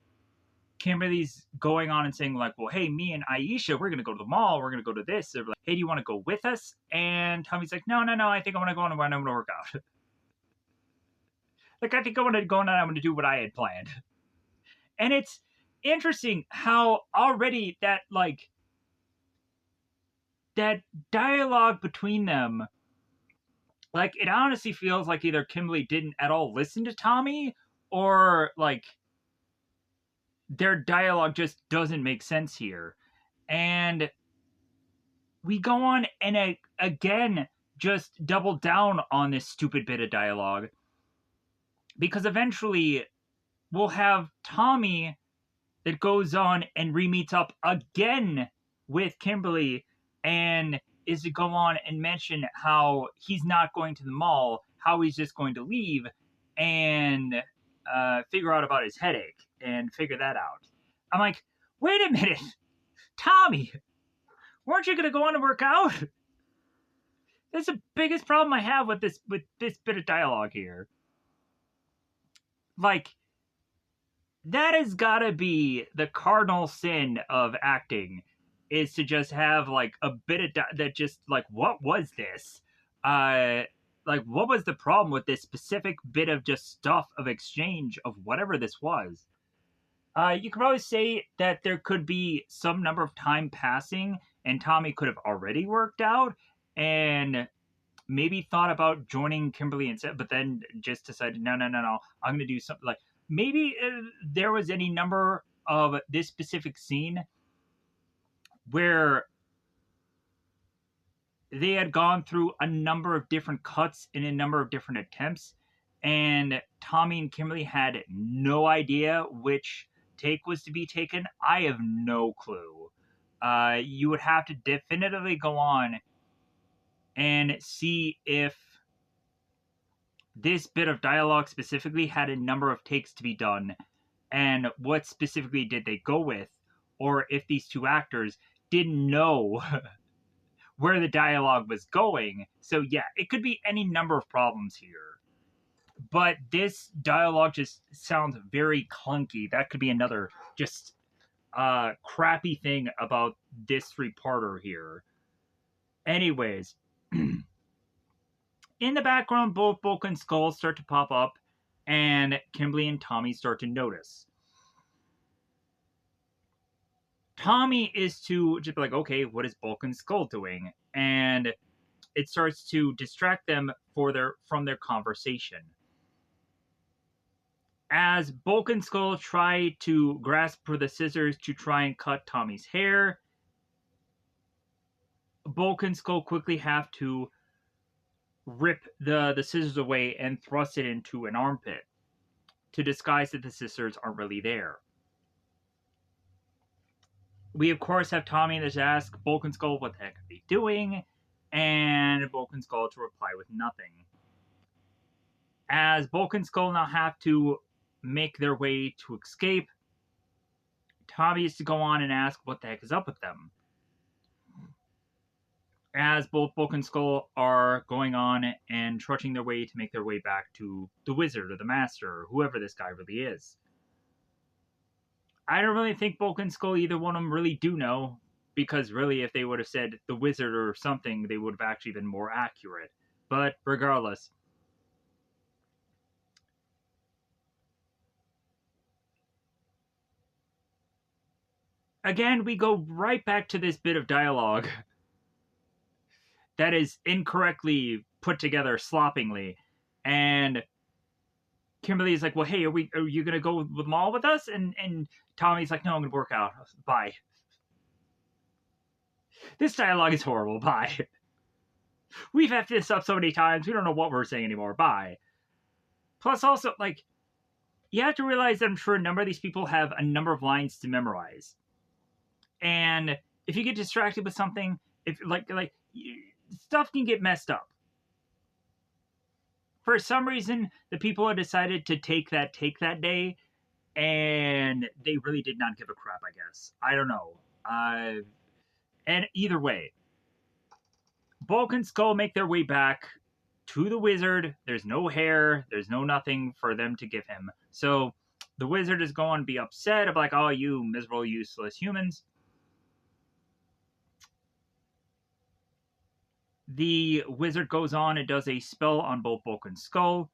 Kimberly's going on and saying, like, well, hey, me and Aisha, we're going to go to the mall. We're going to go to this. They're like, hey, do you want to go with us? And Tommy's like, no, I think I want to go on and I'm going to work out. Like, I think I want to go on and I'm going to do what I had planned. And it's interesting how already that, like, that dialogue between them, like, it honestly feels like either Kimberly didn't at all listen to Tommy or, like, their dialogue just doesn't make sense here. And we go on and again just double down on this stupid bit of dialogue because eventually we'll have Tommy that goes on and re-meets up again with Kimberly and is to go on and mention how he's not going to the mall, how he's just going to leave and figure out about his headache and figure that out. I'm like, Wait a minute, Tommy, weren't you going to go on and work out? That's the biggest problem I have with this bit of dialogue here. Like, that has got to be the cardinal sin of acting, is to just have like a bit of that just like, what was this? Uh, like, what was the problem with this specific bit of just stuff of exchange of whatever this was? You could probably say that there could be some number of time passing, and Tommy could have already worked out and maybe thought about joining Kimberly instead, but then just decided, no, no, no, no, I'm going to do something like maybe there was any number of this specific scene where they had gone through a number of different cuts in a number of different attempts, and Tommy and Kimberly had no idea which take was to be taken. I have no clue. You would have to definitively go on and see if this bit of dialogue specifically had a number of takes to be done, and what specifically did they go with, or if these two actors didn't know where the dialogue was going. So yeah, it could be any number of problems here. But this dialogue just sounds very clunky. That could be another just crappy thing about this three-parter here. Anyways, in the background, both Bulk and Skull start to pop up, and Kimberly and Tommy start to notice. Tommy is to just be like, okay, what is Bulk and Skull doing? And it starts to distract them from their conversation. As Bulk and Skull try to grasp for the scissors to try and cut Tommy's hair, Bulk and Skull quickly have to rip the scissors away and thrust it into an armpit to disguise that the scissors aren't really there. We, of course, have Tommy to ask Bulk and Skull what the heck are they doing, and Bulk and Skull to reply with nothing. As Bulk and Skull now have to make their way to escape, Tommy is to go on and ask what the heck is up with them. As both Bulk and Skull are going on and trudging their way to make their way back to the Wizard or the Master, or whoever this guy really is. I don't really think Bulk and Skull, either one of them, really do know, because really if they would have said the Wizard or something, they would have actually been more accurate. But regardless, again, we go right back to this bit of dialogue that is incorrectly put together sloppingly. And Kimberly's like, well, hey, are you going to go with the mall with us? And Tommy's like, no, I'm going to work out. Bye. This dialogue is horrible. Bye. We've effed this up so many times, we don't know what we're saying anymore. Bye. Plus, also, like, you have to realize that I'm sure a number of these people have a number of lines to memorize. And if you get distracted with something, if stuff can get messed up. For some reason, the people have decided to take that day, and they really did not give a crap, I guess. I don't know. And either way, Bulk and Skull make their way back to the Wizard. There's no hair, there's no nothing for them to give him. So the Wizard is going to be upset about, like, oh, you miserable, useless humans. The Wizard goes on and does a spell on both Bulk and Skull,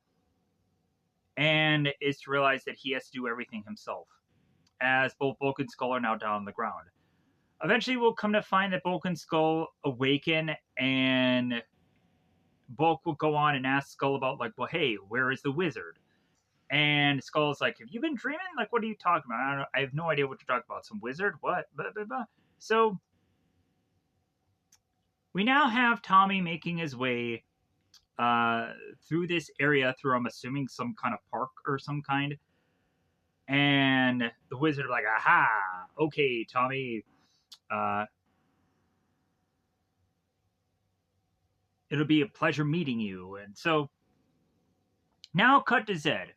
and is to realize that he has to do everything himself, as both Bulk and Skull are now down on the ground. Eventually, we'll come to find that Bulk and Skull awaken, and Bulk will go on and ask Skull about, like, well, hey, where is the Wizard? And Skull's like, have you been dreaming? Like, what are you talking about? I have no idea what you're talking about. Some wizard? What? Blah, blah, blah. So we now have Tommy making his way through this area, through, I'm assuming, some kind of park or some kind. And the Wizard is like, aha, okay, Tommy, it'll be a pleasure meeting you. And so now cut to Zed.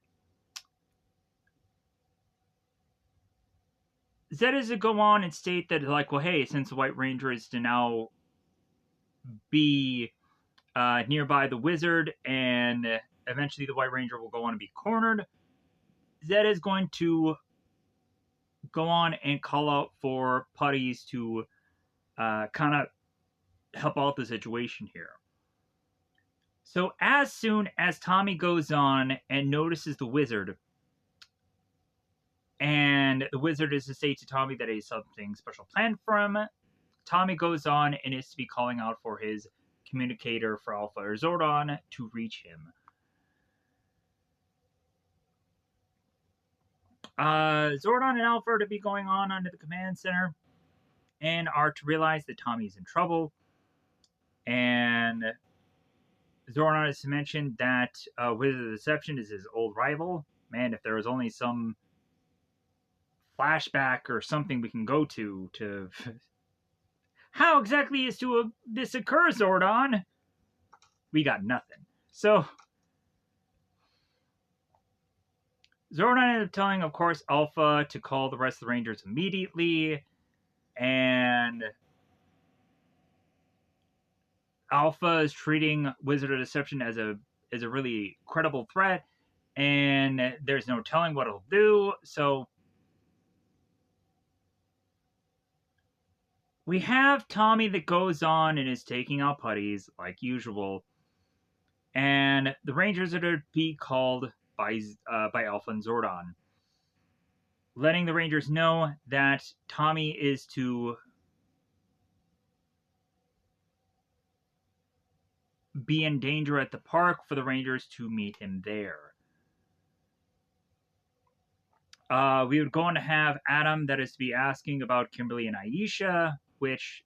Zed is to go on and state that, like, well, hey, since the White Ranger is to now be nearby the Wizard, and eventually the White Ranger will go on and be cornered, Zed is going to go on and call out for Putties to kind of help out the situation here. So as soon as Tommy goes on and notices the Wizard, and the Wizard is to say to Tommy that he has something special planned for him, Tommy goes on and is to be calling out for his communicator for Alpha or Zordon to reach him. Zordon and Alpha are to be going on under the command center and are to realize that Tommy's in trouble. And Zordon is to mention that Wizard of Deception is his old rival. Man, if there was only some flashback or something we can go to how exactly is this occur, Zordon? We got nothing. So Zordon ended up telling, of course, Alpha to call the rest of the Rangers immediately, and Alpha is treating Wizard of Deception as a really credible threat, and there's no telling what it'll do. So we have Tommy that goes on and is taking out Putties like usual, and the Rangers are to be called by Alpha and Zordon, letting the Rangers know that Tommy is to be in danger at the park for the Rangers to meet him there. We would go on to have Adam that is to be asking about Kimberly and Aisha, which,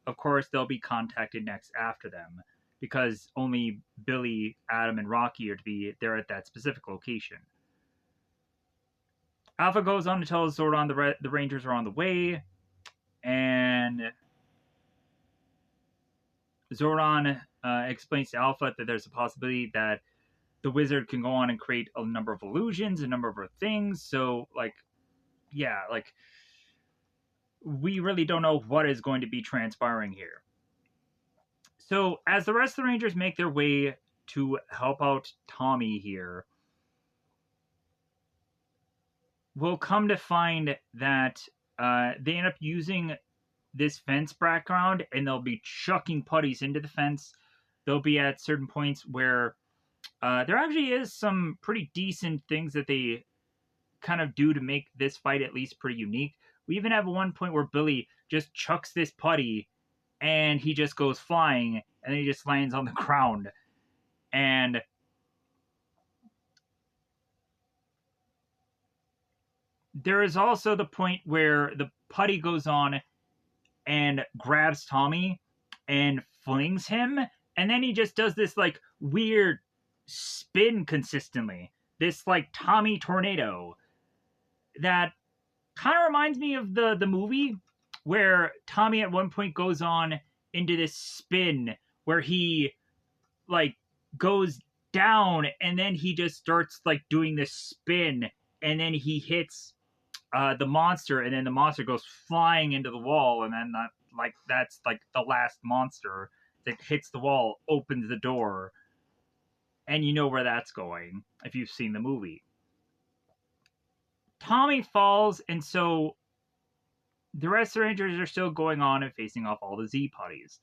of course, they'll be contacted next after them, because only Billy, Adam, and Rocky are to be there at that specific location. Alpha goes on to tell Zordon the Rangers are on the way, and Zordon explains to Alpha that there's a possibility that the Wizard can go on and create a number of illusions, a number of things. So, we really don't know what is going to be transpiring here. So, as the rest of the Rangers make their way to help out Tommy here, we'll come to find that they end up using this fence background, and they'll be chucking Putties into the fence. They'll be at certain points where there actually is some pretty decent things that they kind of do to make this fight at least pretty unique. We even have one point where Billy just chucks this putty and he just goes flying and then he just lands on the ground. And there is also the point where the putty goes on and grabs Tommy and flings him, and then he just does this like weird spin consistently. This like Tommy tornado that kind of reminds me of the movie where Tommy at one point goes on into this spin where he like goes down and then he just starts like doing this spin and then he hits the monster and then the monster goes flying into the wall and then that's like the last monster that hits the wall, opens the door, and you know where that's going if you've seen the movie. Tommy falls, and so the rest of the Rangers are still going on and facing off all the Z putties.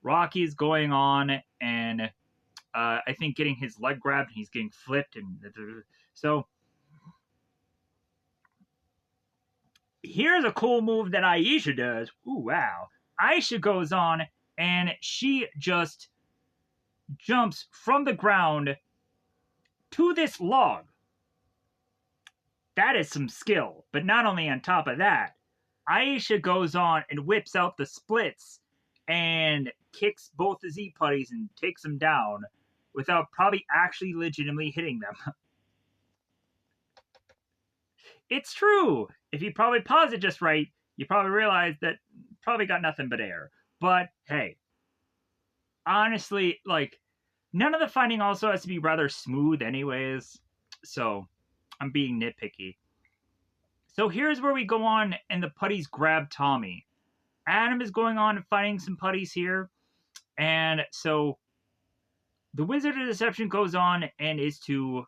Rocky's going on and I think getting his leg grabbed and he's getting flipped, and so here's a cool move that Aisha does. Ooh, wow. Aisha goes on and she just jumps from the ground to this log. That is some skill. But not only on top of that, Aisha goes on and whips out the splits and kicks both the Z putties and takes them down without probably actually legitimately hitting them. It's true. If you probably pause it just right, you probably realize that probably got nothing but air. But hey, honestly, like, none of the fighting also has to be rather smooth anyways. So, I'm being nitpicky. So here's where we go on, and the putties grab Tommy. Adam is going on and fighting some putties here, and so the Wizard of Deception goes on and is to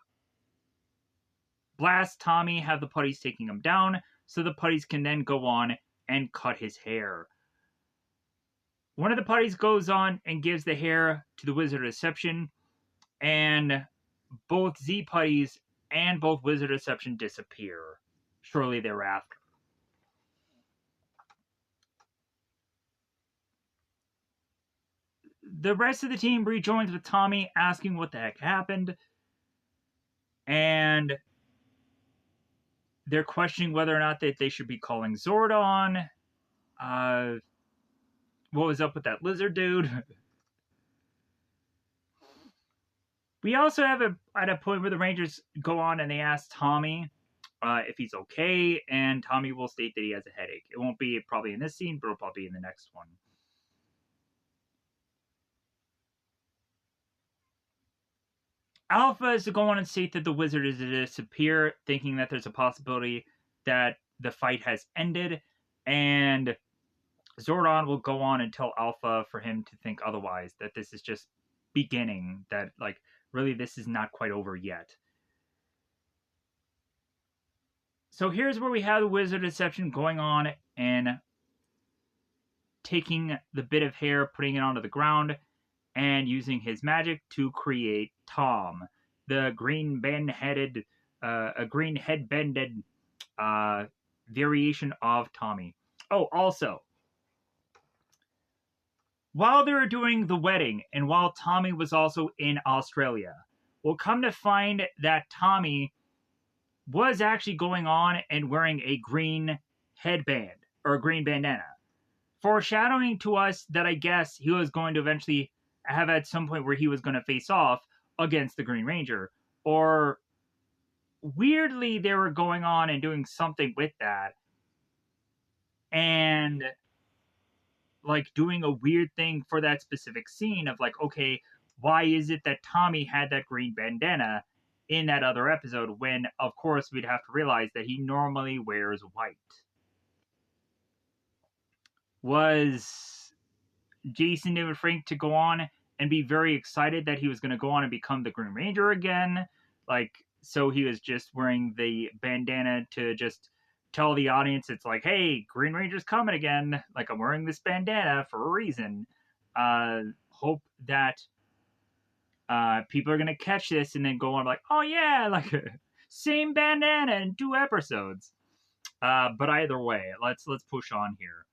blast Tommy, have the putties taking him down, so the putties can then go on and cut his hair. One of the putties goes on and gives the hair to the Wizard of Deception, and both Z putties and both Wizard of Deception disappear shortly thereafter. The rest of the team rejoins with Tommy, asking what the heck happened, and they're questioning whether or not that they should be calling Zordon. What was up with that lizard dude? We also have at a point where the Rangers go on and they ask Tommy if he's okay, and Tommy will state that he has a headache. It won't be probably in this scene, but it'll probably be in the next one. Alpha is to go on and state that the wizard is to disappear, thinking that there's a possibility that the fight has ended, and Zordon will go on and tell Alpha for him to think otherwise, that this is just beginning, that, like, really this is not quite over yet. So here's where we have the Wizard of Deception going on and taking the bit of hair, putting it onto the ground, and using his magic to create Tom, the green head-bended variation of Tommy. Oh, also, while they were doing the wedding, and while Tommy was also in Australia, we'll come to find that Tommy was actually going on and wearing a green headband, or a green bandana, foreshadowing to us that I guess he was going to eventually have at some point where he was going to face off against the Green Ranger. Or weirdly, they were going on and doing something with that, and like doing a weird thing for that specific scene of like, okay, why is it that Tommy had that green bandana in that other episode when, of course, we'd have to realize that he normally wears white? Was Jason David Frank to go on and be very excited that he was going to go on and become the Green Ranger again? Like, so he was just wearing the bandana to just tell the audience it's like, hey, Green Ranger's coming again. Like, I'm wearing this bandana for a reason. Hope that people are going to catch this and then go on like, oh yeah, like same bandana in 2 episodes. But either way, let's push on here.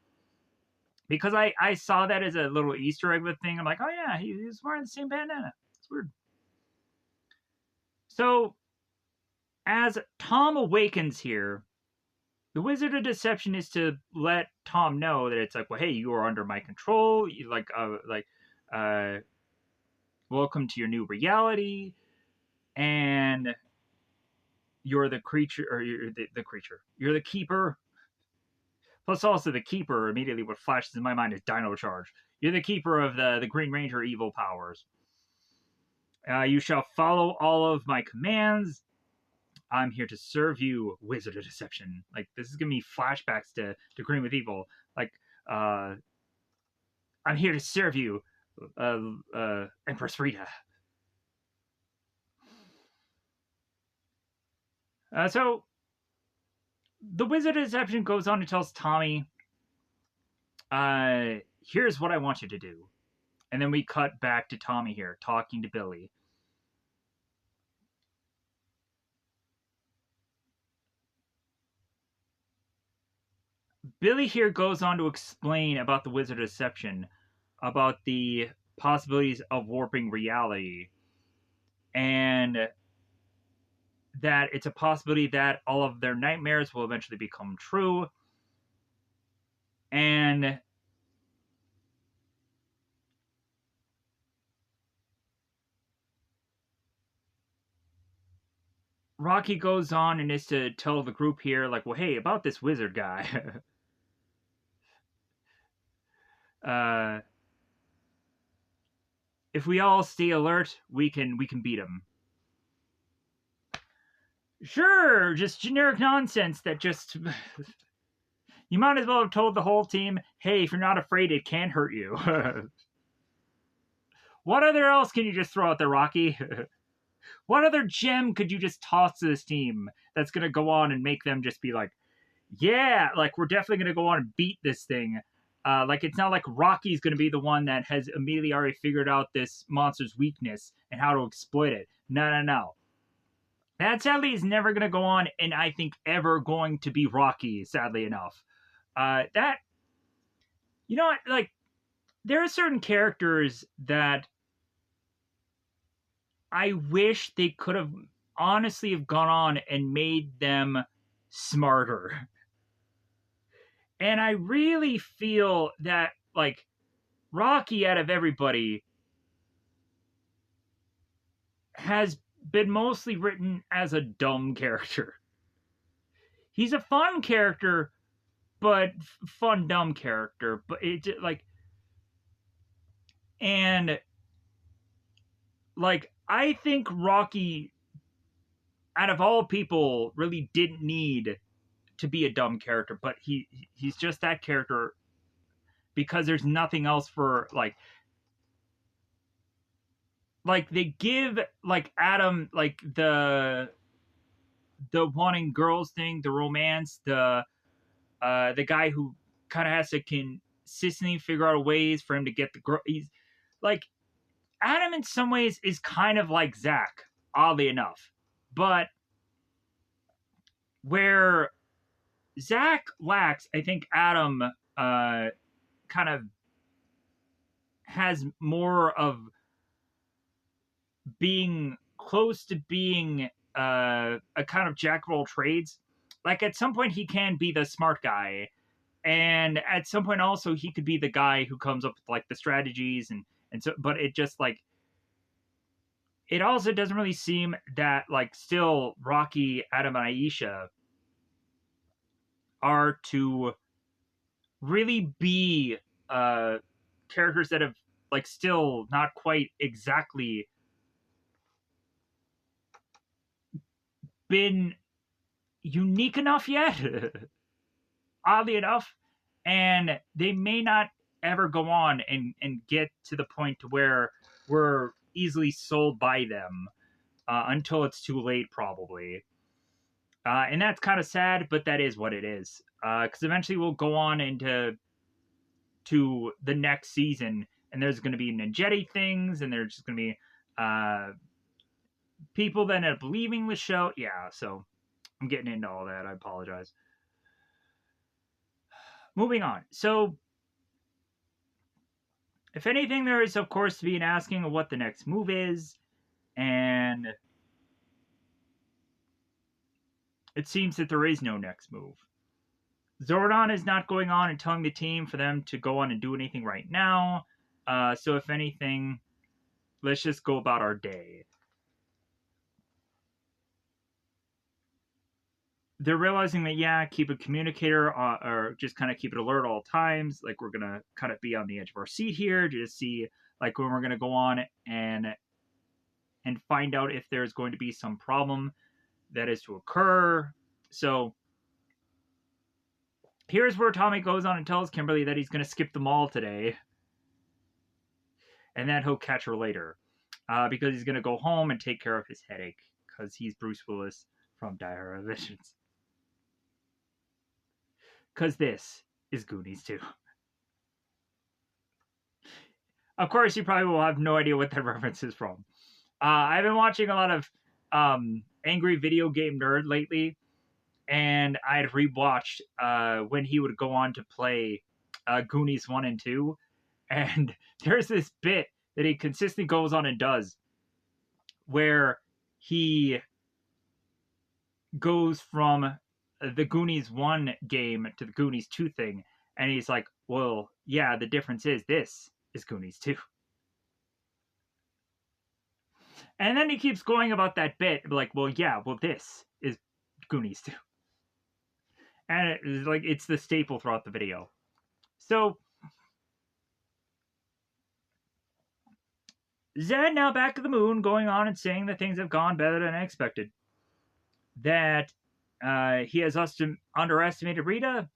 Because I saw that as a little Easter egg thing. I'm like, oh yeah, he's wearing the same bandana. It's weird. So, as Tom awakens here, the Wizard of Deception is to let Tom know that it's like, well, hey, you are under my control. You welcome to your new reality, and you're the creature, or you're the creature. You're the keeper. Plus, also the keeper. Immediately, what flashes in my mind is Dino Charge. You're the keeper of the Green Ranger evil powers. You shall follow all of my commands. I'm here to serve you, Wizard of Deception. Like, this is giving me flashbacks to Green with Evil. Like, I'm here to serve you, Empress Rita. So, the Wizard of Deception goes on and tells Tommy, here's what I want you to do. And then we cut back to Tommy here, talking to Billy. Billy here goes on to explain about the Wizard of Deception, about the possibilities of warping reality, and that it's a possibility that all of their nightmares will eventually become true. And Rocky goes on and is to tell the group here, like, well, hey, about this wizard guy. If we all stay alert, we can beat him. Sure, just generic nonsense that just. You might as well have told the whole team, hey, if you're not afraid, it can't hurt you. What other else can you just throw out there, Rocky? What other gem could you just toss to this team that's going to go on and make them just be like, yeah, like we're definitely going to go on and beat this thing. Like it's not like Rocky's going to be the one that has immediately already figured out this monster's weakness and how to exploit it. No, no, no. That sadly is never going to go on, and I think ever going to be Rocky. Sadly enough, that you know what, like there are certain characters that I wish they could have honestly have gone on and made them smarter. And I really feel that like Rocky out of everybody has been mostly written as a dumb character. He's a fun character, but fun dumb character, but it like and like I think Rocky out of all people really didn't need to be a dumb character, but he's just that character because there's nothing else for like they give like Adam like the wanting girls thing, the romance, the guy who kind of has to consistently figure out ways for him to get the girl. He's like Adam in some ways is kind of like Zach, oddly enough, but where Zach lacks, I think Adam kind of has more of being close to being a kind of jack of all trades. Like at some point he can be the smart guy, and at some point also he could be the guy who comes up with like the strategies and so. But it just like it also doesn't really seem that like still Rocky, Adam, and Aisha are to really be characters that have like still not quite exactly been unique enough yet, oddly enough, and they may not ever go on and get to the point to where we're easily sold by them until it's too late, probably. And that's kind of sad, but that is what it is. Because eventually we'll go on into the next season, and there's going to be Ninjetti things, and there's just going to be people that end up leaving the show. Yeah, so I'm getting into all that. I apologize. Moving on. So, if anything, there is, of course, to be an asking of what the next move is, and it seems that there is no next move. Zordon is not going on and telling the team for them to go on and do anything right now. So, if anything, let's just go about our day. They're realizing that, yeah, keep a communicator or just kind of keep it alert all times. Like, we're going to kind of be on the edge of our seat here to just see, like, when we're going to go on and find out if there's going to be some problem that is to occur. So, here's where Tommy goes on and tells Kimberly that he's going to skip the mall today and that he'll catch her later because he's going to go home and take care of his headache because he's Bruce Willis from Die Hard Visions. Because this is Goonies 2. Of course, you probably will have no idea what that reference is from. I've been watching a lot of Angry Video Game Nerd lately, and I'd rewatched when he would go on to play Goonies 1 and 2, and there's this bit that he consistently goes on and does where he goes from the Goonies 1 game to the Goonies 2 thing, and he's like, well, yeah, the difference is this is Goonies 2. And then he keeps going about that bit, like, well, yeah, well, this is Goonies 2. And it's like, it's the staple throughout the video. So, Zed now back at the moon, going on and saying that things have gone better than expected. that he has underestimated Rita,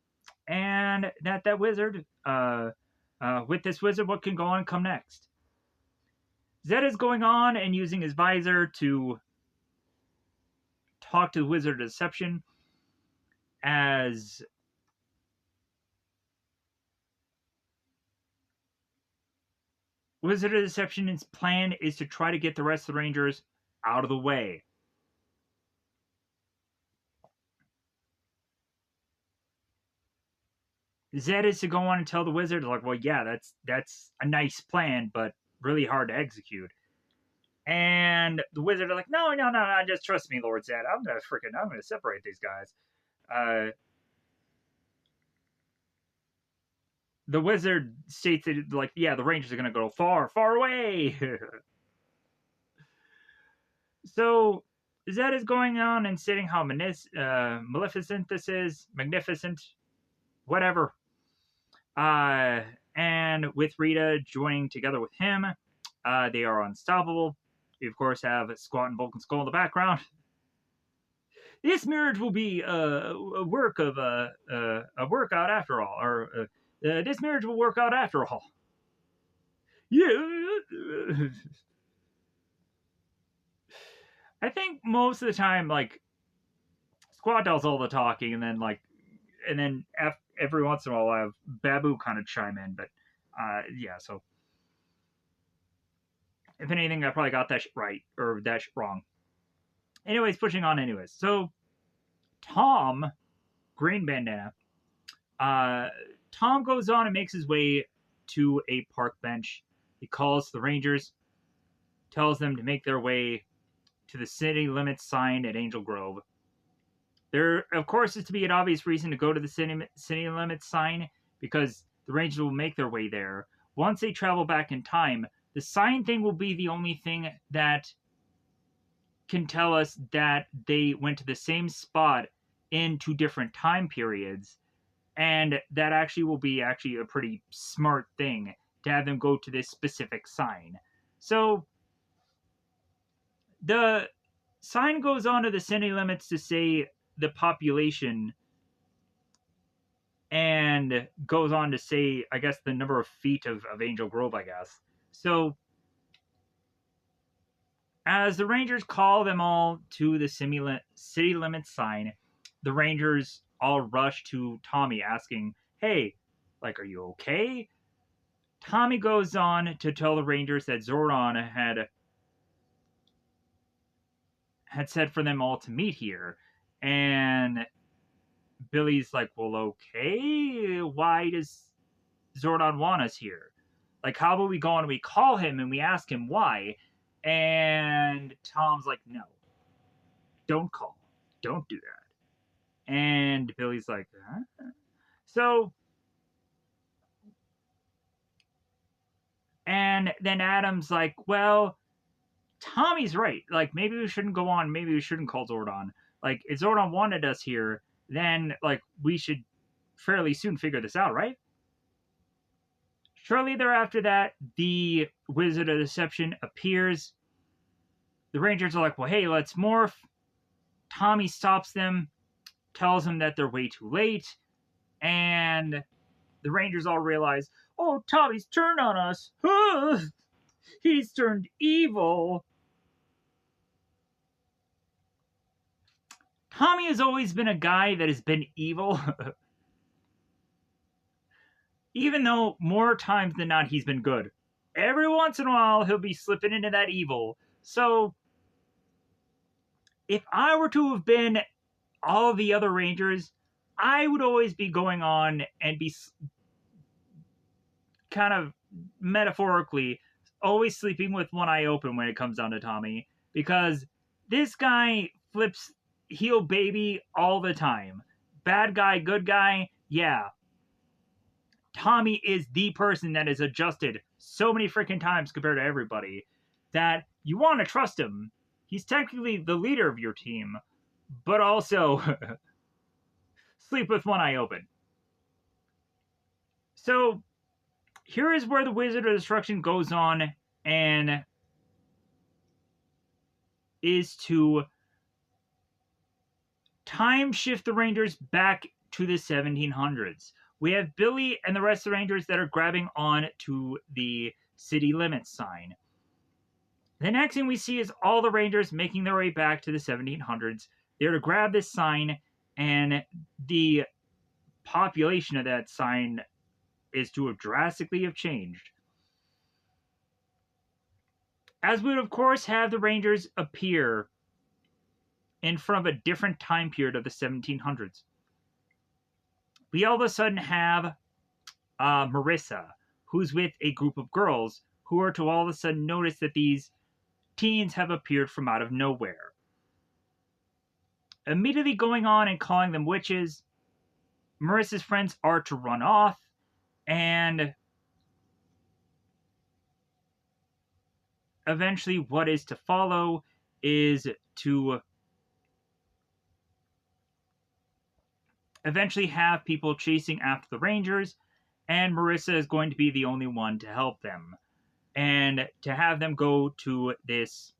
and that wizard, with this wizard, what can go on come next? Zed is going on and using his visor to talk to the Wizard of Deception, as Wizard of Deception's plan is to try to get the rest of the Rangers out of the way. Zed is to go on and tell the Wizard, like, well, yeah, that's a nice plan, but really hard to execute. And the Wizard are like, no, just trust me, Lord Zed. I'm gonna separate these guys. The Wizard states that, like, yeah, the Rangers are gonna go far, far away. So Zed is going on and stating how maleficent this is, magnificent, whatever. And with Rita joining together with him, they are unstoppable. We of course have Squat and Vulcan Skull in the background. This marriage will be a work of a workout after all, or this marriage will work out after all. Yeah. I think most of the time, like, Squat does all the talking, and then every once in a while I have Babu kind of chime in. But yeah, so if anything, I probably got that right or that wrong. Anyways, pushing on. Anyways, so Tom, green bandana. Tom goes on and makes his way to a park bench. He calls the Rangers, tells them to make their way to the city limits sign at Angel Grove. There, of course, is to be an obvious reason to go to the city limits sign, because the Rangers will make their way there. Once they travel back in time, the sign thing will be the only thing that can tell us that they went to the same spot in 2 different time periods. And that actually will be a pretty smart thing to have them go to this specific sign. So the sign goes on to the city limits to say the population, and goes on to say, I guess, the number of feet of Angel Grove, I guess. So as the Rangers call them all to the city limits sign, the Rangers all rush to Tommy asking, hey, like, are you okay? Tommy goes on to tell the Rangers that Zordon had said for them all to meet here. And Billy's like, well, okay, why does Zordon want us here? Like, how about we go and we call him and we ask him why? And Tom's like, no, don't call. Don't do that. And Billy's like, huh? So, and then Adam's like, well, Tommy's right. Like, maybe we shouldn't go on. Maybe we shouldn't call Zordon. Like, if Zordon wanted us here, then, like, we should fairly soon figure this out, right? Shortly thereafter that, the Wizard of Deception appears. The Rangers are like, well, hey, let's morph. Tommy stops them, tells them that they're way too late, and the Rangers all realize, oh, Tommy's turned on us. He's turned evil. Tommy has always been a guy that has been evil. Even though more times than not he's been good. Every once in a while he'll be slipping into that evil. So if I were to have been all the other Rangers, I would always be going on and be kind of metaphorically always sleeping with one eye open when it comes down to Tommy, because this guy flips heel baby all the time. Bad guy, good guy, yeah. Tommy is the person that is adjusted so many freaking times compared to everybody that you want to trust him. He's technically the leader of your team, but also sleep with one eye open. So here is where the Wizard of Destruction goes on and is to time shift the Rangers back to the 1700s. We have Billy and the rest of the Rangers that are grabbing on to the city limits sign. The next thing we see is all the Rangers making their way back to the 1700s. They're to grab this sign, and the population of that sign is to have drastically have changed. As we would, of course, have the Rangers appear in front of a different time period of the 1700s. We all of a sudden have Marissa, who's with a group of girls who are to all of a sudden notice that these teens have appeared from out of nowhere. Immediately going on and calling them witches, Marissa's friends are to run off, and eventually what is to follow is to eventually have people chasing after the Rangers, and Marissa is going to be the only one to help them. And to have them go to this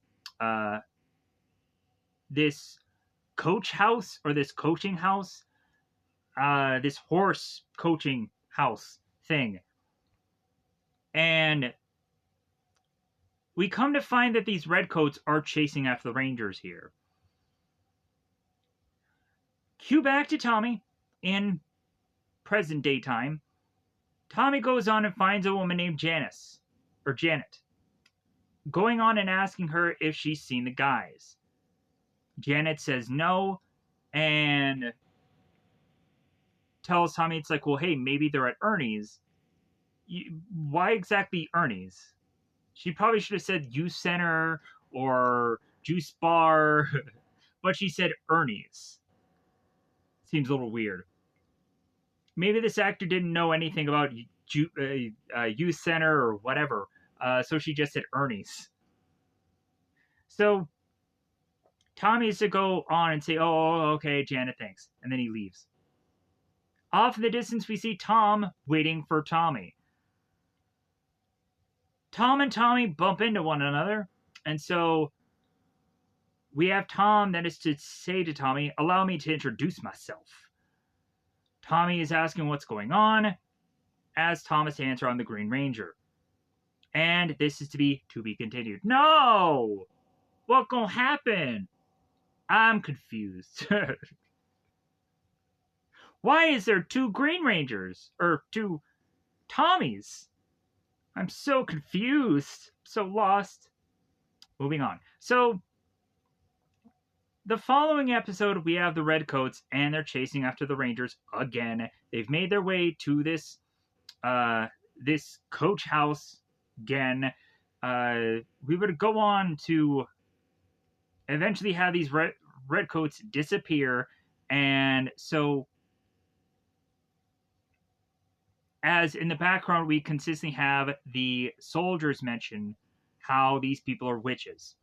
this coach house, or this coaching house, this horse coaching house thing. And we come to find that these redcoats are chasing after the Rangers here. Cue back to Tommy in present day time. Tommy goes on and finds a woman named Janice, or Janet, going on and asking her if she's seen the guys. Janet says no, and tells Tommy, it's like, well, hey, maybe they're at Ernie's. Why exactly Ernie's? She probably should have said youth center or juice bar, but she said Ernie's. Seems a little weird. Maybe this actor didn't know anything about youth center or whatever, so she just said Ernie's. So Tommy is to go on and say, oh, okay, Janet, thanks. And then he leaves. Off in the distance, we see Tom waiting for Tommy. Tom and Tommy bump into one another, and so we have Tom that is to say to Tommy, allow me to introduce myself. Tommy is asking what's going on, as Thomas answer on the Green Ranger. And this is to be continued. No! What gonna happen? I'm confused. Why is there two Green Rangers? Or two Tommies? I'm so confused. So lost. Moving on. So, the following episode, we have the Redcoats, and they're chasing after the Rangers again. They've made their way to this this coach house again. We would go on to eventually have these Redcoats disappear, and so as in the background, we consistently have the soldiers mention how these people are witches.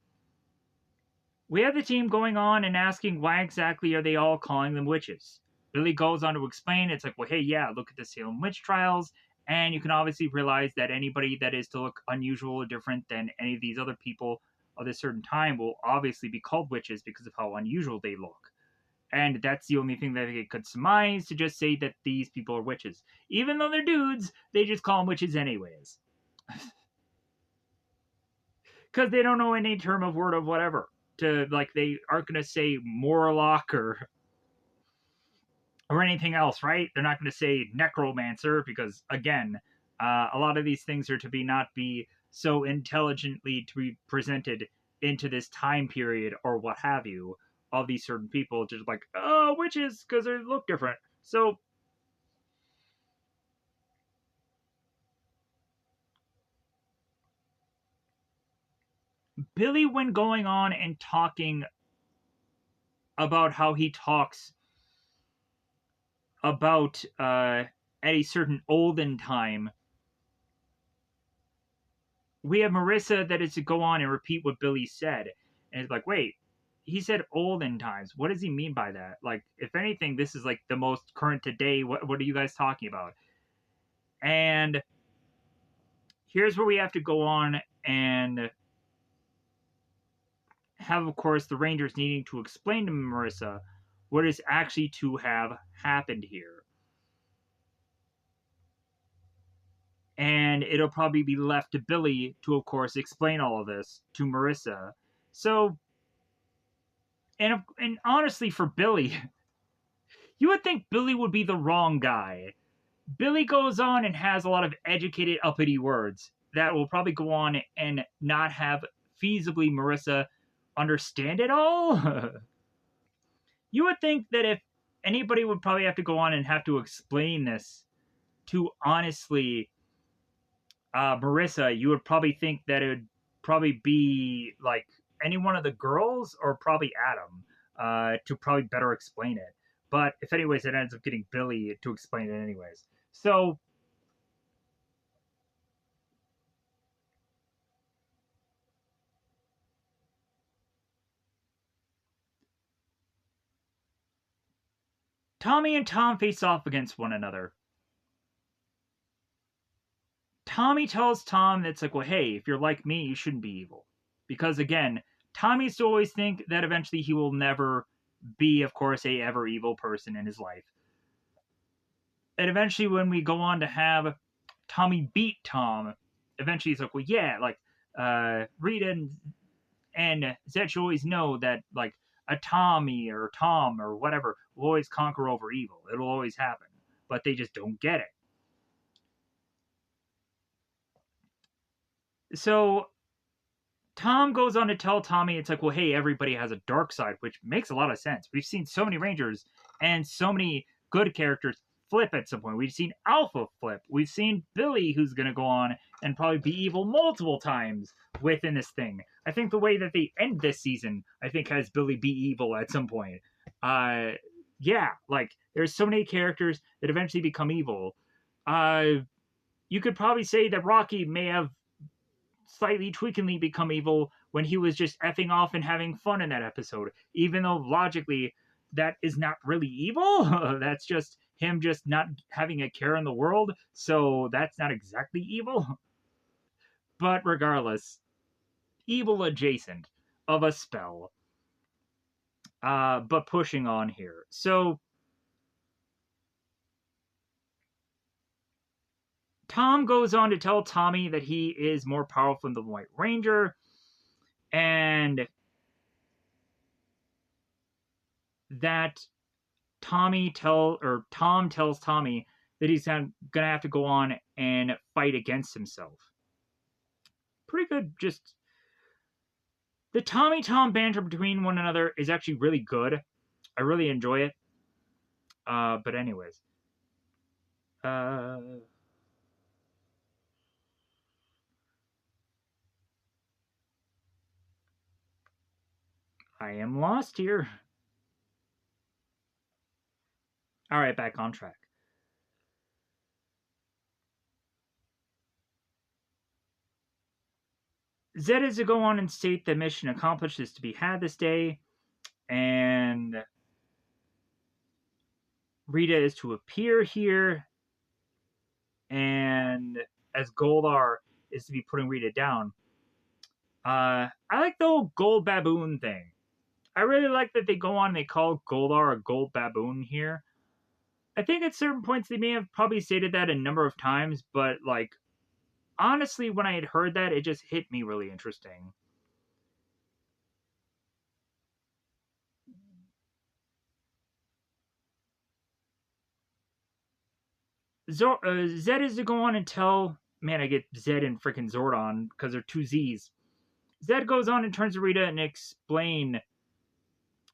We have the team going on and asking why exactly are they all calling them witches. Billy goes on to explain, it's like, well, hey, yeah, look at the Salem witch trials, and you can obviously realize that anybody that is to look unusual or different than any of these other people of a certain time will obviously be called witches because of how unusual they look. And that's the only thing that they could surmise, to just say that these people are witches. Even though they're dudes, they just call them witches anyways. Because they don't know any term of word of whatever. They aren't going to say Morlock or anything else, right? They're not going to say necromancer because, again, a lot of these things are to not be so intelligently to be presented into this time period or what have you of these certain people, just like, oh, witches, because they look different. So Billy, when going on and talking about how he talks about at a certain olden time, we have Marissa that is to go on and repeat what Billy said. And it's like, wait, he said olden times. What does he mean by that? Like, if anything, this is like the most current today. What are you guys talking about? And here's where we have to go on and have, of course, the Rangers needing to explain to Marissa what is actually to have happened here. And it'll probably be left to Billy to, of course, explain all of this to Marissa. So, and honestly, for Billy, you would think Billy would be the wrong guy. Billy goes on and has a lot of educated, uppity words that will probably go on and not have feasibly Marissa understand it all. You would think that if anybody would probably have to go on and have to explain this to honestly Marissa, you would probably think that it would probably be like any one of the girls or probably Adam to probably better explain it. But if anyways, it ends up getting Billy to explain it anyways. So Tommy and Tom face off against one another. Tommy tells Tom that's like, well, hey, if you're like me, you shouldn't be evil. Because again, Tommy used to always think that eventually he will never be, of course, a ever evil person in his life. And eventually, when we go on to have Tommy beat Tom, eventually he's like, well, yeah, like Rita and Zed should always know that like a Tommy or Tom or whatever will always conquer over evil. It'll always happen, but they just don't get it. So Tom goes on to tell Tommy, it's like, well, hey, everybody has a dark side, which makes a lot of sense. We've seen so many Rangers and so many good characters flip at some point. We've seen Alpha flip. We've seen Billy, who's going to go on and probably be evil multiple times within this thing. I think the way that they end this season, I think, has Billy be evil at some point. Yeah, like, there's so many characters that eventually become evil. You could probably say that Rocky may have slightly tweakingly become evil when he was just effing off and having fun in that episode, even though logically that is not really evil. That's just him just not having a care in the world, so that's not exactly evil. But regardless, evil adjacent of a spell. But pushing on here. So Tom goes on to tell Tommy that he is more powerful than the White Ranger, and that Tom tells Tommy that he's gonna have to go on and fight against himself. Pretty good. Just the Tommy Tom banter between one another is actually really good. I really enjoy it. But anyways, uh, I am lost here. All right, back on track. Zed is to go on and state the mission accomplished is to be had this day, and Rita is to appear here, and as Goldar is to be putting Rita down. I like the whole gold baboon thing. I really like that they go on and they call Goldar a gold baboon here. I think at certain points they may have probably stated that a number of times, but like honestly, when I had heard that, it just hit me really interesting. Zed is to go on and tell. Man, I get Zed and freaking Zordon because they're two Z's. Zed goes on and turns to Rita and explain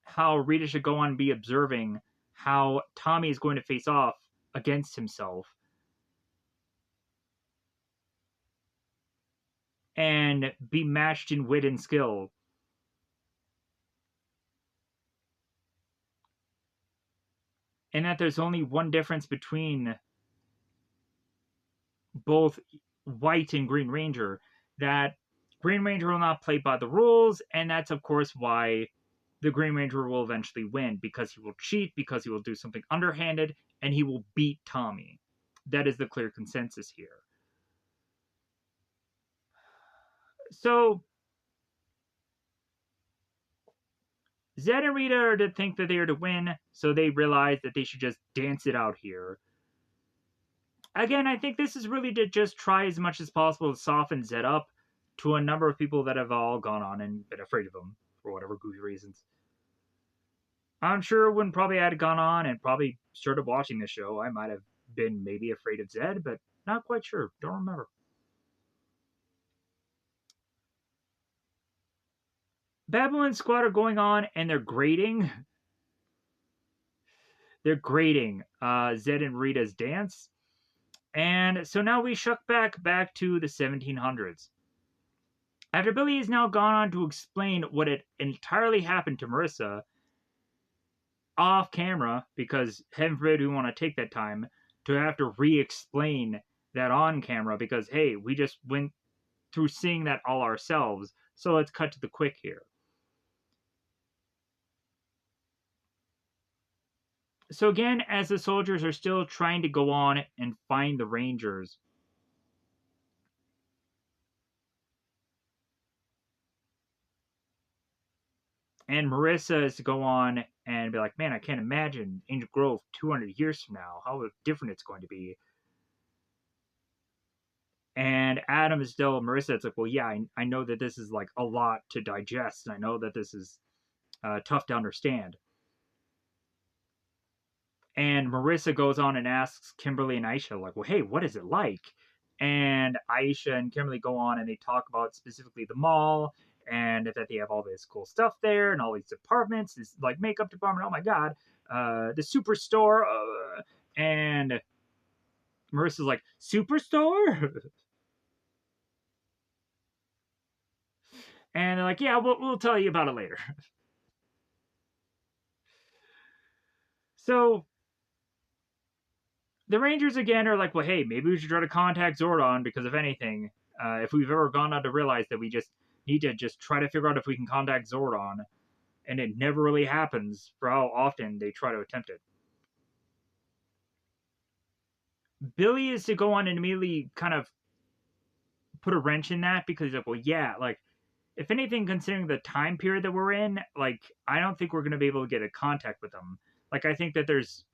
how Rita should go on and be observing how Tommy is going to face off against himself and be matched in wit and skill. And that there's only one difference between both White and Green Ranger, that Green Ranger will not play by the rules, and that's of course why the Green Ranger will eventually win, because he will cheat, because he will do something underhanded, and he will beat Tommy. That is the clear consensus here. So Zed and Rita are to think that they are to win, so they realize that they should just dance it out here. Again, I think this is really to just try as much as possible to soften Zed up to a number of people that have all gone on and been afraid of him for whatever goofy reasons. I'm sure when probably I had gone on and probably started watching the show, I might have been maybe afraid of Zed, but not quite sure. Don't remember. Babylon Squad are going on and they're grading. They're grading Zed and Rita's dance. And so now we shuck back to the 1700s. After Billy has now gone on to explain what had entirely happened to Marissa off camera, because heaven forbid we want to take that time to have to re-explain that on camera, because hey, we just went through seeing that all ourselves. So let's cut to the quick here. So again, as the soldiers are still trying to go on and find the Rangers, and Marissa is to go on and be like, man, I can't imagine Angel Grove 200 years from now, how different it's going to be. And Adam is still Marissa. It's like, well, yeah, I know that this is like a lot to digest, and I know that this is tough to understand. And Marissa goes on and asks Kimberly and Aisha, like, well, hey, what is it like? And Aisha and Kimberly go on and they talk about specifically the mall and that they have all this cool stuff there and all these departments, this like makeup department. Oh my god, the superstore. And Marissa's like, superstore? And they're like, yeah, we'll tell you about it later. So the Rangers again are like, well, hey, maybe we should try to contact Zordon because if anything, if we've ever gone on to realize that we just need to just try to figure out if we can contact Zordon, and it never really happens for how often they try to attempt it. Billy is to go on and immediately kind of put a wrench in that because he's like, well, yeah, like, if anything, considering the time period that we're in, like, I don't think we're going to be able to get a contact with them. Like, I think that there's,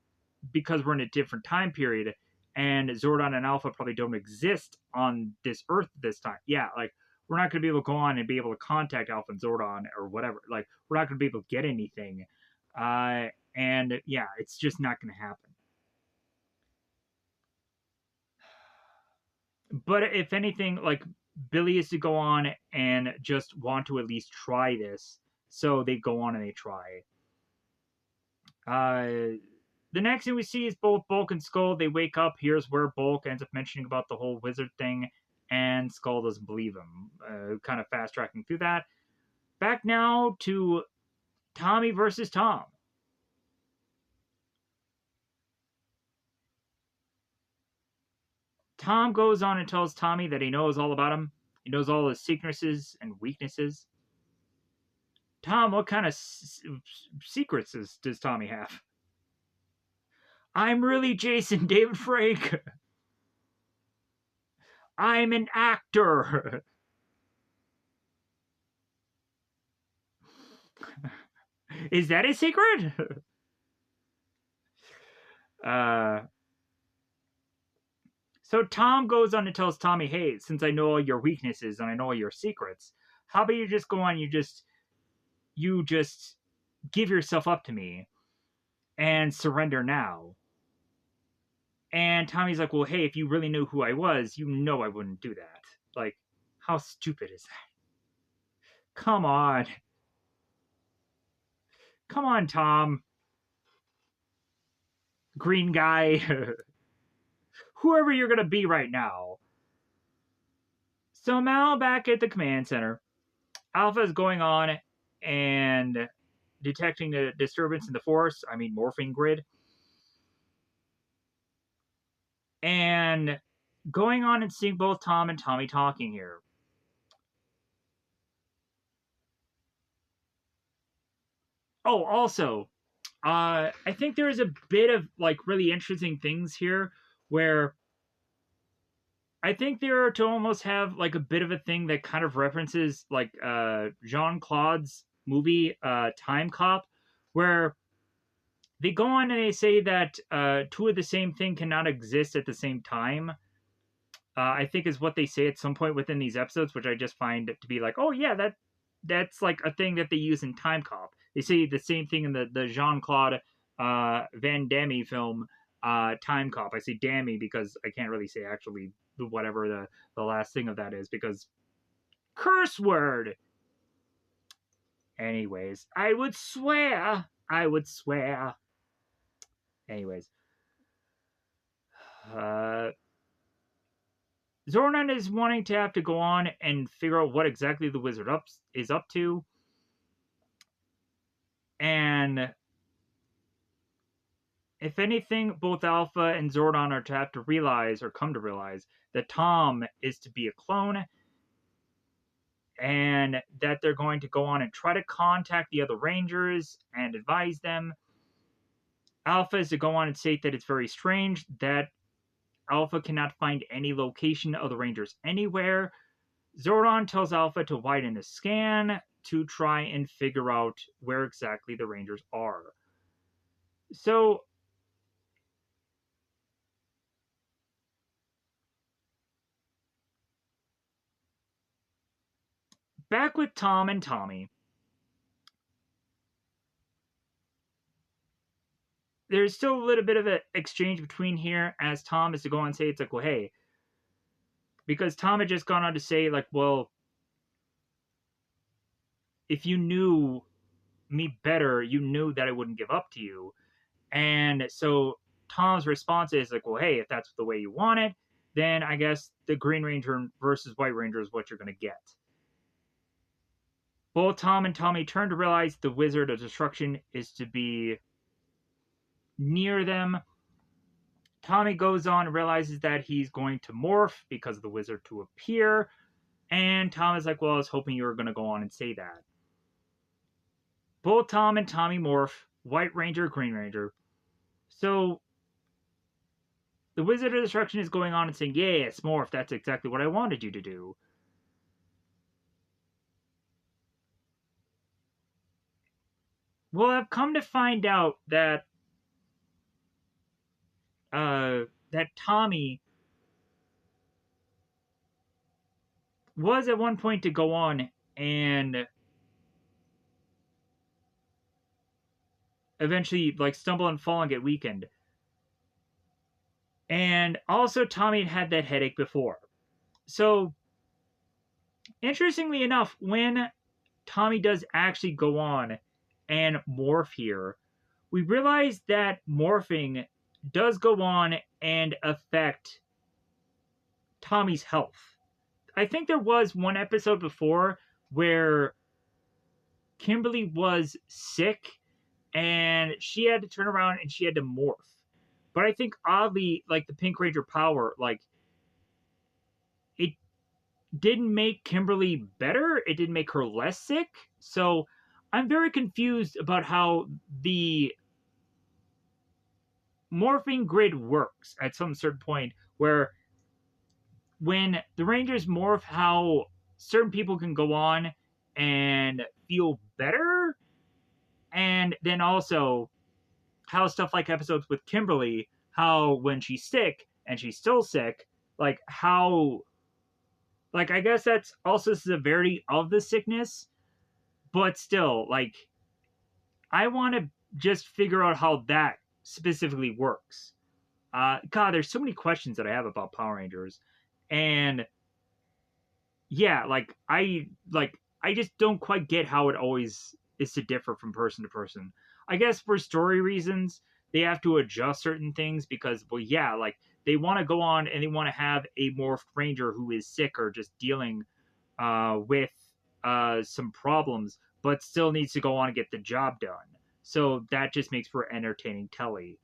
because we're in a different time period, and Zordon and Alpha probably don't exist on this Earth this time. Yeah, like, we're not going to be able to go on and be able to contact Alpha and Zordon or whatever. Like, we're not going to be able to get anything. And yeah, it's just not going to happen. But if anything, like, Billy is to go on and just want to at least try this. So they go on and they try. The next thing we see is both Bulk and Skull. They wake up. Here's where Bulk ends up mentioning about the whole wizard thing, and Skull doesn't believe him. Kind of fast tracking through that. Back now to Tommy versus Tom. Tom goes on and tells Tommy that he knows all about him. He knows all his secrecies and weaknesses. Tom, what kind of secrets does Tommy have? I'm really Jason David Frake. I'm an actor. Is that a secret? So Tom goes on and tells Tommy, hey, since I know all your weaknesses and I know all your secrets, how about you just go on, you just give yourself up to me and surrender now. And Tommy's like, well, hey, if you really knew who I was, you know I wouldn't do that. Like, how stupid is that? Come on. Come on, Tom. Green guy. Whoever you're going to be right now. So now back at the command center, Alpha is going on and detecting the disturbance in the force, I mean morphing grid. And going on and seeing both Tom and Tommy talking here. Oh, also, I think there is a bit of like really interesting things here where I think they are to almost have like a bit of a thing that kind of references like Jean Claude's movie, Time Cop, where they go on and they say that two of the same thing cannot exist at the same time. I think is what they say at some point within these episodes, which I just find to be like, oh yeah, that's like a thing that they use in Time Cop. They say the same thing in the Jean Claude Van Damme film Time Cop. I say Dammy because I can't really say actually whatever the last thing of that is because curse word. Anyways, I would swear. I would swear. Anyways, uh, Zordon is wanting to have to go on and figure out what exactly the wizard is up to, and if anything, both Alpha and Zordon are to have to realize or come to realize that Tom is to be a clone, and that they're going to go on and try to contact the other Rangers and advise them. Alpha is to go on and state that it's very strange that Alpha cannot find any location of the Rangers anywhere. Zordon tells Alpha to widen the scan to try and figure out where exactly the Rangers are. So, back with Tom and Tommy. There's still a little bit of an exchange between here as Tom is to go on and say, it's like, well, hey, because Tom had just gone on to say, like, well, if you knew me better, you knew that I wouldn't give up to you. And so Tom's response is like, well, hey, if that's the way you want it, then I guess the Green Ranger versus White Ranger is what you're going to get. Both Tom and Tommy turn to realize the Wizard of Destruction is to be near them. Tommy goes on and realizes that he's going to morph because of the wizard to appear. And Tom is like, well, I was hoping you were going to go on and say that. Both Tom and Tommy morph, White Ranger, Green Ranger. So the Wizard of Destruction is going on and saying, yes, morph, that's exactly what I wanted you to do. Well, I've come to find out that that Tommy was at one point to go on and eventually like stumble and fall and get weakened. And also Tommy had that headache before. So interestingly enough, when Tommy does actually go on and morph here, we realize that morphing does go on and affect Tommy's health. I think there was one episode before where Kimberly was sick and she had to turn around and she had to morph. But I think oddly, like the Pink Ranger power, like it didn't make Kimberly better. It didn't make her less sick. So I'm very confused about how the morphing grid works at some certain point where when the Rangers morph, how certain people can go on and feel better. And then also how stuff like episodes with Kimberly, how when she's sick and she's still sick, like how, like I guess that's also the severity of the sickness, but still, like I want to just figure out how that specifically works. God, there's so many questions that I have about Power Rangers, and yeah, like I just don't quite get how it always is to differ from person to person. I guess for story reasons, they have to adjust certain things because, well, yeah, like they want to go on and they want to have a morphed ranger who is sick or just dealing with some problems, but still needs to go on and get the job done. So that just makes for entertaining telly.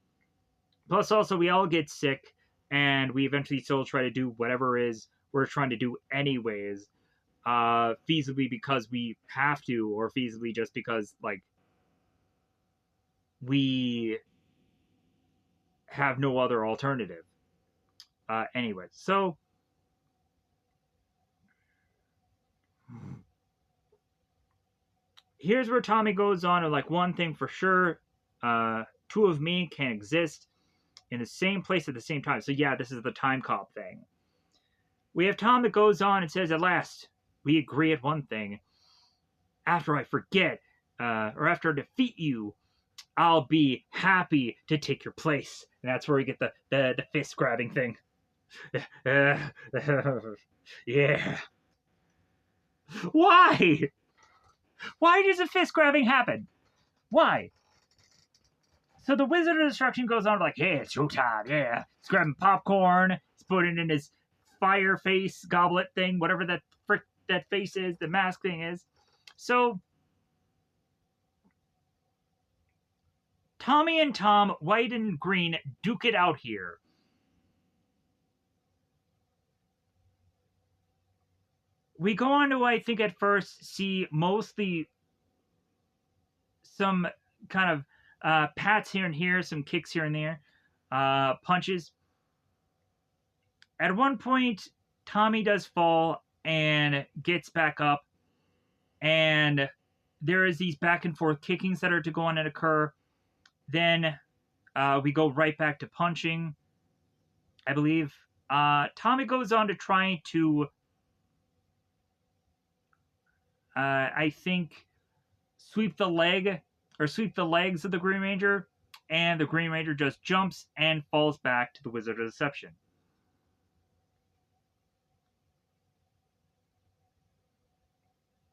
Plus, also, we all get sick, and we eventually still try to do whatever it is we're trying to do anyways, feasibly because we have to, or feasibly just because, like, we have no other alternative. Anyway, so here's where Tommy goes on to like one thing for sure. Two of me can exist in the same place at the same time. So yeah, this is the time cop thing. We have Tom that goes on and says, "At last, we agree at one thing. After I forget, or after I defeat you, I'll be happy to take your place." And that's where we get the fist grabbing thing. Yeah. Why? Why does the fist grabbing happen? Why? So the Wizard of Destruction goes on like, "Yeah, it's showtime. Yeah." He's grabbing popcorn. He's putting it in his fire face goblet thing, whatever that frick that face is, the mask thing is. So Tommy and Tom, white and green, duke it out here. We go on to, I think, at first see mostly some kind of pats here and here, some kicks here and there, punches. At one point, Tommy does fall and gets back up, and there is these back and forth kickings that are to go on and occur. Then we go right back to punching, I believe. Tommy goes on to try to, I think, sweep the legs of the Green Ranger, and the Green Ranger just jumps and falls back to the Wizard of Deception.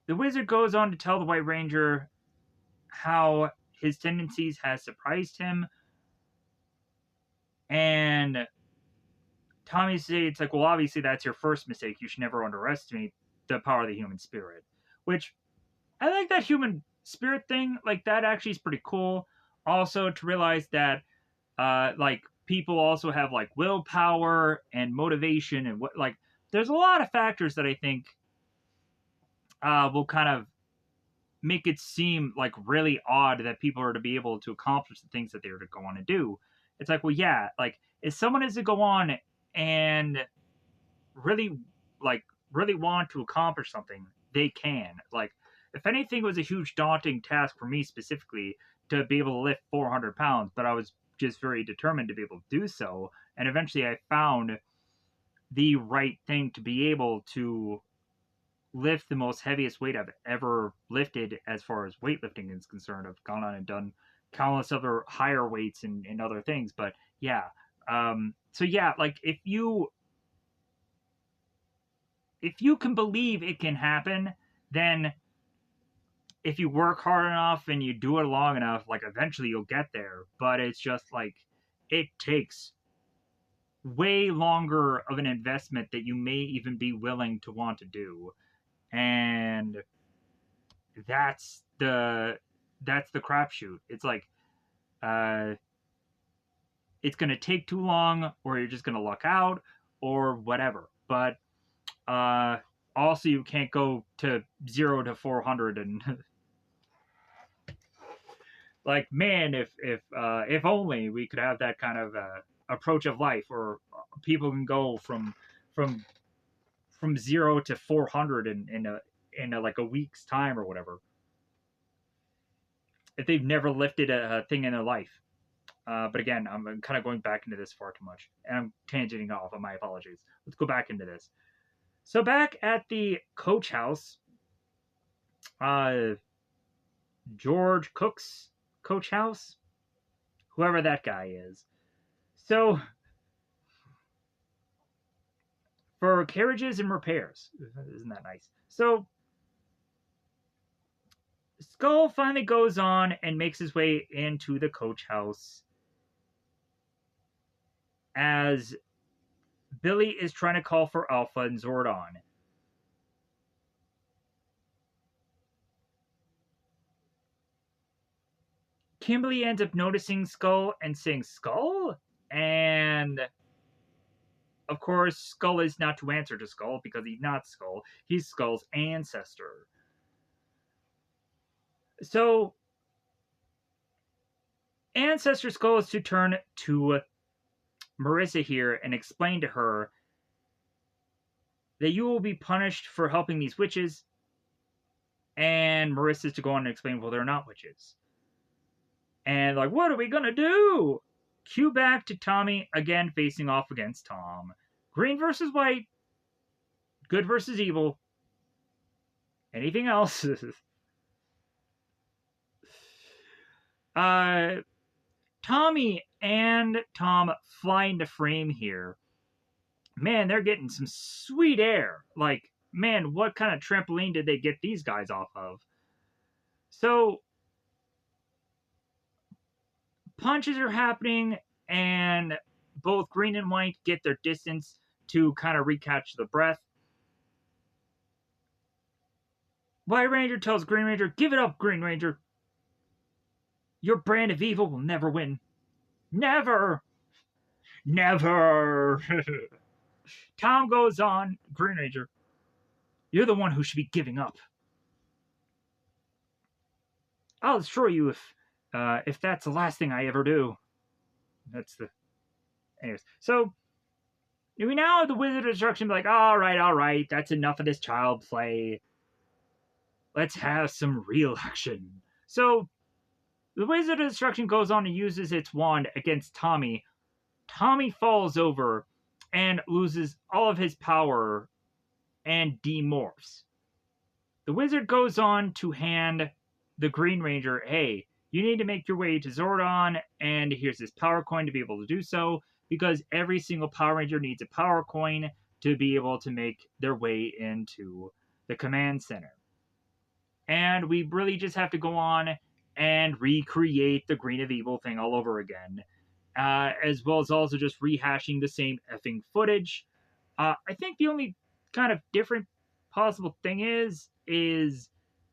The Wizard goes on to tell the White Ranger how his tendencies has surprised him, and Tommy says, like, "Well, obviously that's your first mistake. You should never underestimate the power of the human spirit." Which, I like that human spirit thing. Like, that actually is pretty cool. Also, to realize that, like, people also have, like, willpower and motivation and what, like, there's a lot of factors that I think will kind of make it seem, like, really odd that people are to be able to accomplish the things that they're to go on and do. It's like, well, yeah, like, if someone is to go on and really, like, really want to accomplish something, they can. Like, if anything, it was a huge daunting task for me specifically to be able to lift 400 pounds, but I was just very determined to be able to do so. And eventually I found the right thing to be able to lift the most heaviest weight I've ever lifted as far as weightlifting is concerned. I've gone on and done countless other higher weights and other things, but yeah. So yeah, like, if you can believe it can happen, then if you work hard enough and you do it long enough, like, eventually you'll get there. But it's just like, it takes way longer of an investment that you may even be willing to want to do. And that's the crapshoot. It's like, uh it's gonna take too long, or you're just gonna luck out, or whatever. But also, you can't go to 0 to 400 and like, man, if only we could have that kind of approach of life, or people can go from from 0 to 400 in like a week's time or whatever, if they've never lifted a thing in their life. But again, I'm kind of going back into this far too much, and I'm tangenting off. My apologies. Let's go back into this. So back at the coach house, uh, George Cook's coach house, whoever that guy is. So for carriages and repairs, isn't that nice? So Skull finally goes on and makes his way into the coach house as Billy is trying to call for Alpha and Zordon. Kimberly ends up noticing Skull and saying, "Skull?" And of course, Skull is not to answer to Skull because he's not Skull. He's Skull's ancestor. So, Ancestor Skull is to turn to Marissa here and explain to her that you will be punished for helping these witches, and Marissa's to go on and explain, well, they're not witches. And like, what are we gonna do? Cue back to Tommy again facing off against Tom. Green versus white, good versus evil. Anything else? Tommy and Tom fly into frame here. Man, they're getting some sweet air. Like, man, what kind of trampoline did they get these guys off of? So, punches are happening, and both green and white get their distance to kind of recapture the breath. White Ranger tells Green Ranger, give it up, Green Ranger. Your brand of evil will never win. Never! Never! Tom goes on, Green Ranger, you're the one who should be giving up. I'll destroy you if that's the last thing I ever do. That's the... Anyways, so we now have the Wizard of Destruction be like, all right, that's enough of this child play. Let's have some real action. So the Wizard of Destruction goes on and uses its wand against Tommy. Tommy falls over and loses all of his power and demorphs. The wizard goes on to hand the Green Ranger, hey, you need to make your way to Zordon, and here's this power coin to be able to do so, because every single Power Ranger needs a power coin to be able to make their way into the command center. And we really just have to go on and recreate the Green of Evil thing all over again, as well as also just rehashing the same effing footage. I think the only kind of different possible thing is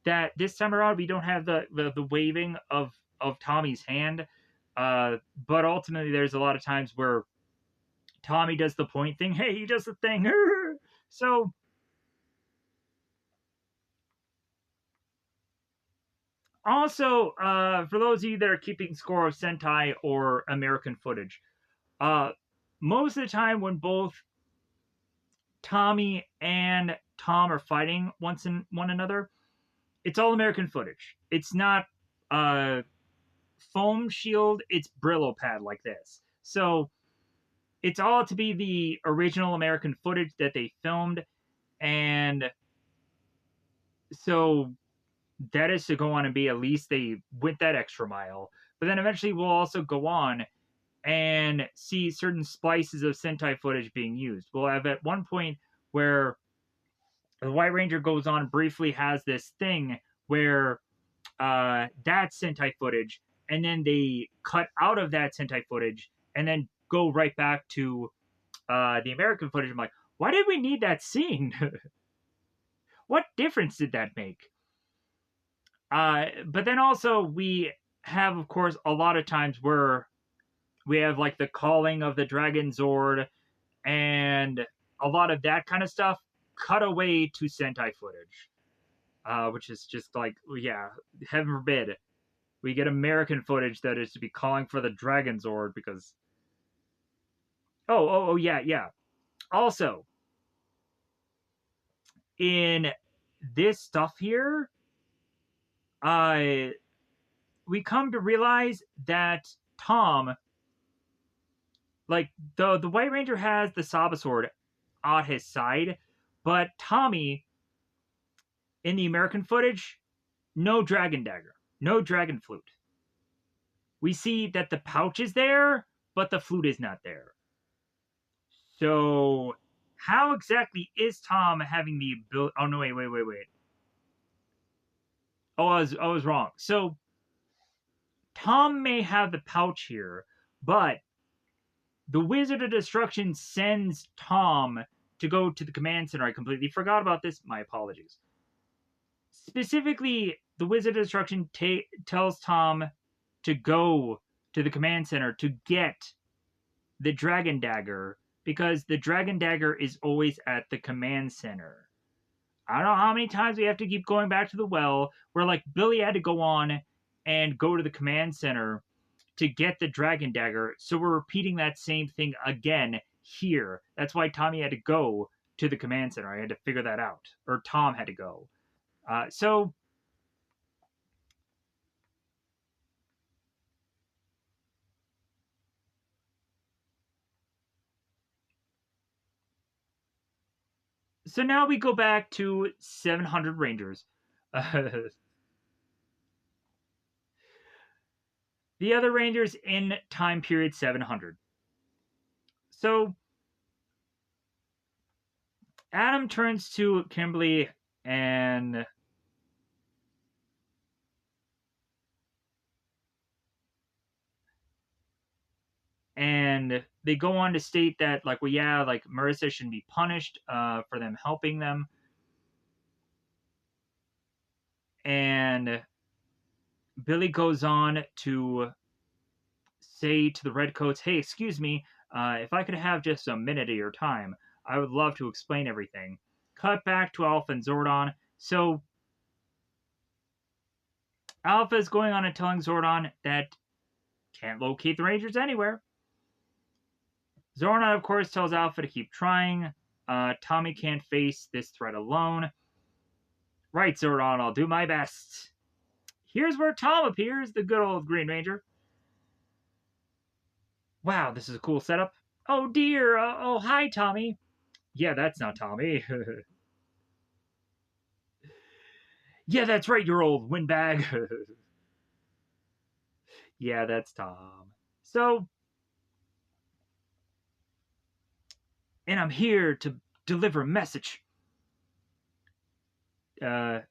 that this time around we don't have the waving of Tommy's hand, but ultimately there's a lot of times where Tommy does the point thing. Hey, he does the thing. So also, for those of you that are keeping score of Sentai or American footage, most of the time when both Tommy and Tom are fighting one another, it's all American footage. It's not foam shield, it's Brillo pad like this. So it's all to be the original American footage that they filmed, and so that is to go on and be at least they went that extra mile. But then eventually we'll also go on and see certain splices of Sentai footage being used. We'll have at one point where the White Ranger goes on and briefly has this thing where that's Sentai footage, and then they cut out of that Sentai footage and then go right back to the American footage. I'm like, why did we need that scene? What difference did that make? But then also we have, of course, a lot of times where we have like the calling of the Dragon Zord and a lot of that kind of stuff cut away to Sentai footage, which is just like, yeah, heaven forbid we get American footage that is to be calling for the Dragon Zord because... Oh, yeah. Also, in this stuff here, we come to realize that Tom, like, the White Ranger has the Saba Sword on his side, but Tommy, in the American footage, no Dragon Dagger, no Dragon Flute. We see that the pouch is there, but the flute is not there. So, how exactly is Tom having the ability... Oh, no, wait. Oh, I was wrong. So, Tom may have the pouch here, but the Wizard of Destruction sends Tom to go to the command center. I completely forgot about this. My apologies. Specifically, the Wizard of Destruction tells Tom to go to the command center to get the Dragon Dagger, because the Dragon Dagger is always at the command center. I don't know how many times we have to keep going back to the well, where like Billy had to go on and go to the command center to get the Dragon Dagger, so we're repeating that same thing again here. That's why Tommy had to go to the command center. I had to figure that out. Or Tom had to go. So So now we go back to 700 Rangers. The other Rangers in time period 700. So Adam turns to Kimberly and they go on to state that, like, well, yeah, like Marissa shouldn't be punished for them helping them. And Billy goes on to say to the Redcoats, hey, excuse me, if I could have just a minute of your time, I would love to explain everything. Cut back to Alpha and Zordon. So Alpha is going on and telling Zordon that can't locate the Rangers anywhere. Zordon, of course, tells Alpha to keep trying. Tommy can't face this threat alone. Right, Zordon, I'll do my best. Here's where Tom appears, the good old Green Ranger. Wow, this is a cool setup. Oh dear, oh hi, Tommy. Yeah, that's not Tommy. Yeah, that's right, your old windbag. Yeah, that's Tom. So, and I'm here to deliver a message. Uh,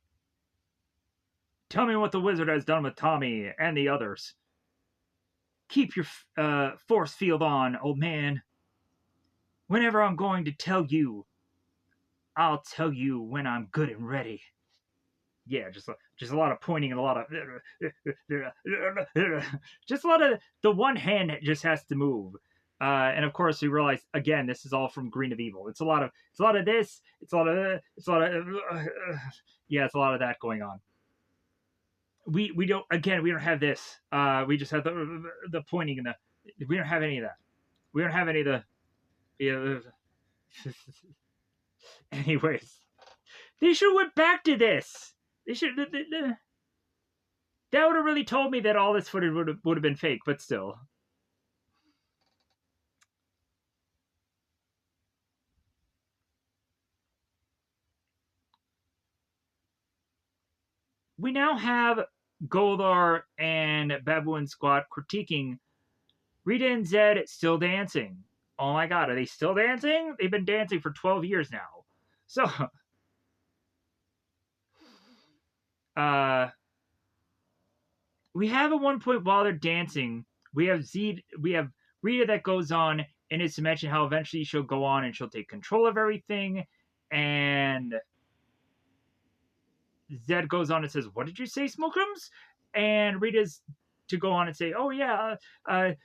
tell me what the wizard has done with Tommy and the others. Keep your force field on, old man. Whenever I'm going to tell you, I'll tell you when I'm good and ready. Yeah, just a lot of pointing and a lot of just a lot of the one hand just has to move. And of course, we realize again, this is all from Green of Evil. It's a lot of this. It's a lot of yeah, it's a lot of that going on. We don't have this. We just have the pointing and the we don't have any of that. We don't have any of the yeah. Anyways, they should have went back to this. They should. That would have really told me that all this footage would have been fake, but still. We now have Goldar and Baboon Squat critiquing Rita and Zed still dancing. Oh my god, are they still dancing? They've been dancing for 12 years now. So, we have at one point while they're dancing, we have Rita that goes on and is to mention how eventually she'll go on and she'll take control of everything, and Zed goes on and says, "What did you say, Smokums?" And Rita's to go on and say, "Oh yeah, like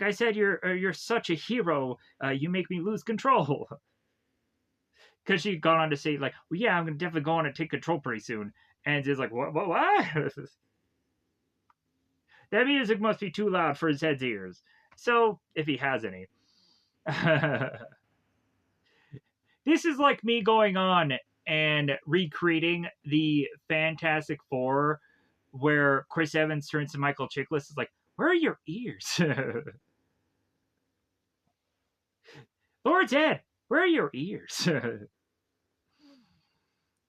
I said, you're such a hero. You make me lose control." Because she'd gone on to say, like, well, yeah, I'm gonna definitely go on and take control pretty soon. And Zed's like, what? That music must be too loud for his head's ears. So, if he has any. This is like me going on and recreating the Fantastic Four where Chris Evans turns to Michael Chiklis is like, where are your ears? Lord Zed, where are your ears?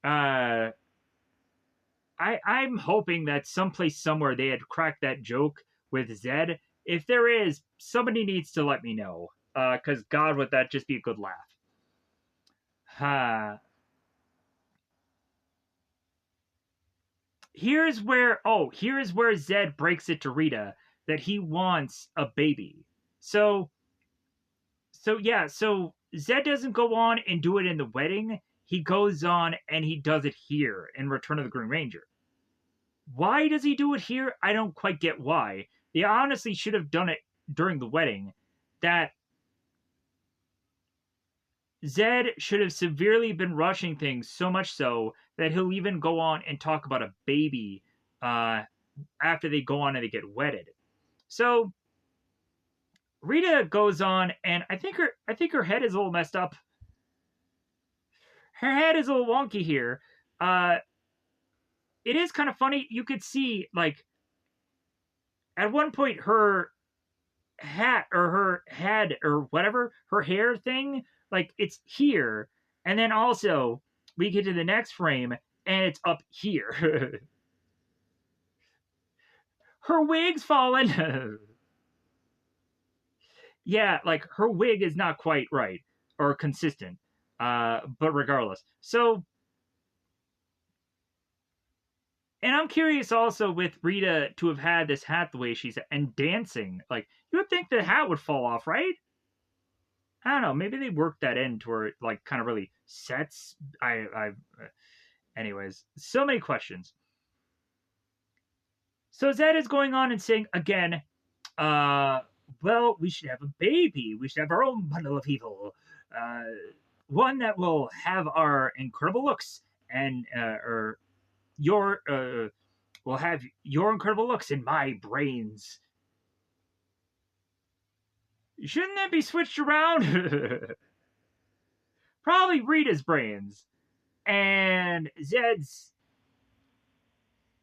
I'm hoping that someplace somewhere they had cracked that joke with Zed. If there is, somebody needs to let me know. Because God, would that just be a good laugh. Here's where Zed breaks it to Rita that he wants a baby. So Zed doesn't go on and do it in the wedding. He goes on and he does it here in Return of the Green Ranger. Why does he do it here? I don't quite get why. They honestly should have done it during the wedding. That Zed should have severely been rushing things, so much so that he'll even go on and talk about a baby after they go on and they get wedded. So Rita goes on, and I think her head is a little messed up. Her head is a little wonky here. It is kind of funny. You could see, like, at one point hat or her head or whatever, her hair thing, like it's here. And then also we get to the next frame and it's up here. Her wig's fallen. Yeah, like her wig is not quite right or consistent. But regardless. So, and I'm curious also with Rita to have had this hat the way she's and dancing. Like you would think the hat would fall off, right? I don't know. Maybe they worked that into where it like kind of really sets. Anyways, so many questions. So Zed is going on and saying again, uh, well, we should have a baby. We should have our own bundle of evil. Uh, one that will have our incredible looks and or your will have your incredible looks in my brains. Shouldn't that be switched around? Probably Rita's brains and Zed's.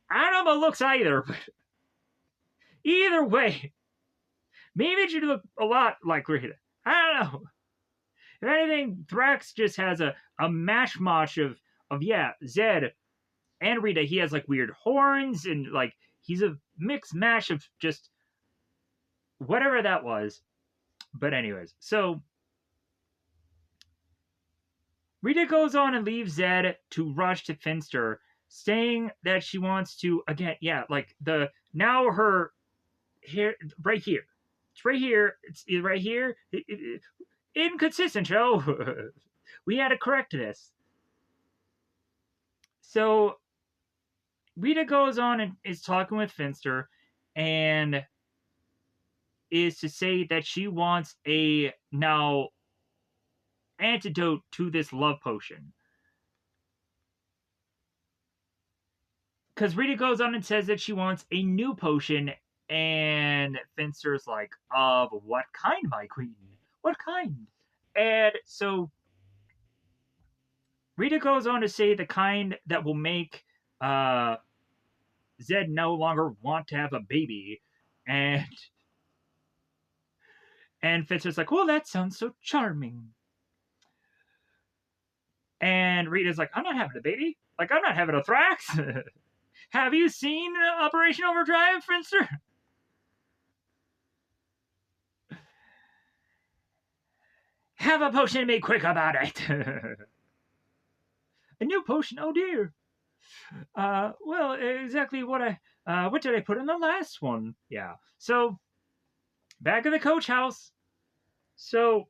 I don't know about looks either, but either way, maybe it should look a lot like Rita. I don't know. If anything, Thrax just has a mash of yeah, Zed and Rita. He has like weird horns and like he's a mixed mash of just whatever that was. But anyways, so Rita goes on and leaves Zed to rush to Finster, saying that she wants to again, yeah, like the now her hair right here. It's right here. It's right here. Inconsistent show. We had to correct this. So Rita goes on and is talking with Finster and is to say that she wants a now antidote to this love potion. Because Rita goes on and says that she wants a new potion, and Finster's like, of what kind, my queen? What kind? And so Rita goes on to say the kind that will make Zed no longer want to have a baby, and Finster's like, well, that sounds so charming. And Rita's like, I'm not having a baby. Like, I'm not having a Thrax. Have you seen Operation Overdrive, Finster? Have a potion made quick about it. A new potion? Oh dear. Well, exactly what did I put in the last one? Yeah. So, back in the coach house. So,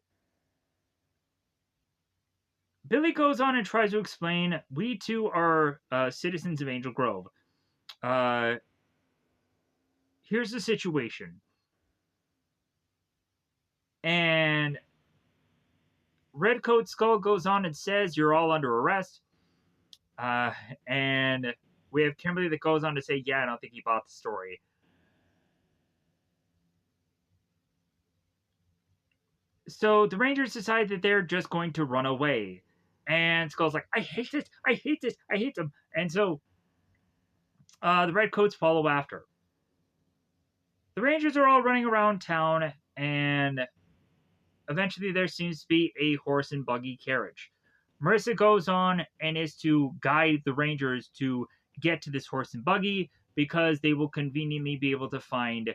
Billy goes on and tries to explain, we too are citizens of Angel Grove. Here's the situation. And Redcoat Skull goes on and says, you're all under arrest. And we have Kimberly that goes on to say, yeah, I don't think he bought the story. So the Rangers decide that they're just going to run away. And Skull's like, I hate this, I hate this, I hate them. And so the Redcoats follow after. The Rangers are all running around town, and eventually there seems to be a horse and buggy carriage. Marissa goes on and is to guide the Rangers to get to this horse and buggy because they will conveniently be able to find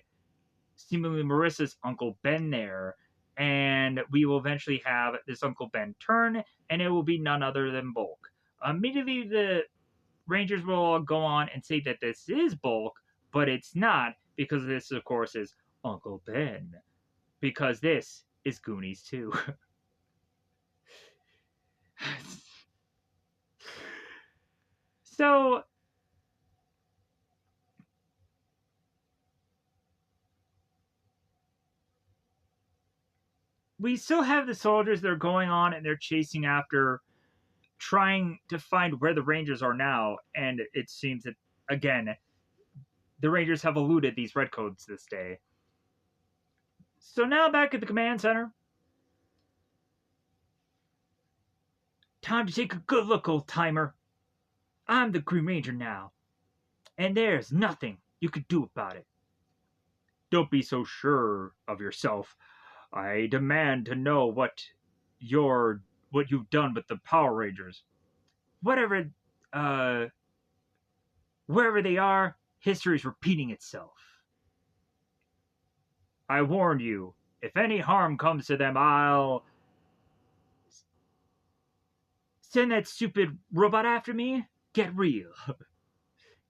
seemingly Marissa's Uncle Ben there. And we will eventually have this Uncle Ben turn, and it will be none other than Bulk. Immediately, the Rangers will all go on and say that this is Bulk, but it's not, because this, of course, is Uncle Ben. Because this is Goonies 2. So, we still have the soldiers that are going on and they're chasing after, trying to find where the Rangers are now. And it seems that, again, the Rangers have eluded these Redcoats this day. So now back at the command center. Time to take a good look, old timer. I'm the Green Ranger now, and there's nothing you could do about it. Don't be so sure of yourself. I demand to know what you've done with the Power Rangers. Whatever, uh, wherever they are, history is repeating itself. I warned you. If any harm comes to them, I'll send that stupid robot after me. Get real.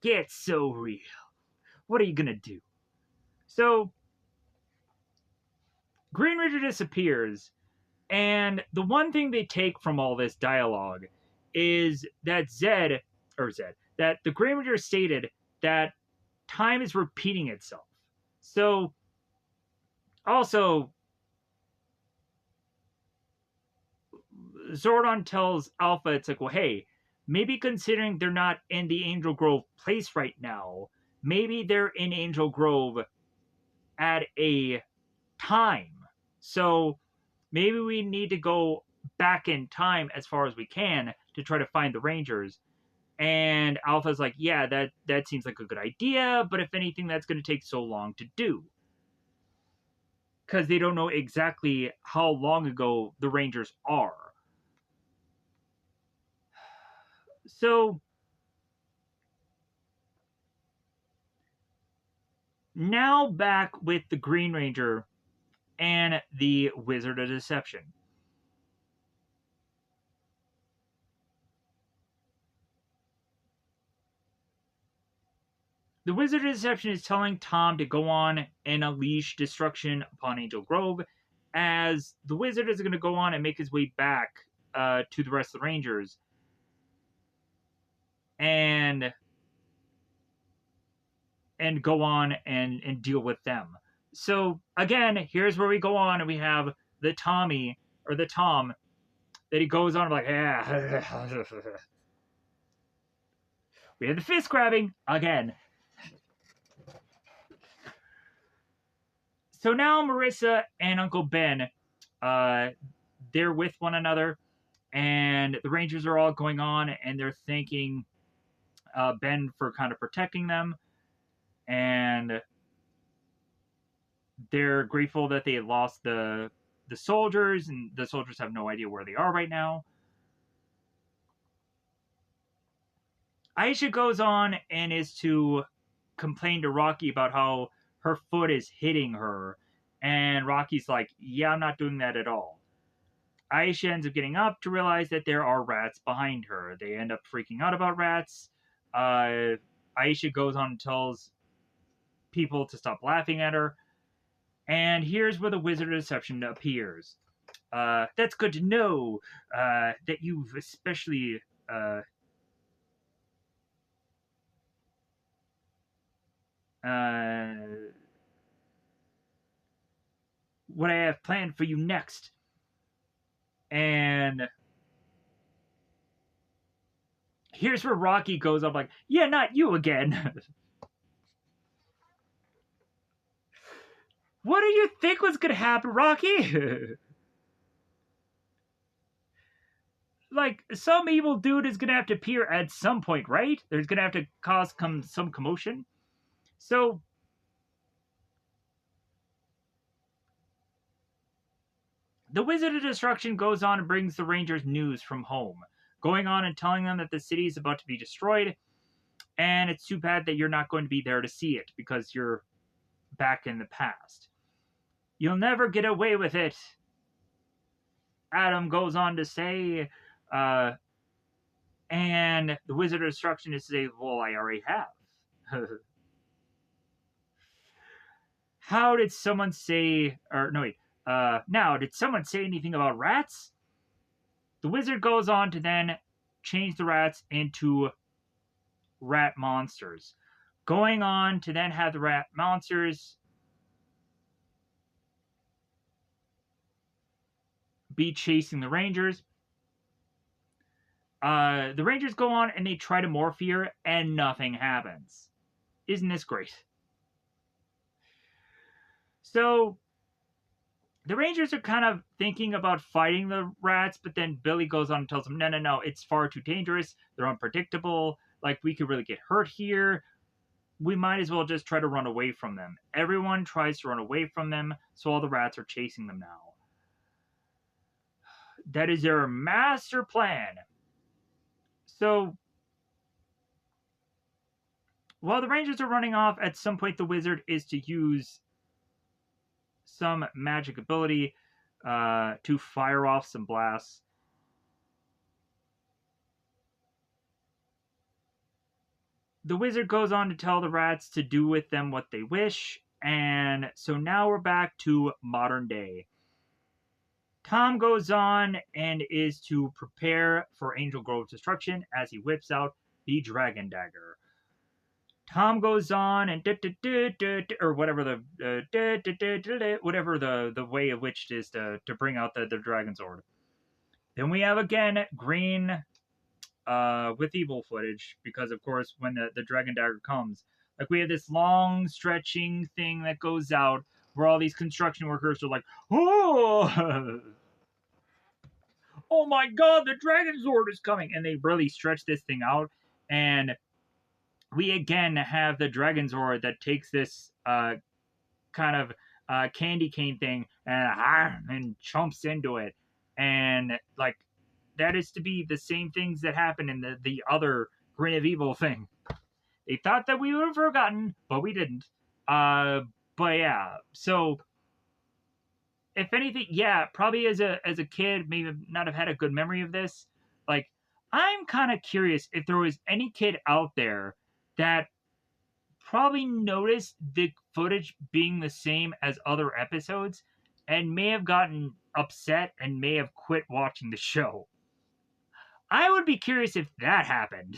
Get so real. What are you gonna do? So, Green Ranger disappears, and the one thing they take from all this dialogue is that that the Green Ranger stated that time is repeating itself. So, also, Zordon tells Alpha, it's like, well, hey, maybe considering they're not in the Angel Grove place right now, maybe they're in Angel Grove at a time. So maybe we need to go back in time as far as we can to try to find the Rangers. And Alpha's like, yeah, that seems like a good idea, but if anything, that's going to take so long to do. Because they don't know exactly how long ago the Rangers are. So now back with the Green Ranger and the Wizard of Deception. The Wizard of Deception is telling Tom to go on and unleash destruction upon Angel Grove, as the Wizard is going to go on and make his way back to the rest of the Rangers and go on and deal with them. So again, here's where we go on and we have the Tom that he goes on like, yeah. We have the fist grabbing again. So now Marissa and Uncle Ben, they're with one another, and the Rangers are all going on, and they're thanking Ben for kind of protecting them, and they're grateful that they lost the soldiers, and the soldiers have no idea where they are right now. Aisha goes on and is to complain to Rocky about how her foot is hitting her, and Rocky's like, yeah, I'm not doing that at all. Aisha ends up getting up to realize that there are rats behind her. They end up freaking out about rats. Aisha goes on and tells people to stop laughing at her. And here's where the Wizard of Deception appears. That's good to know that you've especially what I have planned for you next. And here's where Rocky goes up like, yeah, not you again. What do you think was going to happen, Rocky? Like, some evil dude is going to have to appear at some point, right? There's going to have to cause some commotion. So, the Wizard of Destruction goes on and brings the Rangers news from home, going on and telling them that the city is about to be destroyed, and it's too bad that you're not going to be there to see it because you're back in the past. You'll never get away with it. Adam goes on to say, and the Wizard of Destruction is to say, well, I already have. How did someone say, or no, wait, now, did someone say anything about rats? The wizard goes on to then change the rats into rat monsters, going on to then have the rat monsters be chasing the Rangers. The Rangers go on and they try to morph here, and nothing happens. Isn't this great? So the Rangers are kind of thinking about fighting the rats, but then Billy goes on and tells them, no, it's far too dangerous. They're unpredictable. Like, we could really get hurt here. we might as well just try to run away from them. Everyone tries to run away from them, so all the rats are chasing them now. That is their master plan. So while the Rangers are running off, at some point the wizard is to use some magic ability to fire off some blasts. The wizard goes on to tell the rats to do with them what they wish, and so now we're back to modern day. Tom goes on and is to prepare for Angel Grove's destruction as he whips out the Dragon Dagger. Tom goes on and or whatever the way of which is to bring out the Dragon Sword. Then we have again green with evil footage because of course when the Dragon Dagger comes, like we have this long stretching thing that goes out where all these construction workers are like, oh, oh my god, the Dragon Sword is coming, and they really stretch this thing out, and we again have the Dragon Sword that takes this kind of candy cane thing and chomps into it, and like that is to be the same things that happen in the other Grin of Evil thing. They thought that we would have forgotten, but we didn't. But yeah, so if anything, yeah, probably as a kid, maybe not have had a good memory of this. Like, I'm kind of curious if there was any kid out there that probably noticed the footage being the same as other episodes and may have gotten upset and may have quit watching the show. I would be curious if that happened.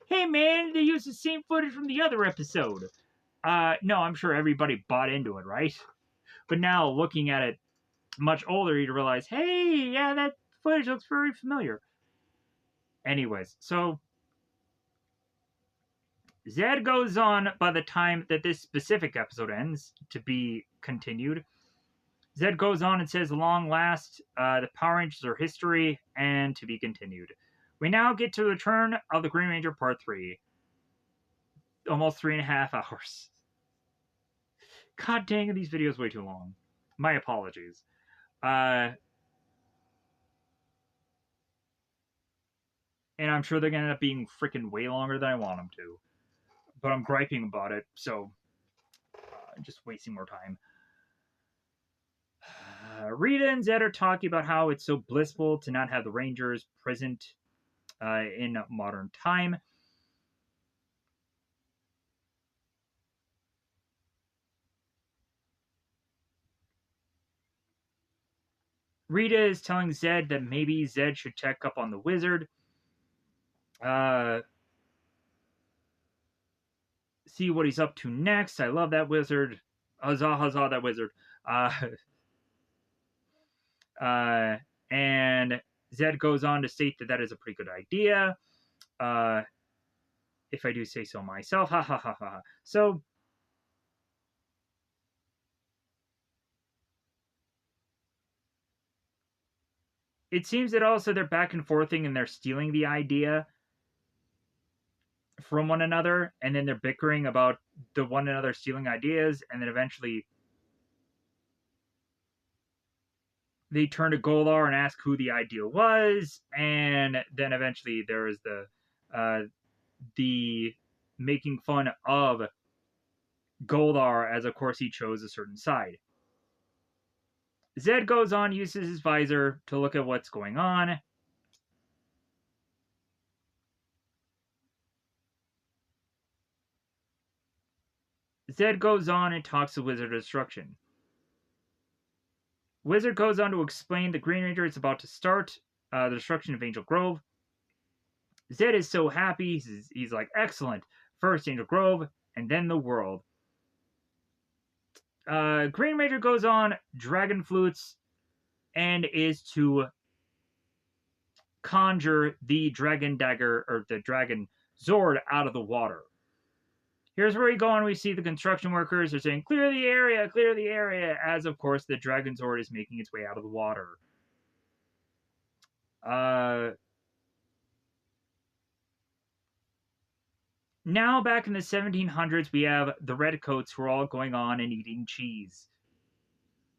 Hey man, they used the same footage from the other episode. No, I'm sure everybody bought into it, right? But now looking at it much older, you realize, hey, yeah, that footage looks very familiar. Anyways, so Zed goes on by the time that this specific episode ends to be continued. Zed goes on and says, long last, the Power Rangers are history and to be continued. We now get to the return of the Green Ranger Part 3. Almost 3.5 hours. God dang, these videos way too long. My apologies. And I'm sure they're going to end up being freaking way longer than I want them to. But I'm griping about it, so just wasting more time. Rita and Zed are talking about how it's so blissful to not have the Rangers present in modern time. Rita is telling Zed that maybe Zed should check up on the wizard. See what he's up to next. I love that wizard. Huzzah, huzzah, that wizard. And Zed goes on to state that that is a pretty good idea. If I do say so myself. Ha ha ha ha. So, it seems that also they're back and forthing and they're stealing the idea from one another, and then they're bickering about the one another stealing ideas, and then eventually they turn to Golar and ask who the idea was, and then eventually there is the making fun of Goldar as of course he chose a certain side. Zed goes on, uses his visor to look at what's going on. Zed goes on and talks to Wizard of Destruction. Wizard goes on to explain the Green Ranger is about to start the destruction of Angel Grove. Zed is so happy. He's like, excellent. First Angel Grove, and then the world. Green Ranger goes on, dragon flutes, and is to conjure the dragon dagger, or the dragon Zord, out of the water. Here's where we go on. We see the construction workers are saying, clear the area, as of course the dragon Zord is making its way out of the water. Now, back in the 1700s, we have the redcoats who are all going on and eating cheese.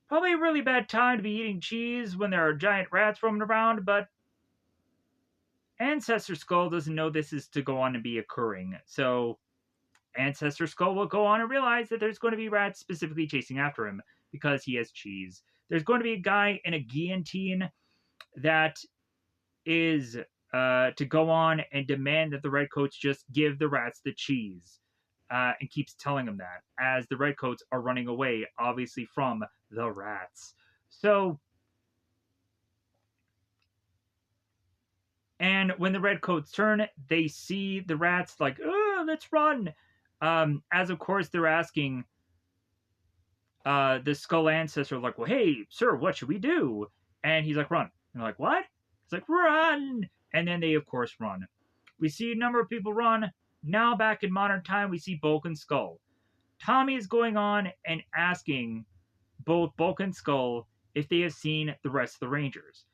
Probably a really bad time to be eating cheese when there are giant rats roaming around, but Ancestor Skull doesn't know this is to go on and be occurring. So Ancestor Skull will go on and realize that there's going to be rats specifically chasing after him because he has cheese. There's going to be a guy in a guillotine that is to go on and demand that the Redcoats just give the rats the cheese. And keeps telling them that as the Redcoats are running away, obviously from the rats. So, and when the Redcoats turn, they see the rats like, oh, let's run. As of course they're asking the Skull Ancestor, like, well, hey, sir, what should we do? And he's like, run. And they're like, what? He's like, run. And then they, of course, run. We see a number of people run. Now, back in modern time, we see Bulk and Skull. Tommy is going on and asking both Bulk and Skull if they have seen the rest of the Rangers.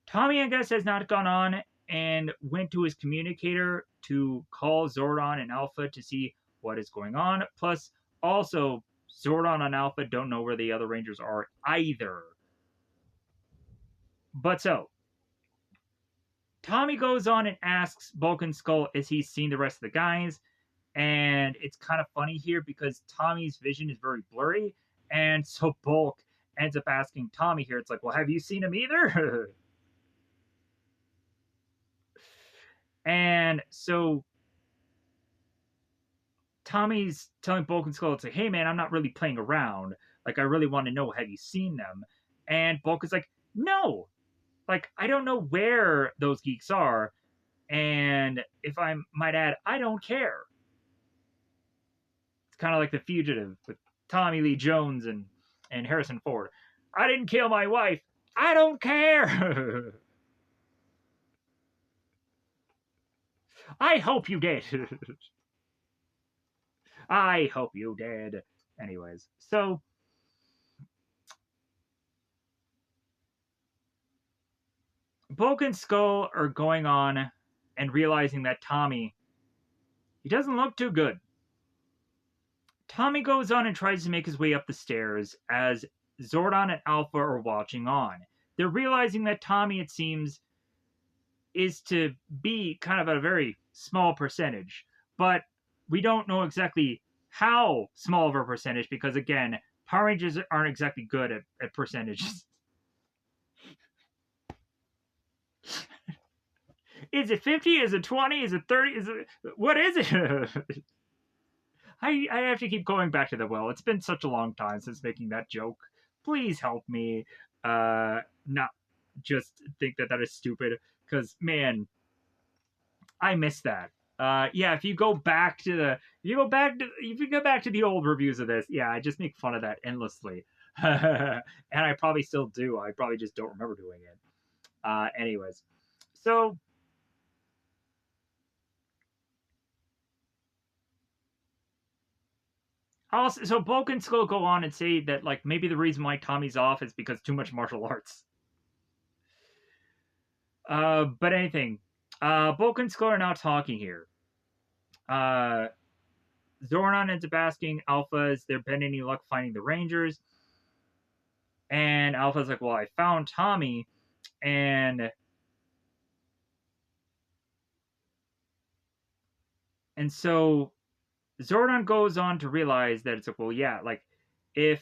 Tommy, I guess, has not gone on and went to his communicator to call Zordon and Alpha to see what is going on. Plus, also, Zordon and Alpha don't know where the other Rangers are either. But so, Tommy goes on and asks Bulk and Skull if he's seen the rest of the guys. And it's kind of funny here because Tommy's vision is very blurry. And so Bulk ends up asking Tommy here, it's like, well, have you seen him either? And so Tommy's telling Bulk and Skull, it's like, hey man, I'm not really playing around. Like, I really want to know, have you seen them? And Bulk is like, no. Like, I don't know where those geeks are. And if I might add, I don't care. It's kind of like The Fugitive with Tommy Lee Jones and Harrison Ford. I didn't kill my wife. I don't care. I hope you did. I hope you did. Anyways, so Bulk and Skull are going on and realizing that Tommy, he doesn't look too good. Tommy goes on and tries to make his way up the stairs as Zordon and Alpha are watching on. They're realizing that Tommy, it seems, is to be kind of a very small percentage, but we don't know exactly how small of a percentage because, again, Power Rangers aren't exactly good at percentages. Is it 50? Is it 20? Is it 30? Is it what is it? I have to keep going back to the well. It's been such a long time since making that joke. Please help me not just think that that is stupid because man, I miss that. Yeah, if you go back to the if you go back to the old reviews of this, yeah, I just make fun of that endlessly. And I probably still do. I probably just don't remember doing it. Anyways. So also, so Bulk and Skull go on and say that like maybe the reason why Tommy's off is because too much martial arts. But anything, Bulk and Skull are now talking here. Uh, Zordon ends up asking Alpha, "Has there been any luck finding the Rangers?" And Alpha's like, "Well, I found Tommy, and so Zordon goes on to realize that it's like, well, yeah, like if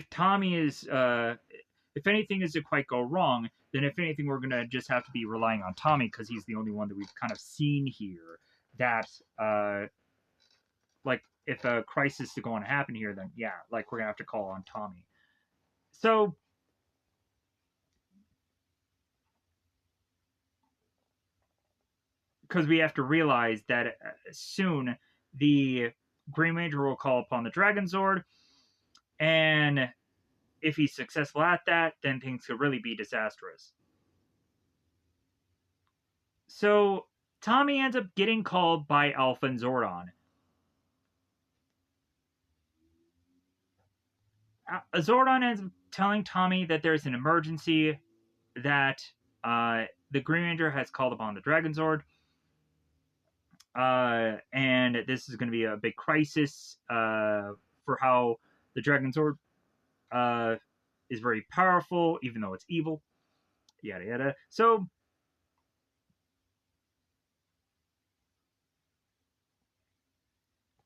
Tommy is if anything is to quite go wrong, then if anything, we're gonna just have to be relying on Tommy because he's the only one that we've kind of seen here that like if a crisis is going to happen here, then yeah, like we're gonna have to call on Tommy. So because we have to realize that soon the Green Ranger will call upon the Dragon Zord, and if he's successful at that, then things could really be disastrous. So Tommy ends up getting called by Alpha and Zordon. Zordon ends up telling Tommy that there's an emergency, that The Green Ranger has called upon the Dragon Zord, and this is going to be a big crisis for how the Dragon Zord uh, is very powerful, even though it's evil. Yada yada. So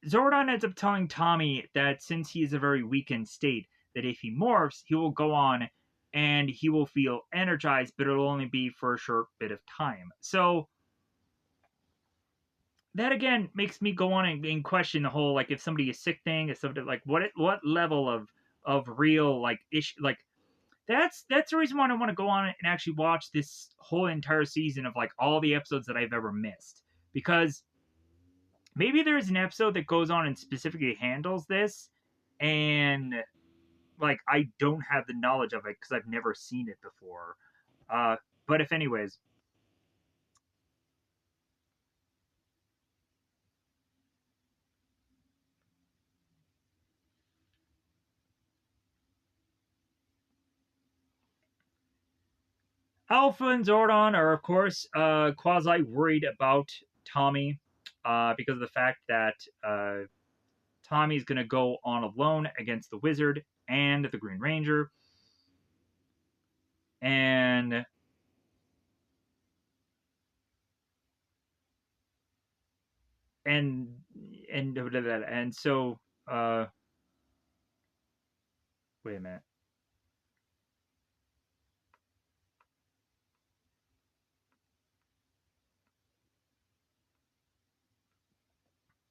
Zordon ends up telling Tommy that since he is a very weakened state, that if he morphs, he will go on and he will feel energized, but it'll only be for a short bit of time. So that again makes me go on and question the whole like if somebody is sick thing, if somebody like what level of real like issue like that's the reason why I want to go on and actually watch this whole entire season of like all the episodes that I've ever missed because maybe there's an episode that goes on and specifically handles this and like I don't have the knowledge of it because I've never seen it before. Uh, but if anyways, Alpha and Zordon are of course quasi worried about Tommy because of the fact that Tommy's going to go on alone against the Wizard and the Green Ranger, and and and so wait a minute.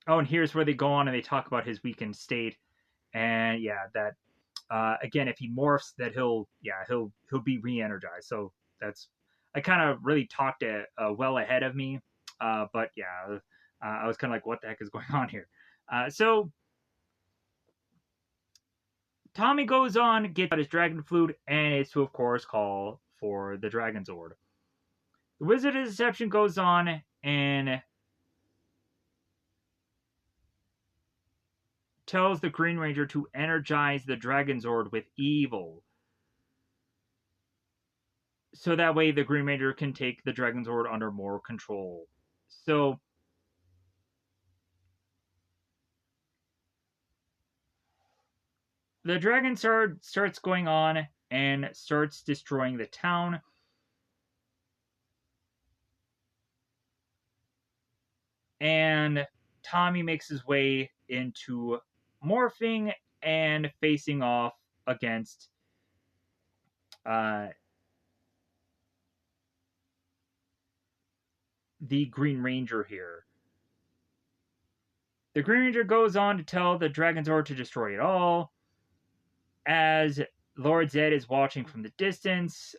Oh, and here's where they go on and they talk about his weakened state, and yeah, that again, if he morphs, that he'll be re-energized. So that's I kind of really talked it well ahead of me, but yeah, I was kind of like, what the heck is going on here? So Tommy goes on, gets out his dragon flute, and is to of course call for the Dragon Zord. The Wizard of Deception goes on and tells the Green Ranger to energize the Dragon Zord with evil. So that way the Green Ranger can take the Dragon Zord under more control. So the Dragon Zord starts going on and starts destroying the town. And Tommy makes his way into morphing and facing off against uh, the Green Ranger here. The Green Ranger goes on to tell the Dragon Zord to destroy it all. As Lord Zed is watching from the distance,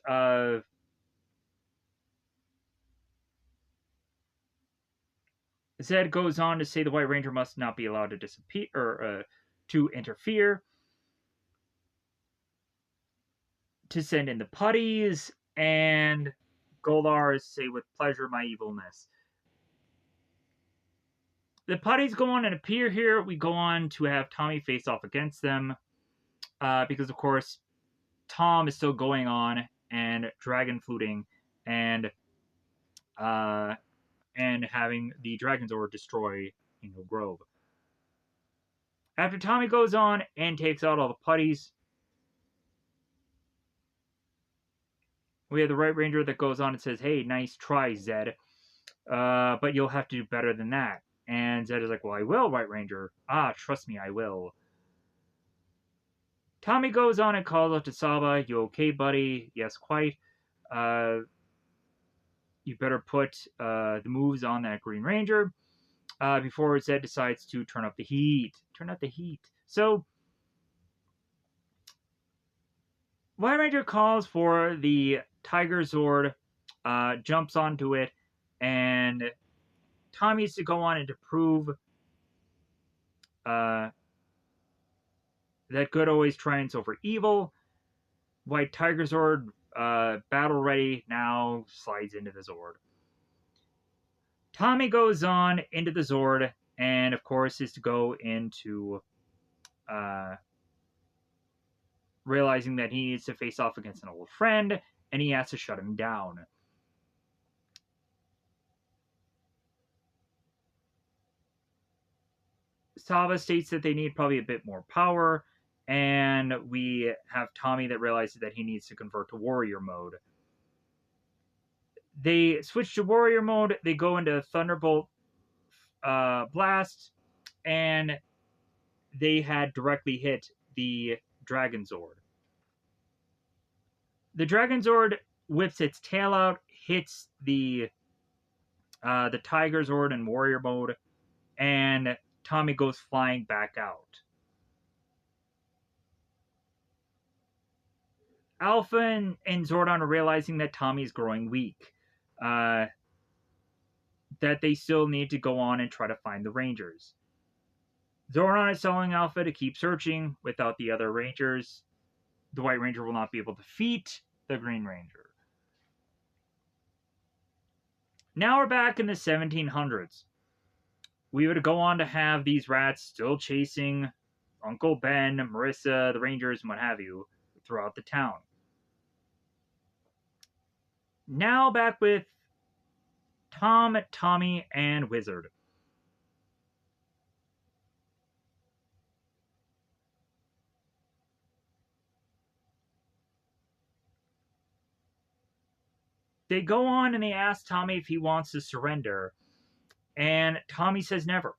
Zed goes on to say the White Ranger must not be allowed to disappear or to interfere, to send in the putties, and Goldars say with pleasure my evilness. The putties go on and appear here. We go on to have Tommy face off against them because, of course, Tom is still going on and dragon fluting and uh, and having the Dragon Zord destroy Grove. After Tommy goes on and takes out all the putties, we have the Right Ranger that goes on and says, "Hey, nice try, Zed, but you'll have to do better than that." And Zed is like, "Well, I will, White Ranger. Ah, trust me, I will." Tommy goes on and calls out to Saba, "You okay, buddy? Yes, quite. Uh, you better put the moves on that Green Ranger before Zed decides to turn up the heat. Turn up the heat." So, White Ranger calls for the Tiger Zord, jumps onto it, and Tommy's to go on and to prove uh, that good always triumphs over evil. White Tiger Zord, battle ready, now slides into the Zord. Tommy goes on into the Zord, and of course is to go into uh, realizing that he needs to face off against an old friend, and he has to shut him down. Saba states that they need probably a bit more power, and we have Tommy that realizes that he needs to convert to warrior mode. They switch to warrior mode, they go into Thunderbolt Blast, and they had directly hit the Dragon Zord. The Dragon Zord whips its tail out, hits the Tiger Zord in warrior mode, and Tommy goes flying back out. Alpha and Zordon are realizing that Tommy's growing weak. That they still need to go on and try to find the Rangers. Zordon is telling Alpha to keep searching. Without the other Rangers, the White Ranger will not be able to defeat the Green Ranger. Now we're back in the 1700s. We would go on to have these rats still chasing Uncle Ben, Marissa, the Rangers, and what have you throughout the town. Now back with Tom, Tommy, and Wizard. They go on and they ask Tommy if he wants to surrender, and Tommy says never.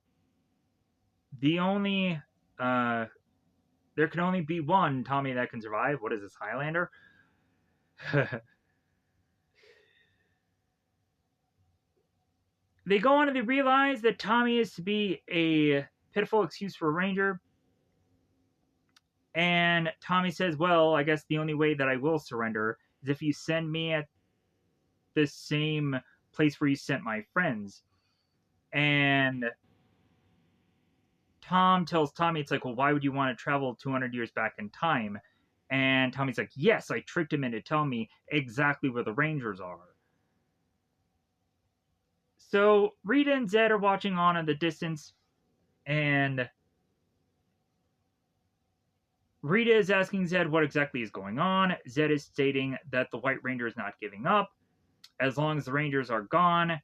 The only, there can only be one Tommy that can survive. What is this, Highlander? They go on and they realize that Tommy is to be a pitiful excuse for a ranger. And Tommy says, well, I guess the only way that I will surrender is if you send me at the same place where you sent my friends. And Tom tells Tommy, it's like, well, why would you want to travel 200 years back in time? And Tommy's like, yes, I tricked him into telling me exactly where the Rangers are. So Rita and Zed are watching on in the distance, and Rita is asking Zed what exactly is going on. Zed is stating that the White Ranger is not giving up. As long as the Rangers are gone,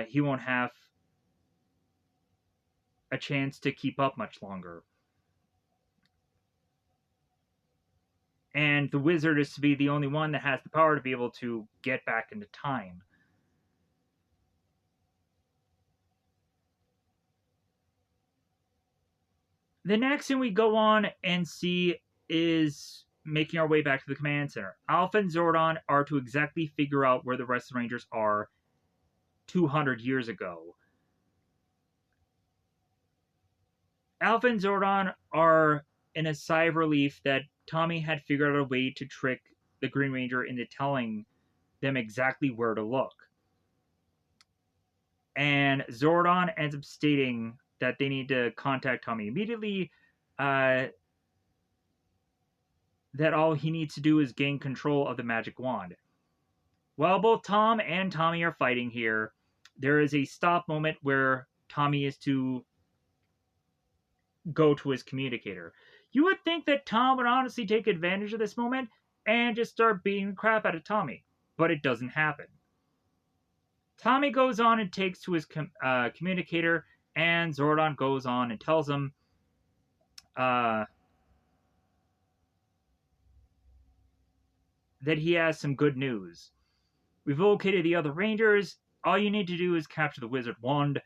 he won't have a chance to keep up much longer. And the Wizard is to be the only one that has the power to be able to get back into time. The next thing we go on and see is making our way back to the command center. Alpha and Zordon are to exactly figure out where the rest of the Rangers are 200 years ago. Alpha and Zordon are in a sigh of relief that Tommy had figured out a way to trick the Green Ranger into telling them exactly where to look. And Zordon ends up stating that they need to contact Tommy immediately, that all he needs to do is gain control of the magic wand. While both Tom and Tommy are fighting here, there is a stop moment where Tommy is to go to his communicator. You would think that Tom would honestly take advantage of this moment and just start beating the crap out of Tommy, but it doesn't happen. Tommy goes on and takes to his communicator, and Zordon goes on and tells him that he has some good news. We've located the other Rangers. All you need to do is capture the Wizard Wand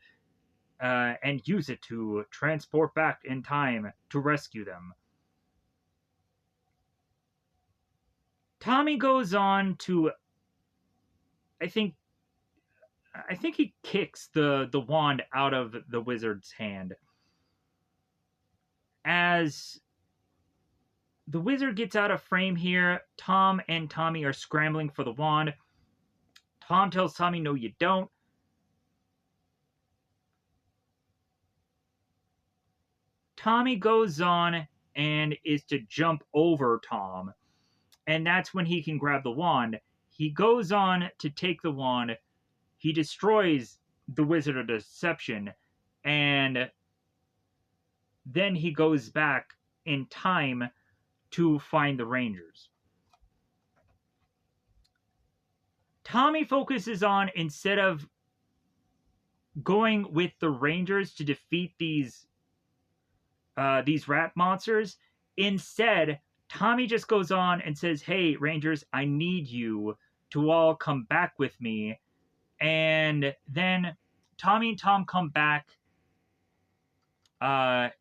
and use it to transport back in time to rescue them. Tommy goes on to, I think he kicks the wand out of the Wizard's hand. As the Wizard gets out of frame here, Tom and Tommy are scrambling for the wand. Tom tells Tommy, no, you don't. Tommy goes on and is to jump over Tom, and that's when he can grab the wand. He goes on to take the wand. He destroys the Wizard of Deception, and then he goes back in time to find the Rangers. Tommy focuses on, instead of going with the Rangers to defeat these these rat monsters. Instead, Tommy just goes on and says, "Hey, Rangers, I need you to all come back with me." And then Tommy and Tom come back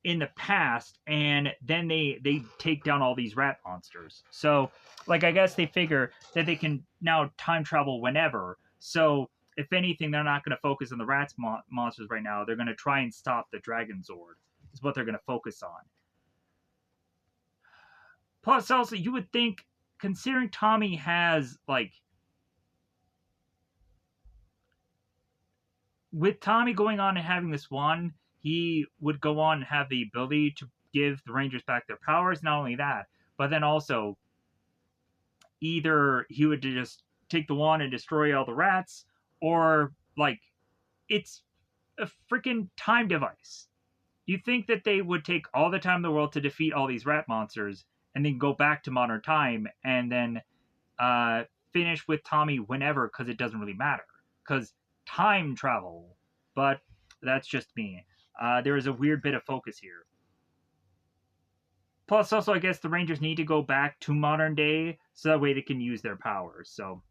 in the past, and then they take down all these rat monsters. So, like, I guess they figure that they can now time travel whenever. So, if anything, they're not going to focus on the monsters right now. They're going to try and stop the Dragon Zord. Is what they're going to focus on. Plus, also, you would think, considering Tommy has like, with Tommy going on and having this one, he would go on and have the ability to give the Rangers back their powers. Not only that, but then also either he would just take the wand and destroy all the rats, or like it's a freaking time device. You think that they would take all the time in the world to defeat all these rat monsters and then go back to modern time and then uh, finish with Tommy whenever because it doesn't really matter because time travel. But that's just me. There is a weird bit of focus here. Plus, also, I guess the Rangers need to go back to modern day so that way they can use their powers. So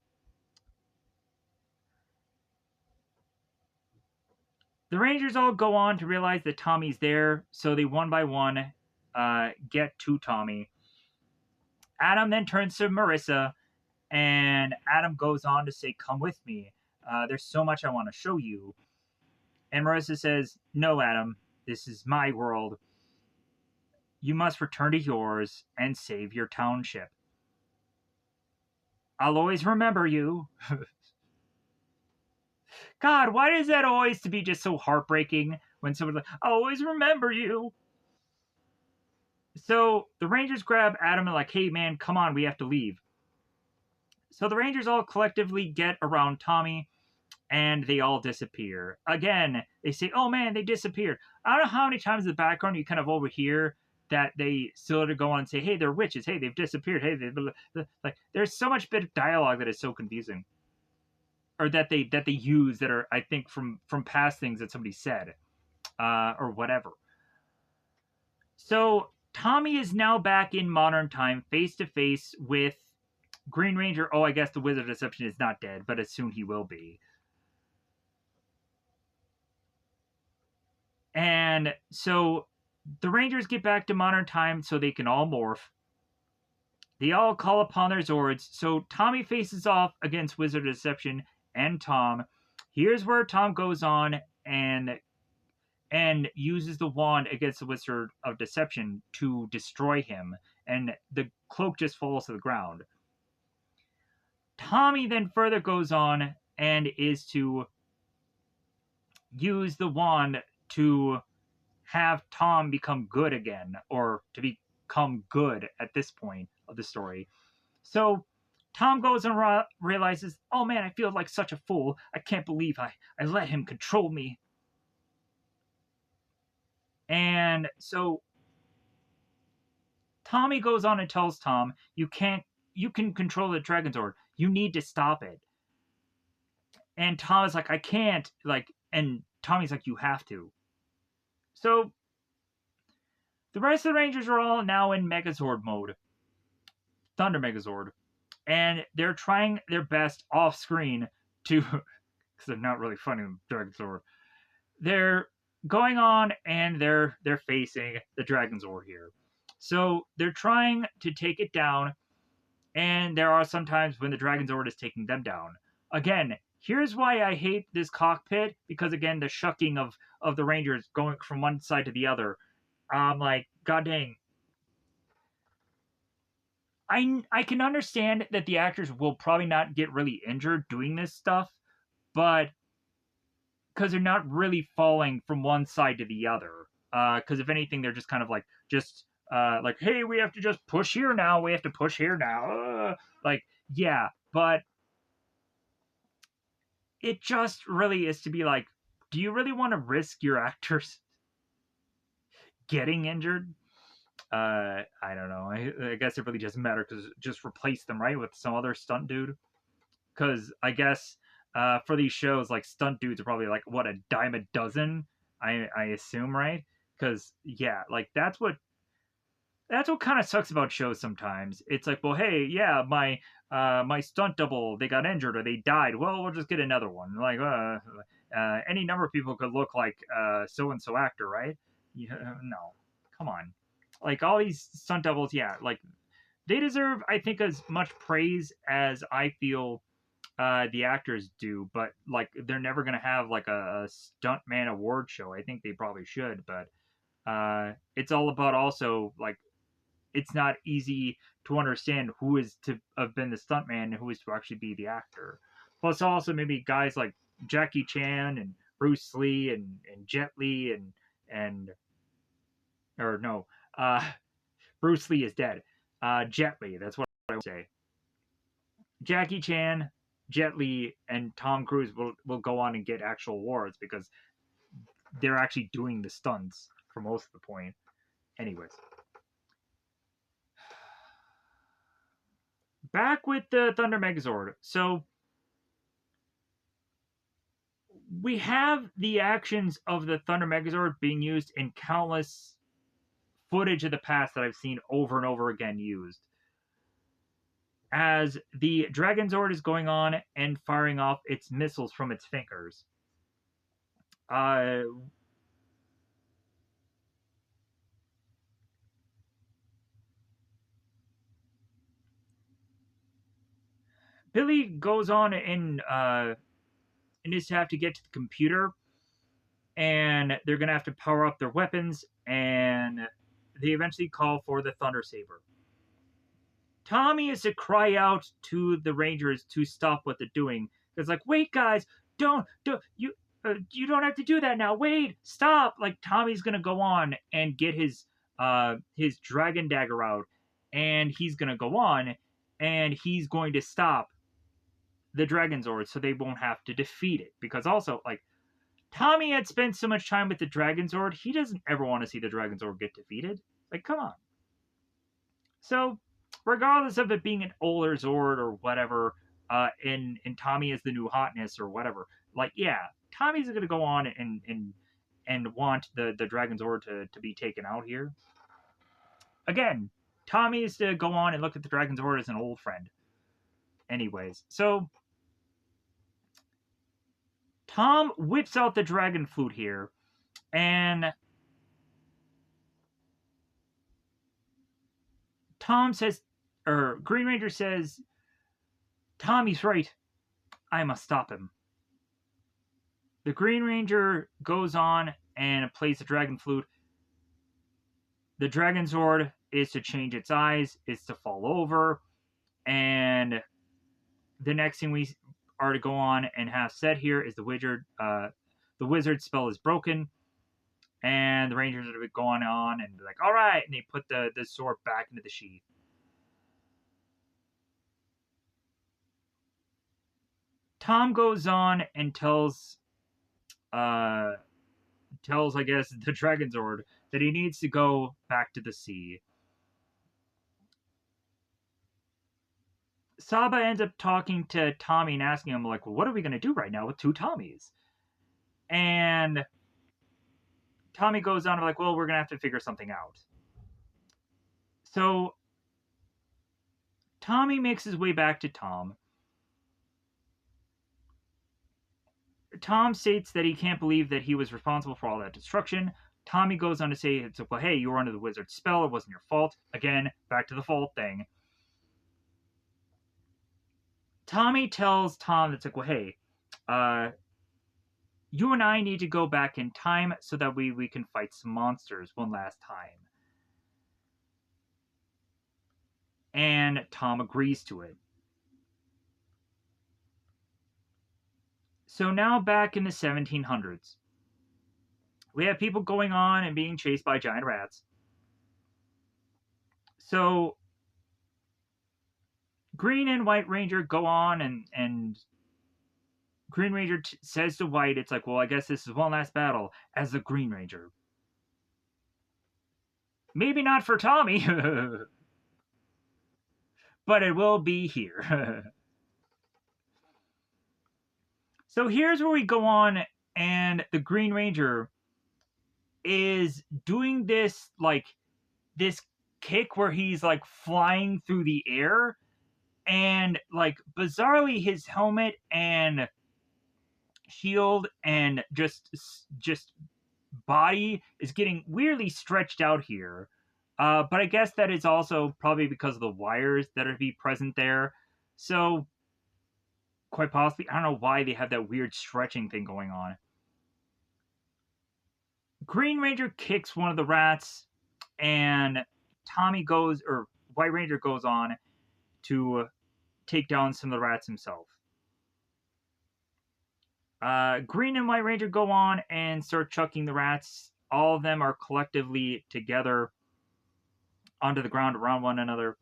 the Rangers all go on to realize that Tommy's there, so they one by one get to Tommy. Adam then turns to Marissa, and Adam goes on to say, "Come with me. There's so much I want to show you." And Marissa says, "No, Adam, this is my world. You must return to yours and save your township. I'll always remember you." God, why does that always to be just so heartbreaking when someone's like, "I'll always remember you"? So the Rangers grab Adam and like, "Hey man, come on, we have to leave." So the Rangers all collectively get around Tommy and they all disappear. Again, they say, "Oh man, they disappeared." I don't know how many times in the background you kind of overhear that they still to go on and say, "Hey, they're witches. Hey, they've disappeared. Hey, like there's so much bit of dialogue that is so confusing, or that they use that are I think from past things that somebody said, or whatever. So Tommy is now back in modern time, face to face with Green Ranger. Oh, I guess the Wizard of Deception is not dead, but soon he will be. And so the Rangers get back to modern time so they can all morph. They all call upon their Zords. So Tommy faces off against Wizard of Deception and Tom. Here's where Tom goes on and uses the wand against the Wizard of Deception to destroy him, and the cloak just falls to the ground. Tommy then further goes on and is to use the wand to have Tom become good again, or to become good at this point of the story. So Tom goes and realizes, "Oh man, I feel like such a fool. I can't believe I let him control me." And so Tommy goes on and tells Tom, you can control the Dragon Zord. You need to stop it." And Tom is like, "I can't." And Tommy's like, "You have to." So the rest of the Rangers are all now in Megazord mode, Thunder Megazord, and they're trying their best off screen to, because they're not really funny with Dragon Zord. They're going on and they're facing the Dragon Zord here. So they're trying to take it down, and there are some times when the Dragon Zord is taking them down. Again, here's why I hate this cockpit, because again, the shucking of the Rangers going from one side to the other. I'm like, god dang. I can understand that the actors will probably not get really injured doing this stuff, but because they're not really falling from one side to the other. Because if anything, they're just kind of like, "Hey, we have to just push here now. We have to push here now." Like, yeah, but it just really is to be like, do you really want to risk your actors getting injured? I don't know. I guess it really doesn't matter because just replace them, right, with some other stunt dude. Because I guess for these shows, like stunt dudes are probably like what, a dime a dozen. I assume, right? Because yeah, like that's what kind of sucks about shows sometimes. It's like, well, hey, yeah, my stunt double, they got injured or they died. Well, we'll just get another one. Like, any number of people could look like so and so actor, right? Yeah, no, come on. Like all these stunt doubles, yeah, like they deserve, I think, as much praise as I feel the actors do. But like, they're never gonna have like a stuntman award show. I think they probably should, but it's all about also like it's not easy to understand who is to have been the stuntman and who is to actually be the actor. Plus, also maybe guys like Jackie Chan and Bruce Lee and Jet Li and or no, uh, Bruce Lee is dead. Jet Li, that's what I would say. Jackie Chan, Jet Li, and Tom Cruise will go on and get actual awards because they're actually doing the stunts for most of the point. Anyways, back with the Thunder Megazord. So we have the actions of the Thunder Megazord being used in countless footage of the past that I've seen over and over again used. As the Dragon Zord is going on and firing off its missiles from its fingers. Uh, Billy goes on and is to have to get to the computer, and they're gonna have to power up their weapons, and they eventually call for the Thunder Saber. Tommy is to cry out to the Rangers to stop what they're doing. It's like, wait, guys, don't you don't have to do that now. Wait, stop! Like Tommy's gonna go on and get his dragon dagger out, and he's gonna go on, and he's going to stop the Dragon Zord so they won't have to defeat it. Because also, like Tommy had spent so much time with the Dragon Zord, he doesn't ever want to see the Dragon Zord get defeated. Like, come on. So, regardless of it being an older Zord or whatever, and Tommy is the new hotness or whatever, like yeah, Tommy's gonna go on and want the Dragon Zord to be taken out here. Again, Tommy is to go on and look at the Dragon Zord as an old friend. Anyways, so Tom whips out the Dragon Flute here, and Tom says, or Green Ranger says, Tommy's right. I must stop him. The Green Ranger goes on and plays the Dragon Flute. The Dragon Zord is to change its eyes, is to fall over, and the next thing we are to go on and have said here is the wizard spell is broken, and the Rangers are going on and be like, all right, and they put the sword back into the sheath. Tom goes on and tells I guess the Dragon Zord that he needs to go back to the sea. Saba ends up talking to Tommy and asking him like, well, what are we going to do right now with two Tommies? And Tommy goes on like, well, we're going to have to figure something out. So Tommy makes his way back to Tom. Tom states that he can't believe that he was responsible for all that destruction. Tommy goes on to say, it's like, well, hey, you were under the wizard's spell. It wasn't your fault. Again, back to the fault thing. Tommy tells Tom, it's like, well, hey, you and I need to go back in time so that we can fight some monsters one last time. And Tom agrees to it. So now back in the 1700s, we have people going on and being chased by giant rats. So Green and White Ranger go on and Green Ranger says to White, it's like, well, I guess this is one last battle as the Green Ranger. Maybe not for Tommy, but it will be here. So here's where we go on, and the Green Ranger is doing this this kick where he's like flying through the air, and like bizarrely his helmet and shield and just body is getting weirdly stretched out here. But I guess that is also probably because of the wires that are to be present there. So quite possibly, I don't know why they have that weird stretching thing going on. Green Ranger kicks one of the rats, and Tommy goes, or White Ranger goes on to take down some of the rats himself. Green and White Ranger go on and start chucking the rats. All of them are collectively together onto the ground around one another.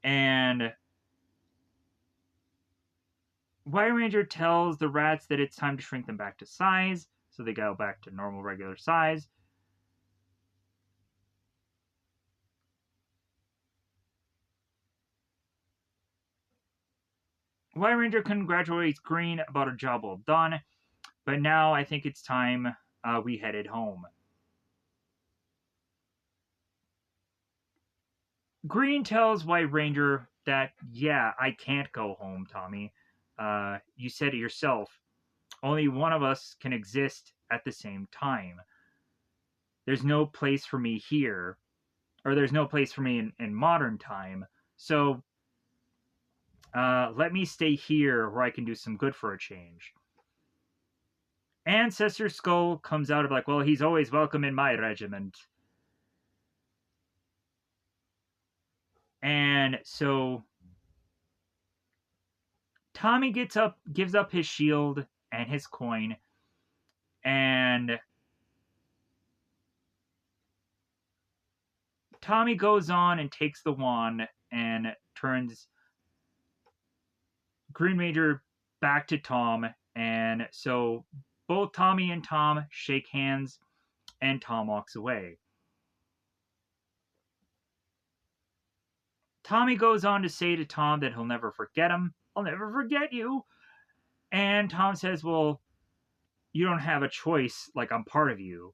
And White Ranger tells the rats that it's time to shrink them back to size, so they go back to normal, regular size. White Ranger congratulates Green about a job well done, but now I think it's time we headed home. Green tells White Ranger that, yeah, I can't go home, Tommy. You said it yourself. Only one of us can exist at the same time. There's no place for me here, or there's no place for me in modern time. So let me stay here where I can do some good for a change. Ancestor Skull comes out of like, well, he's always welcome in my regiment. And so Tommy gives up his shield and his coin, and Tommy goes on and takes the wand and turns Green Ranger back to Tom. And so both Tommy and Tom shake hands, and Tom walks away. Tommy goes on to say to Tom that he'll never forget him. I'll never forget you. And Tom says, well, you don't have a choice. Like, I'm part of you.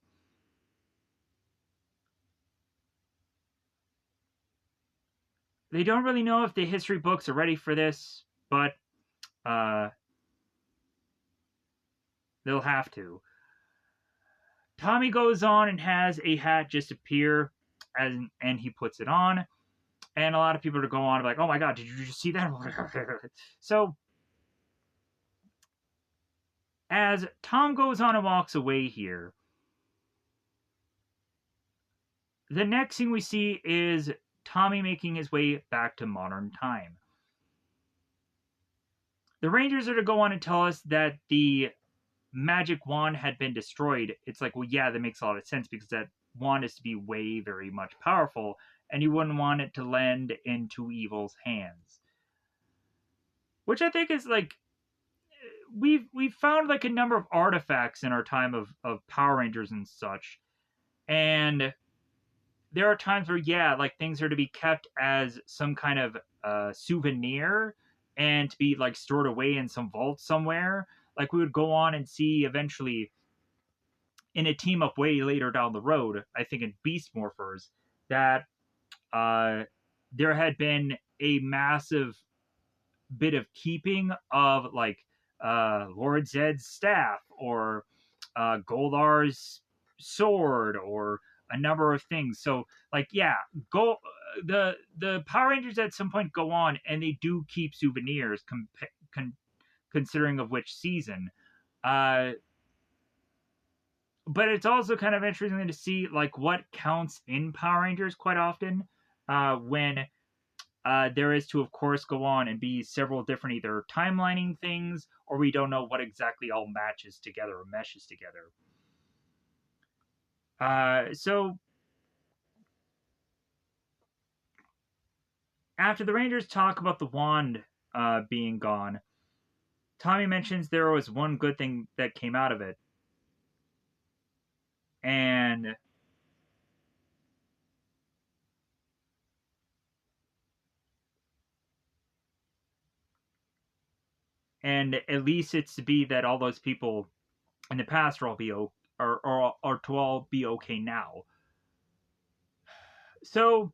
They don't really know if the history books are ready for this, but they'll have to. Tommy goes on and has a hat just appear, and he puts it on. And a lot of people are going on like, oh my god, did you just see that? So as Tom goes on and walks away here, the next thing we see is Tommy making his way back to modern time. The Rangers are to go on and tell us that the magic wand had been destroyed. It's like, well, yeah, that makes a lot of sense because that wand is to be way very much powerful, and you wouldn't want it to land into evil's hands. Which I think is like, we've found like a number of artifacts in our time of Power Rangers and such, and there are times where, yeah, like things are to be kept as some kind of souvenir and to be like stored away in some vault somewhere. Like we would go on and see eventually in a team up way later down the road, I think in Beast Morphers, that uh, there had been a massive bit of keeping of like Lord Zed's staff or Goldar's sword or a number of things. So like, yeah, go the Power Rangers at some point go on and they do keep souvenirs considering of which season. But it's also kind of interesting to see like what counts in Power Rangers quite often when there is to, of course, go on and be several different either timelining things or we don't know what exactly all matches together or meshes together. So after the Rangers talk about the wand being gone, Tommy mentions there was one good thing that came out of it. And at least it's to be that all those people in the past are or to all be okay now. So,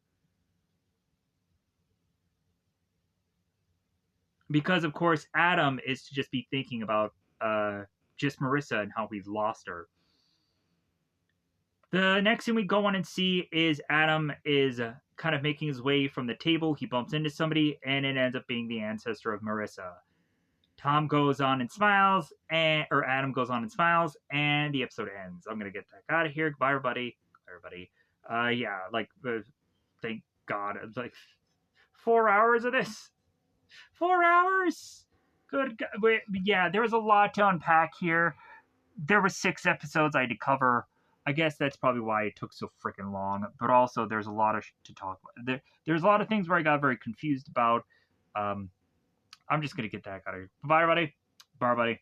because of course Adam is to just be thinking about just Marissa and how we've lost her. The next thing we go on and see is Adam is kind of making his way from the table. He bumps into somebody, and it ends up being the ancestor of Marissa. Tom goes on and smiles, or Adam goes on and smiles, and the episode ends. I'm gonna get the heck out of here. Goodbye, everybody. Everybody. Yeah, like, thank God. It's like 4 hours of this. 4 hours. Good. Wait, yeah, there was a lot to unpack here. There were 6 episodes I had to cover. I guess that's probably why it took so freaking long. But also, there's a lot of to talk about. There's a lot of things where I got very confused about. I'm just gonna get that out of here. Bye, everybody. Bye, everybody.